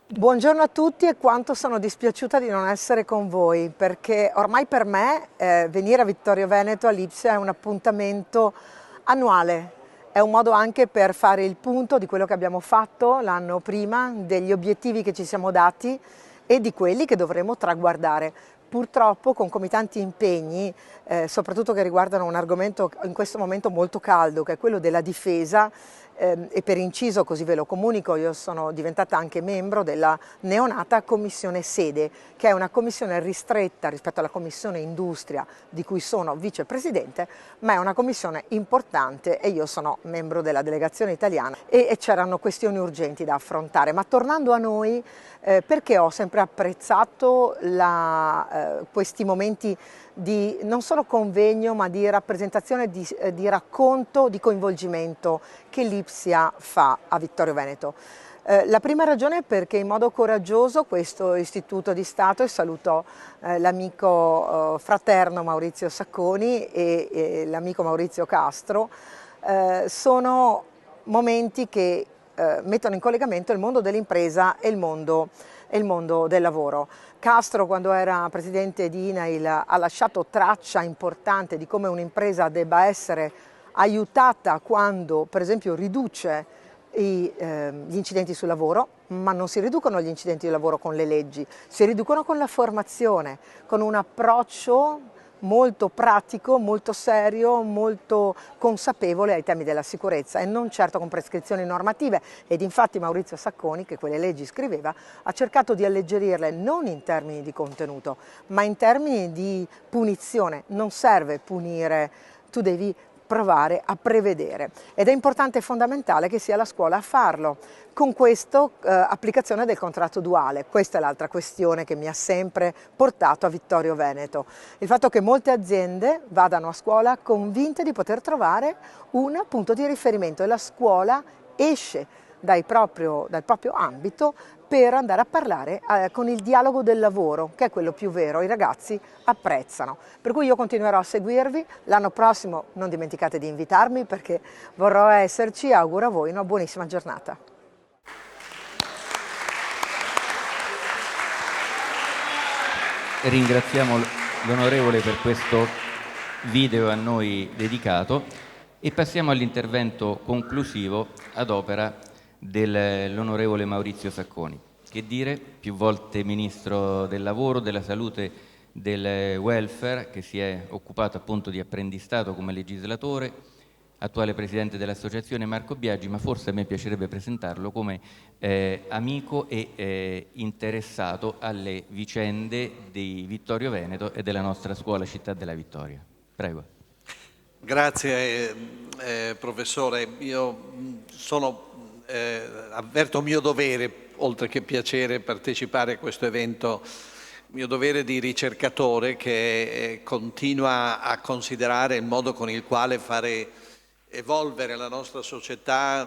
Buongiorno a tutti e quanto sono dispiaciuta di non essere con voi, perché ormai per me venire a Vittorio Veneto all'Ipsia è un appuntamento annuale, è un modo anche per fare il punto di quello che abbiamo fatto l'anno prima, degli obiettivi che ci siamo dati e di quelli che dovremo traguardare. Purtroppo concomitanti impegni, soprattutto che riguardano un argomento in questo momento molto caldo, che è quello della difesa, e per inciso, così ve lo comunico, io sono diventata anche membro della neonata Commissione Sede, che è una commissione ristretta rispetto alla Commissione Industria, di cui sono vicepresidente, ma è una commissione importante e io sono membro della delegazione italiana e c'erano questioni urgenti da affrontare. Ma tornando a noi, perché ho sempre apprezzato questi momenti di non solo convegno ma di rappresentazione, di racconto, di coinvolgimento che l'Ipsia fa a Vittorio Veneto. La prima ragione è perché in modo coraggioso questo istituto di Stato, e saluto l'amico fraterno Maurizio Sacconi e l'amico Maurizio Castro, sono momenti che mettono in collegamento il mondo dell'impresa e il mondo del lavoro. Castro, quando era presidente di INAIL, ha lasciato traccia importante di come un'impresa debba essere aiutata quando, per esempio, riduce gli incidenti sul lavoro, ma non si riducono gli incidenti di lavoro con le leggi, si riducono con la formazione, con un approccio molto pratico, molto serio, molto consapevole ai temi della sicurezza e non certo con prescrizioni normative. Ed infatti Maurizio Sacconi, che quelle leggi scriveva, ha cercato di alleggerirle non in termini di contenuto, ma in termini di punizione. Non serve punire, tu devi provare a prevedere, ed è importante e fondamentale che sia la scuola a farlo. Con questo applicazione del contratto duale, questa è l'altra questione che mi ha sempre portato a Vittorio Veneto, il fatto che molte aziende vadano a scuola convinte di poter trovare un punto di riferimento e la scuola esce dal proprio ambito per andare a parlare con il dialogo del lavoro, che è quello più vero, i ragazzi apprezzano. Per cui io continuerò a seguirvi, l'anno prossimo non dimenticate di invitarmi perché vorrò esserci, auguro a voi una buonissima giornata. Ringraziamo l'onorevole per questo video a noi dedicato e passiamo all'intervento conclusivo ad opera dell'onorevole Maurizio Sacconi. Che dire, più volte Ministro del Lavoro, della Salute, del Welfare, che si è occupato appunto di apprendistato come legislatore, attuale Presidente dell'Associazione Marco Biagi, ma forse a me piacerebbe presentarlo come amico e interessato alle vicende di Vittorio Veneto e della nostra scuola Città della Vittoria. Prego. Grazie professore, io avverto mio dovere, oltre che piacere, partecipare a questo evento, mio dovere di ricercatore che continua a considerare il modo con il quale fare evolvere la nostra società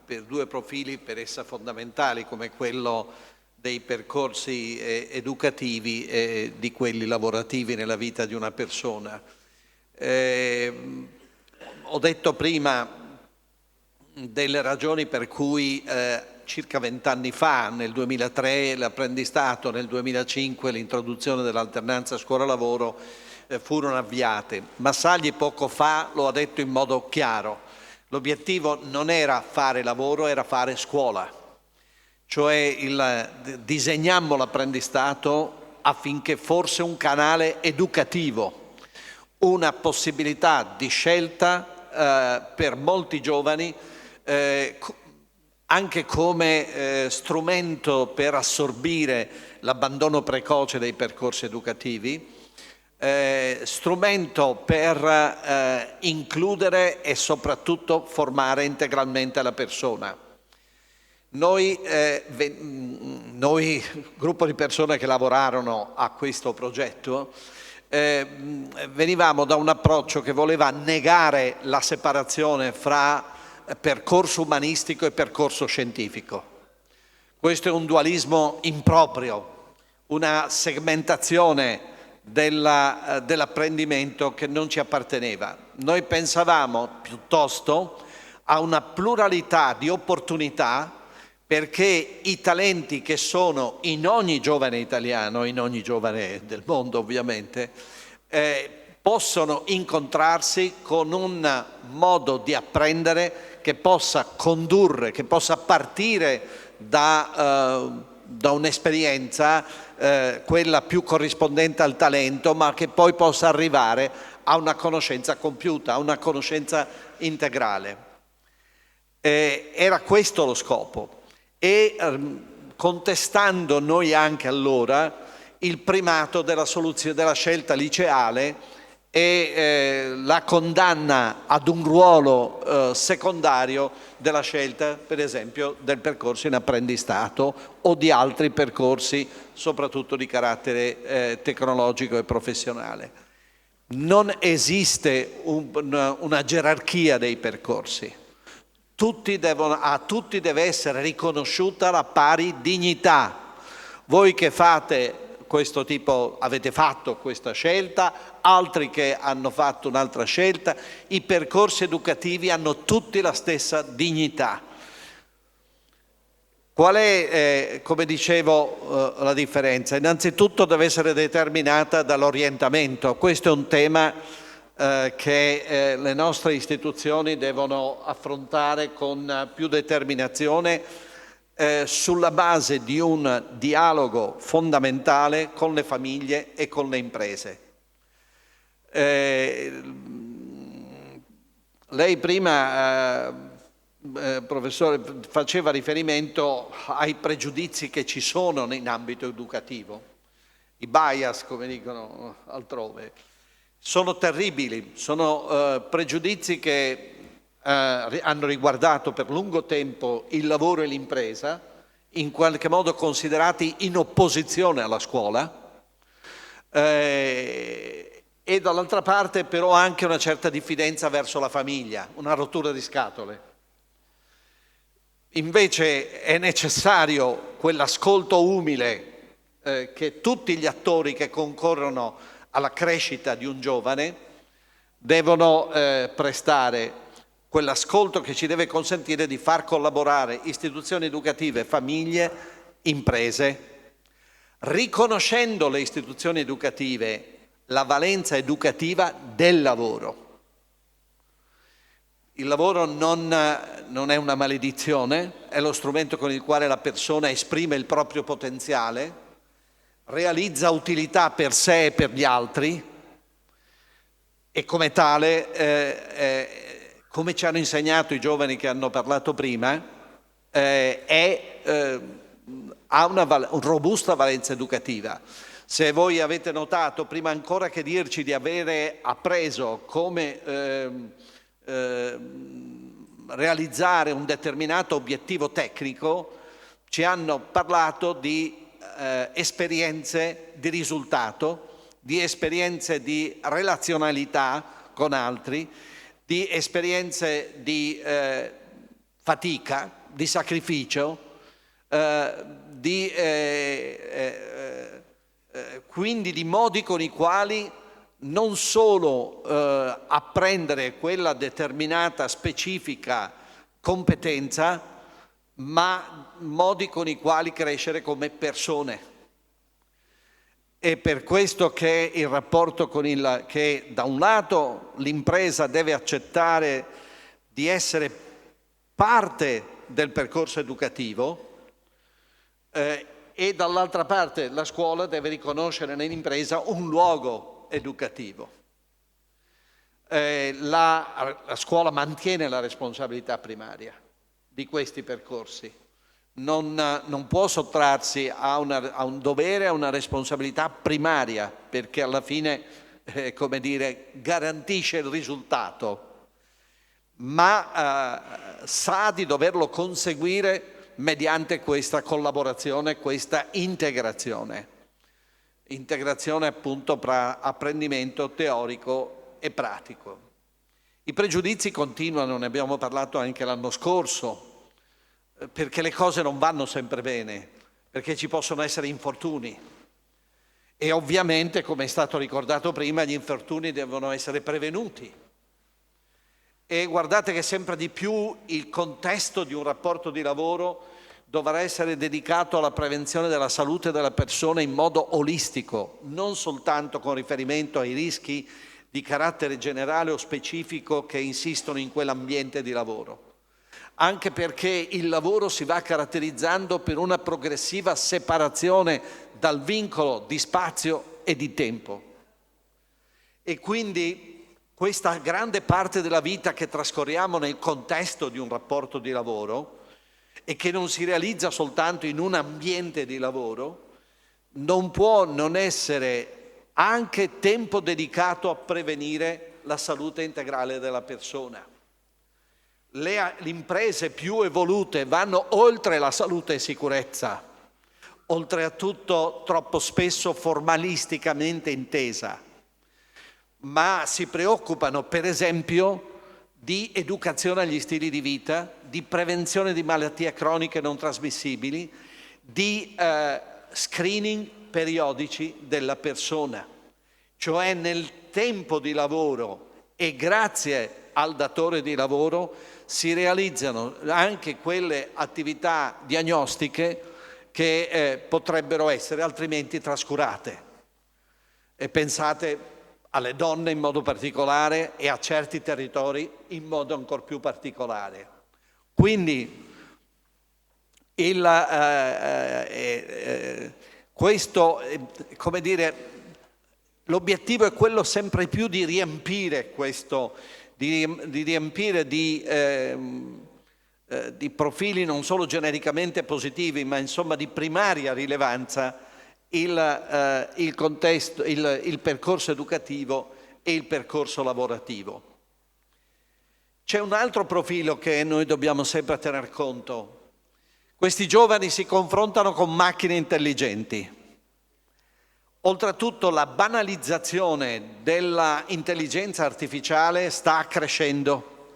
per due profili per essa fondamentali, come quello dei percorsi educativi e di quelli lavorativi nella vita di una persona. Ho detto prima delle ragioni per cui circa 20 anni fa, nel 2003 l'apprendistato, nel 2005 l'introduzione dell'alternanza scuola-lavoro furono avviate. Massagli poco fa lo ha detto in modo chiaro, l'obiettivo non era fare lavoro, era fare scuola, cioè disegnammo l'apprendistato affinché fosse un canale educativo, una possibilità di scelta per molti giovani, anche come strumento per assorbire l'abbandono precoce dei percorsi educativi, strumento per includere e soprattutto formare integralmente la persona. Noi, gruppo di persone che lavorarono a questo progetto, venivamo da un approccio che voleva negare la separazione fra percorso umanistico e percorso scientifico. Questo è un dualismo improprio, una segmentazione dell'apprendimento che non ci apparteneva. Noi pensavamo piuttosto a una pluralità di opportunità perché i talenti che sono in ogni giovane italiano, in ogni giovane del mondo ovviamente, possono incontrarsi con un modo di apprendere che possa condurre, che possa partire da un'esperienza, quella più corrispondente al talento, ma che poi possa arrivare a una conoscenza compiuta, a una conoscenza integrale. Era questo lo scopo. E contestando noi anche allora il primato della scelta liceale e la condanna ad un ruolo secondario della scelta, per esempio, del percorso in apprendistato o di altri percorsi, soprattutto di carattere tecnologico e professionale. Non esiste una gerarchia dei percorsi. a tutti deve essere riconosciuta la pari dignità. Voi che fate questo tipo, avete fatto questa scelta, altri che hanno fatto un'altra scelta, i percorsi educativi hanno tutti la stessa dignità. Qual è, come dicevo, la differenza? Innanzitutto deve essere determinata dall'orientamento. Questo è un tema che le nostre istituzioni devono affrontare con più determinazione sulla base di un dialogo fondamentale con le famiglie e con le imprese. Lei prima, professore, faceva riferimento ai pregiudizi che ci sono in ambito educativo, i bias, come dicono altrove. Sono terribili, sono pregiudizi che hanno riguardato per lungo tempo il lavoro e l'impresa, in qualche modo considerati in opposizione alla scuola, e dall'altra parte però anche una certa diffidenza verso la famiglia, una rottura di scatole. Invece è necessario quell'ascolto umile che tutti gli attori che concorrono alla crescita di un giovane devono prestare, quell'ascolto che ci deve consentire di far collaborare istituzioni educative, famiglie, imprese, riconoscendo le istituzioni educative la valenza educativa del lavoro. Il lavoro non è una maledizione, è lo strumento con il quale la persona esprime il proprio potenziale, realizza utilità per sé e per gli altri e come tale, come ci hanno insegnato i giovani che hanno parlato prima, ha una robusta valenza educativa. Se voi avete notato, prima ancora che dirci di avere appreso come realizzare un determinato obiettivo tecnico, ci hanno parlato di esperienze di risultato, di esperienze di relazionalità con altri, di esperienze di fatica, di sacrificio, quindi di modi con i quali non solo apprendere quella determinata specifica competenza, ma modi con i quali crescere come persone. È per questo che il rapporto che da un lato l'impresa deve accettare di essere parte del percorso educativo e dall'altra parte la scuola deve riconoscere nell'impresa un luogo educativo. La scuola mantiene la responsabilità primaria di questi percorsi, non può sottrarsi a un dovere, a una responsabilità primaria, perché alla fine, come dire, garantisce il risultato, ma sa di doverlo conseguire mediante questa collaborazione, questa integrazione appunto tra apprendimento teorico e pratico. I pregiudizi continuano, ne abbiamo parlato anche l'anno scorso, perché le cose non vanno sempre bene, perché ci possono essere infortuni e ovviamente, come è stato ricordato prima, gli infortuni devono essere prevenuti. E guardate che sempre di più il contesto di un rapporto di lavoro dovrà essere dedicato alla prevenzione della salute della persona in modo olistico, non soltanto con riferimento ai rischi di carattere generale o specifico che insistono in quell'ambiente di lavoro. Anche perché il lavoro si va caratterizzando per una progressiva separazione dal vincolo di spazio e di tempo. E quindi questa grande parte della vita che trascorriamo nel contesto di un rapporto di lavoro e che non si realizza soltanto in un ambiente di lavoro, non può non essere anche tempo dedicato a prevenire la salute integrale della persona. Le imprese più evolute vanno oltre la salute e sicurezza, oltretutto troppo spesso formalisticamente intesa, ma si preoccupano per esempio di educazione agli stili di vita, di prevenzione di malattie croniche non trasmissibili, di screening periodici della persona. Cioè nel tempo di lavoro e grazie al datore di lavoro si realizzano anche quelle attività diagnostiche che potrebbero essere altrimenti trascurate. E pensate alle donne in modo particolare e a certi territori in modo ancor più particolare. Quindi questo, come dire, l'obiettivo è quello sempre più di riempire questo, di riempire di profili non solo genericamente positivi, ma insomma di primaria rilevanza il contesto, il percorso educativo e il percorso lavorativo. C'è un altro profilo che noi dobbiamo sempre tener conto. Questi giovani si confrontano con macchine intelligenti. Oltretutto la banalizzazione dell'intelligenza artificiale sta crescendo.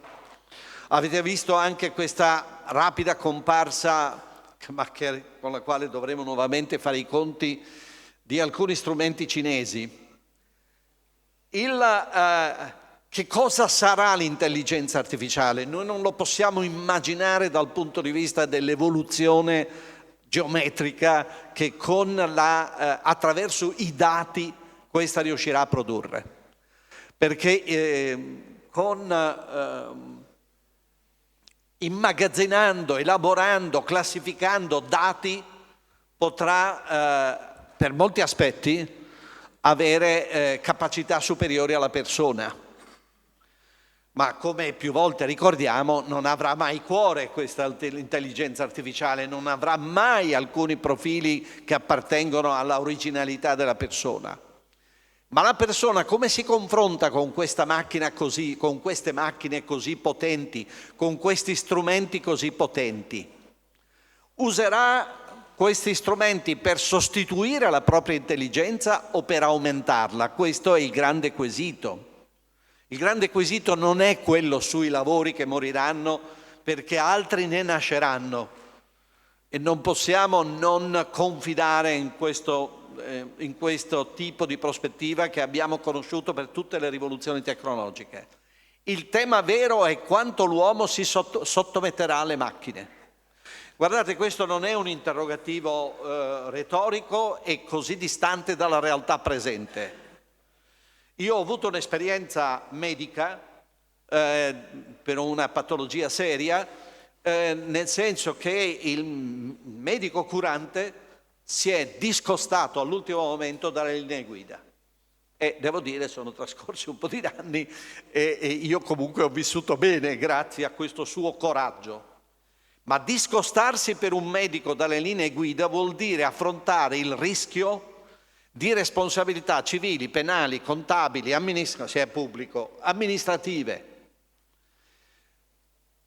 Avete visto anche questa rapida comparsa, con la quale dovremo nuovamente fare i conti, di alcuni strumenti cinesi. Che cosa sarà l'intelligenza artificiale? Noi non lo possiamo immaginare dal punto di vista dell'evoluzione geometrica che attraverso i dati questa riuscirà a produrre. Perché immagazzinando, elaborando, classificando dati potrà per molti aspetti avere capacità superiori alla persona. Ma come più volte ricordiamo, non avrà mai cuore questa intelligenza artificiale, non avrà mai alcuni profili che appartengono alla originalità della persona. Ma la persona come si confronta con questa macchina così, con queste macchine così potenti, con questi strumenti così potenti? Userà questi strumenti per sostituire la propria intelligenza o per aumentarla? Questo è il grande quesito. Il grande quesito non è quello sui lavori che moriranno perché altri ne nasceranno e non possiamo non confidare in questo tipo di prospettiva che abbiamo conosciuto per tutte le rivoluzioni tecnologiche. Il tema vero è quanto l'uomo si sottometterà alle macchine. Guardate, questo non è un interrogativo retorico e così distante dalla realtà presente. Io ho avuto un'esperienza medica per una patologia seria, nel senso che il medico curante si è discostato all'ultimo momento dalle linee guida. E devo dire, sono trascorsi un po' di anni e io comunque ho vissuto bene grazie a questo suo coraggio. Ma discostarsi per un medico dalle linee guida vuol dire affrontare il rischio di responsabilità civili, penali, contabili, se è pubblico, amministrative.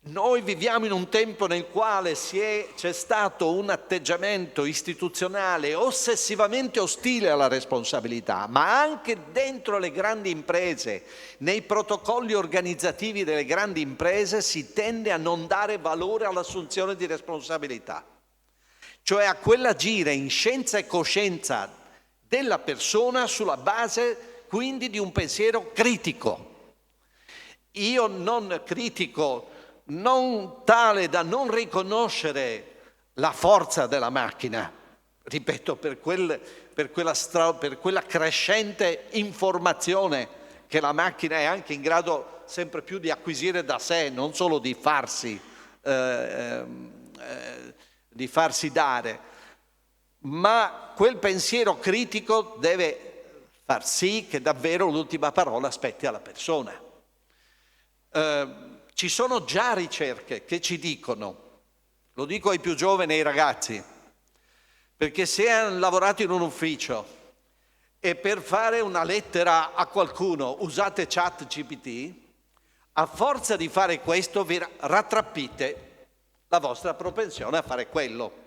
Noi viviamo in un tempo nel quale c'è stato un atteggiamento istituzionale ossessivamente ostile alla responsabilità, ma anche dentro le grandi imprese, nei protocolli organizzativi delle grandi imprese si tende a non dare valore all'assunzione di responsabilità, cioè a quell'agire in scienza e coscienza della persona sulla base quindi di un pensiero critico. Io non critico, non tale da non riconoscere la forza della macchina, ripeto, per quella crescente informazione che la macchina è anche in grado sempre più di acquisire da sé, non solo di farsi dare. Ma quel pensiero critico deve far sì che davvero l'ultima parola spetti alla persona. Ci sono già ricerche che ci dicono, lo dico ai più giovani e ai ragazzi, perché se hanno lavorato in un ufficio e per fare una lettera a qualcuno usate ChatGPT, a forza di fare questo vi rattrappite la vostra propensione a fare quello.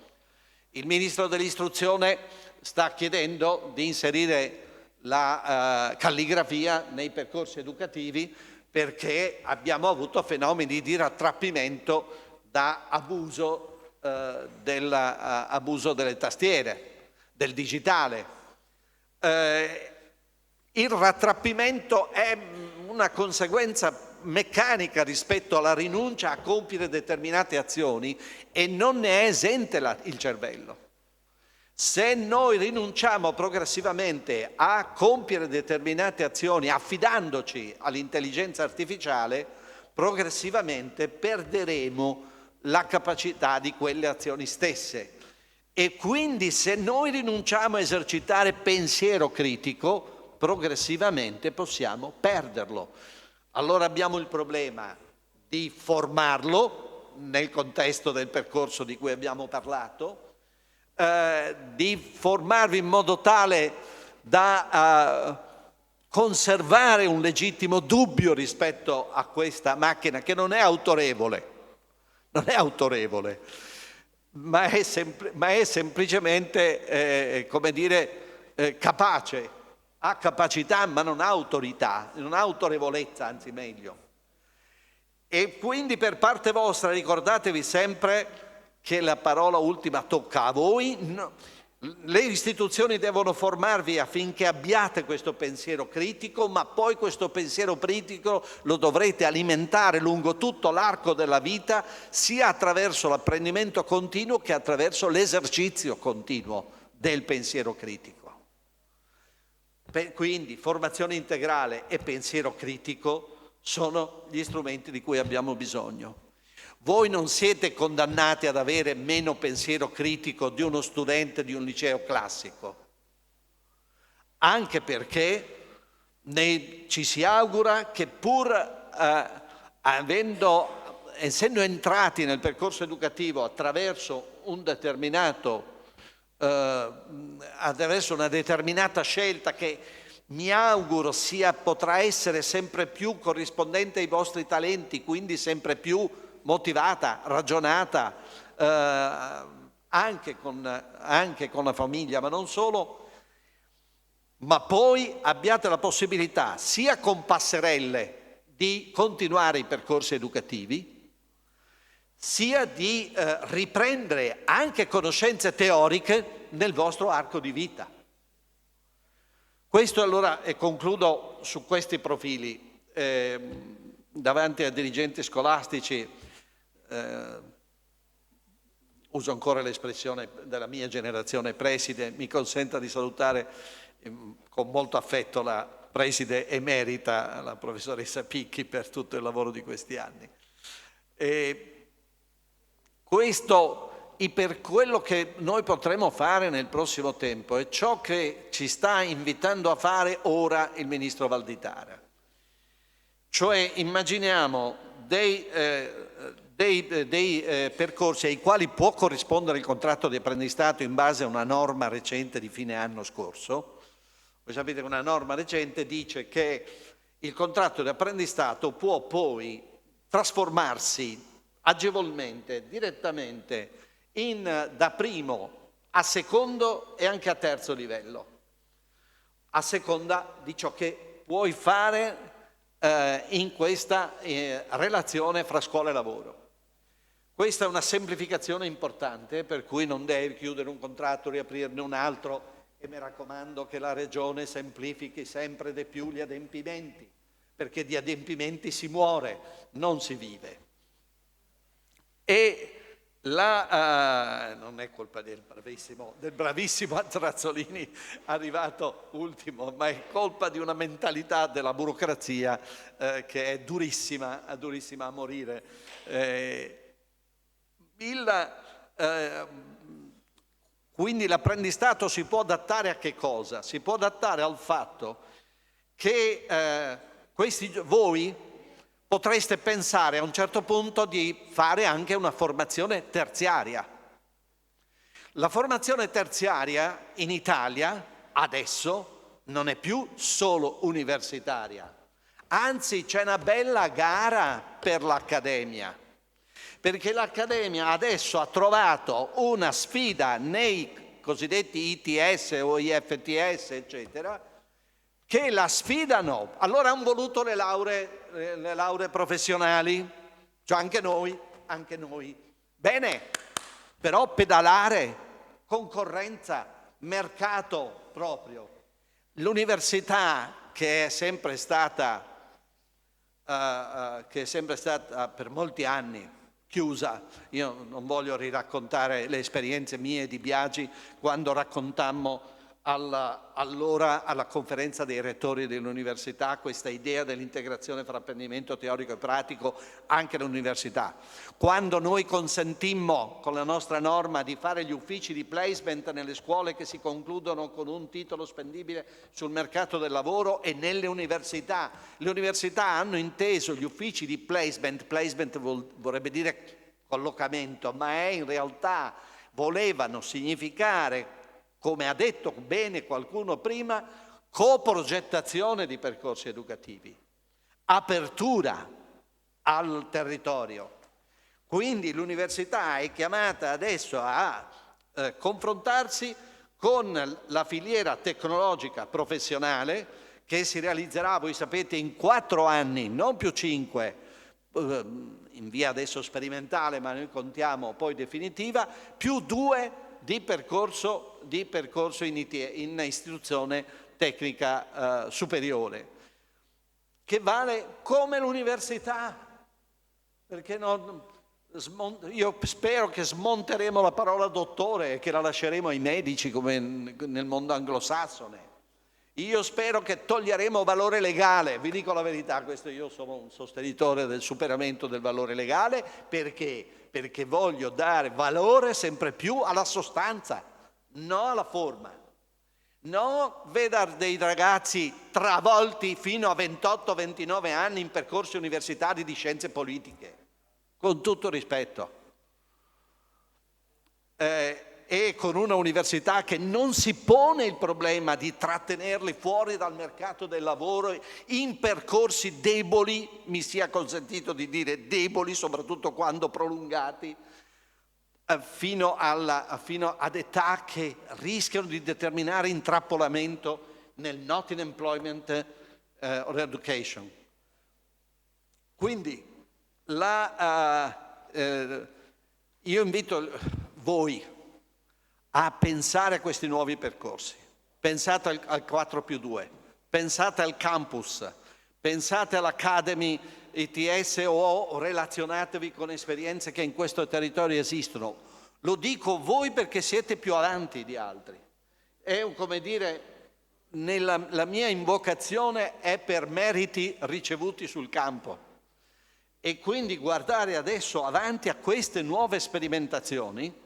Il Ministro dell'Istruzione sta chiedendo di inserire la calligrafia nei percorsi educativi perché abbiamo avuto fenomeni di rattrappimento da abuso delle tastiere, del digitale. Il rattrappimento è una conseguenza meccanica rispetto alla rinuncia a compiere determinate azioni e non ne è esente il cervello. Se noi rinunciamo progressivamente a compiere determinate azioni affidandoci all'intelligenza artificiale, progressivamente perderemo la capacità di quelle azioni stesse. E quindi se noi rinunciamo a esercitare pensiero critico, progressivamente possiamo perderlo. Allora abbiamo il problema di formarlo nel contesto del percorso di cui abbiamo parlato, di formarvi in modo tale da conservare un legittimo dubbio rispetto a questa macchina che non è autorevole, ma è semplicemente, come dire, capace, ha capacità ma non ha autorità, non ha autorevolezza, anzi meglio. E quindi per parte vostra ricordatevi sempre che la parola ultima tocca a voi. No. Le istituzioni devono formarvi affinché abbiate questo pensiero critico, ma poi questo pensiero critico lo dovrete alimentare lungo tutto l'arco della vita, sia attraverso l'apprendimento continuo che attraverso l'esercizio continuo del pensiero critico. Quindi formazione integrale e pensiero critico sono gli strumenti di cui abbiamo bisogno. Voi non siete condannati ad avere meno pensiero critico di uno studente di un liceo classico, anche perché ci si augura che pur essendo entrati nel percorso educativo attraverso attraverso una determinata scelta che mi auguro potrà essere sempre più corrispondente ai vostri talenti, quindi sempre più motivata, ragionata, anche con la famiglia, ma non solo, ma poi abbiate la possibilità, sia con passerelle, di continuare i percorsi educativi, sia di riprendere anche conoscenze teoriche nel vostro arco di vita. Questo allora, e concludo su questi profili, davanti a dirigenti scolastici, uso ancora l'espressione della mia generazione preside, mi consenta di salutare con molto affetto la preside emerita, la professoressa Picchi, per tutto il lavoro di questi anni. Per quello che noi potremo fare nel prossimo tempo è ciò che ci sta invitando a fare ora il ministro Valditara. Cioè immaginiamo dei percorsi ai quali può corrispondere il contratto di apprendistato in base a una norma recente di fine anno scorso. Voi sapete che una norma recente dice che il contratto di apprendistato può poi trasformarsi agevolmente, direttamente, da primo a secondo e anche a terzo livello, a seconda di ciò che puoi fare in questa relazione fra scuola e lavoro. Questa è una semplificazione importante, per cui non devi chiudere un contratto, riaprirne un altro, e mi raccomando che la Regione semplifichi sempre di più gli adempimenti, perché di adempimenti si muore, non si vive. E non è colpa del bravissimo Antrazzolini arrivato ultimo, ma è colpa di una mentalità della burocrazia che è durissima a morire. Quindi l'apprendistato si può adattare a che cosa? Si può adattare al fatto che voi potreste pensare a un certo punto di fare anche una formazione terziaria. La formazione terziaria in Italia adesso non è più solo universitaria, anzi c'è una bella gara per l'accademia, perché l'accademia adesso ha trovato una sfida nei cosiddetti ITS o IFTS, eccetera, che la sfidano. Allora hanno voluto le lauree professionali, cioè anche noi. Bene, però pedalare, concorrenza, mercato proprio. L'università che è sempre stata per molti anni chiusa. Io non voglio riraccontare le esperienze mie di Biagi quando raccontammo allora alla conferenza dei rettori dell'università questa idea dell'integrazione fra apprendimento teorico e pratico anche all'università. Quando noi consentimmo con la nostra norma di fare gli uffici di placement nelle scuole che si concludono con un titolo spendibile sul mercato del lavoro e nelle università. Le università hanno inteso gli uffici di placement vorrebbe dire collocamento, ma è in realtà volevano significare, come ha detto bene qualcuno prima, coprogettazione di percorsi educativi, apertura al territorio. Quindi l'università è chiamata adesso a confrontarsi con la filiera tecnologica professionale che si realizzerà, voi sapete, in 4 anni, non più 5, in via adesso sperimentale, ma noi contiamo poi definitiva, più 2 di percorso in istruzione tecnica superiore, che vale come l'università, perché io spero che smonteremo la parola dottore e che la lasceremo ai medici come nel mondo anglosassone. Io spero che toglieremo valore legale, vi dico la verità, questo io sono un sostenitore del superamento del valore legale, perché voglio dare valore sempre più alla sostanza, non alla forma. No, veda dei ragazzi travolti fino a 28-29 anni in percorsi universitari di scienze politiche, con tutto rispetto. E con una università che non si pone il problema di trattenerli fuori dal mercato del lavoro in percorsi deboli, mi sia consentito di dire deboli, soprattutto quando prolungati, fino ad età che rischiano di determinare intrappolamento nel not in employment or education. Quindi io invito voi a pensare a questi nuovi percorsi. Pensate al 4+2, pensate al campus, pensate all'Academy ETS o relazionatevi con esperienze che in questo territorio esistono. Lo dico voi perché siete più avanti di altri. È come dire, la mia invocazione è per meriti ricevuti sul campo. E quindi guardare adesso avanti a queste nuove sperimentazioni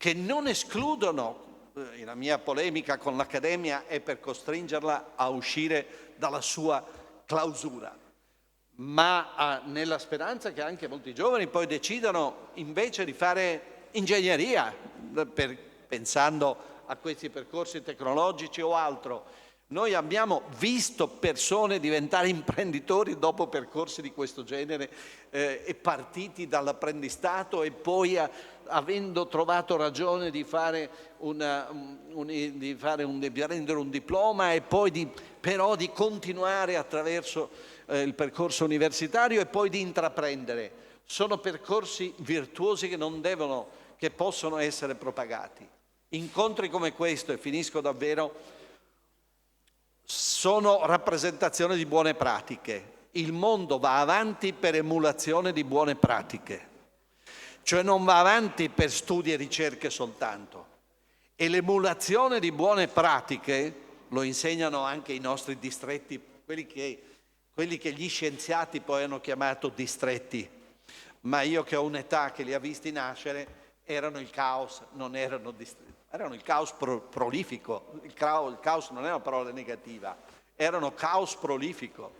che non escludono, la mia polemica con l'Accademia è per costringerla a uscire dalla sua clausura, ma nella speranza che anche molti giovani poi decidano invece di fare ingegneria, pensando a questi percorsi tecnologici o altro. Noi abbiamo visto persone diventare imprenditori dopo percorsi di questo genere e partiti dall'apprendistato e poi avendo trovato ragione di prendere un diploma e poi però di continuare attraverso il percorso universitario e poi di intraprendere. Sono percorsi virtuosi che possono essere propagati. Incontri come questo, e finisco davvero, sono rappresentazione di buone pratiche. Il mondo va avanti per emulazione di buone pratiche, cioè non va avanti per studi e ricerche soltanto. E l'emulazione di buone pratiche, lo insegnano anche i nostri distretti, quelli che gli scienziati poi hanno chiamato distretti, ma io che ho un'età che li ha visti nascere, erano il caos, non erano distretti. Erano il caos prolifico, il caos non è una parola negativa, erano caos prolifico,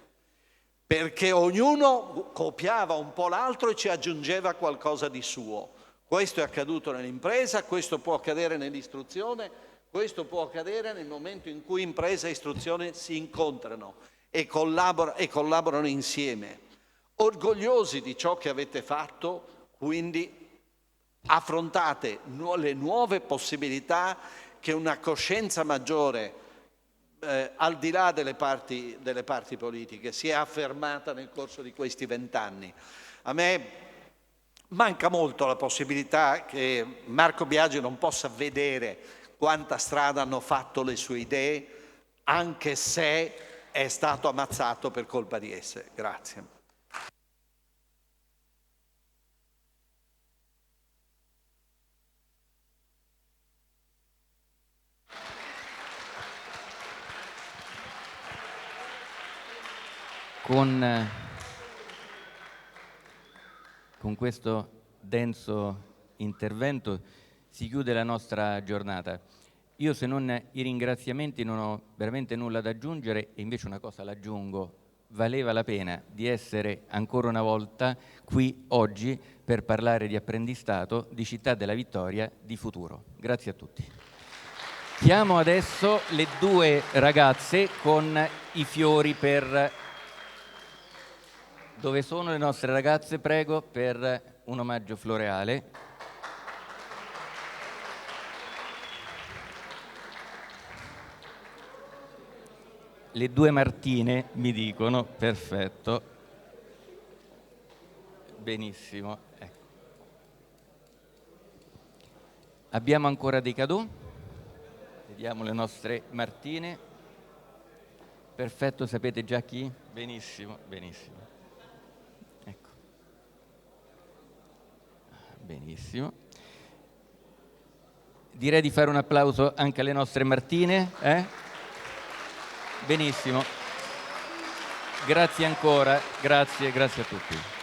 perché ognuno copiava un po' l'altro e ci aggiungeva qualcosa di suo. Questo è accaduto nell'impresa, questo può accadere nell'istruzione, questo può accadere nel momento in cui impresa e istruzione si incontrano e collaborano insieme. Orgogliosi di ciò che avete fatto, quindi affrontate le nuove possibilità che una coscienza maggiore al di là delle parti politiche, si è affermata nel corso di questi 20 anni. A me manca molto la possibilità che Marco Biagi non possa vedere quanta strada hanno fatto le sue idee, anche se è stato ammazzato per colpa di esse. Grazie. Con questo denso intervento si chiude la nostra giornata. Io, se non i ringraziamenti, non ho veramente nulla da aggiungere, e invece una cosa l'aggiungo: valeva la pena di essere ancora una volta qui oggi per parlare di apprendistato, di Città della Vittoria, di futuro. Grazie a tutti. Chiamo adesso le due ragazze con i fiori per... Dove sono le nostre ragazze? Prego, per un omaggio floreale. Le due Martine mi dicono, perfetto. Benissimo. Ecco. Abbiamo ancora dei cadeau? Vediamo le nostre Martine. Perfetto, sapete già chi? Benissimo, benissimo. Ecco. Benissimo. Direi di fare un applauso anche alle nostre Martine. Benissimo. Grazie ancora, grazie a tutti.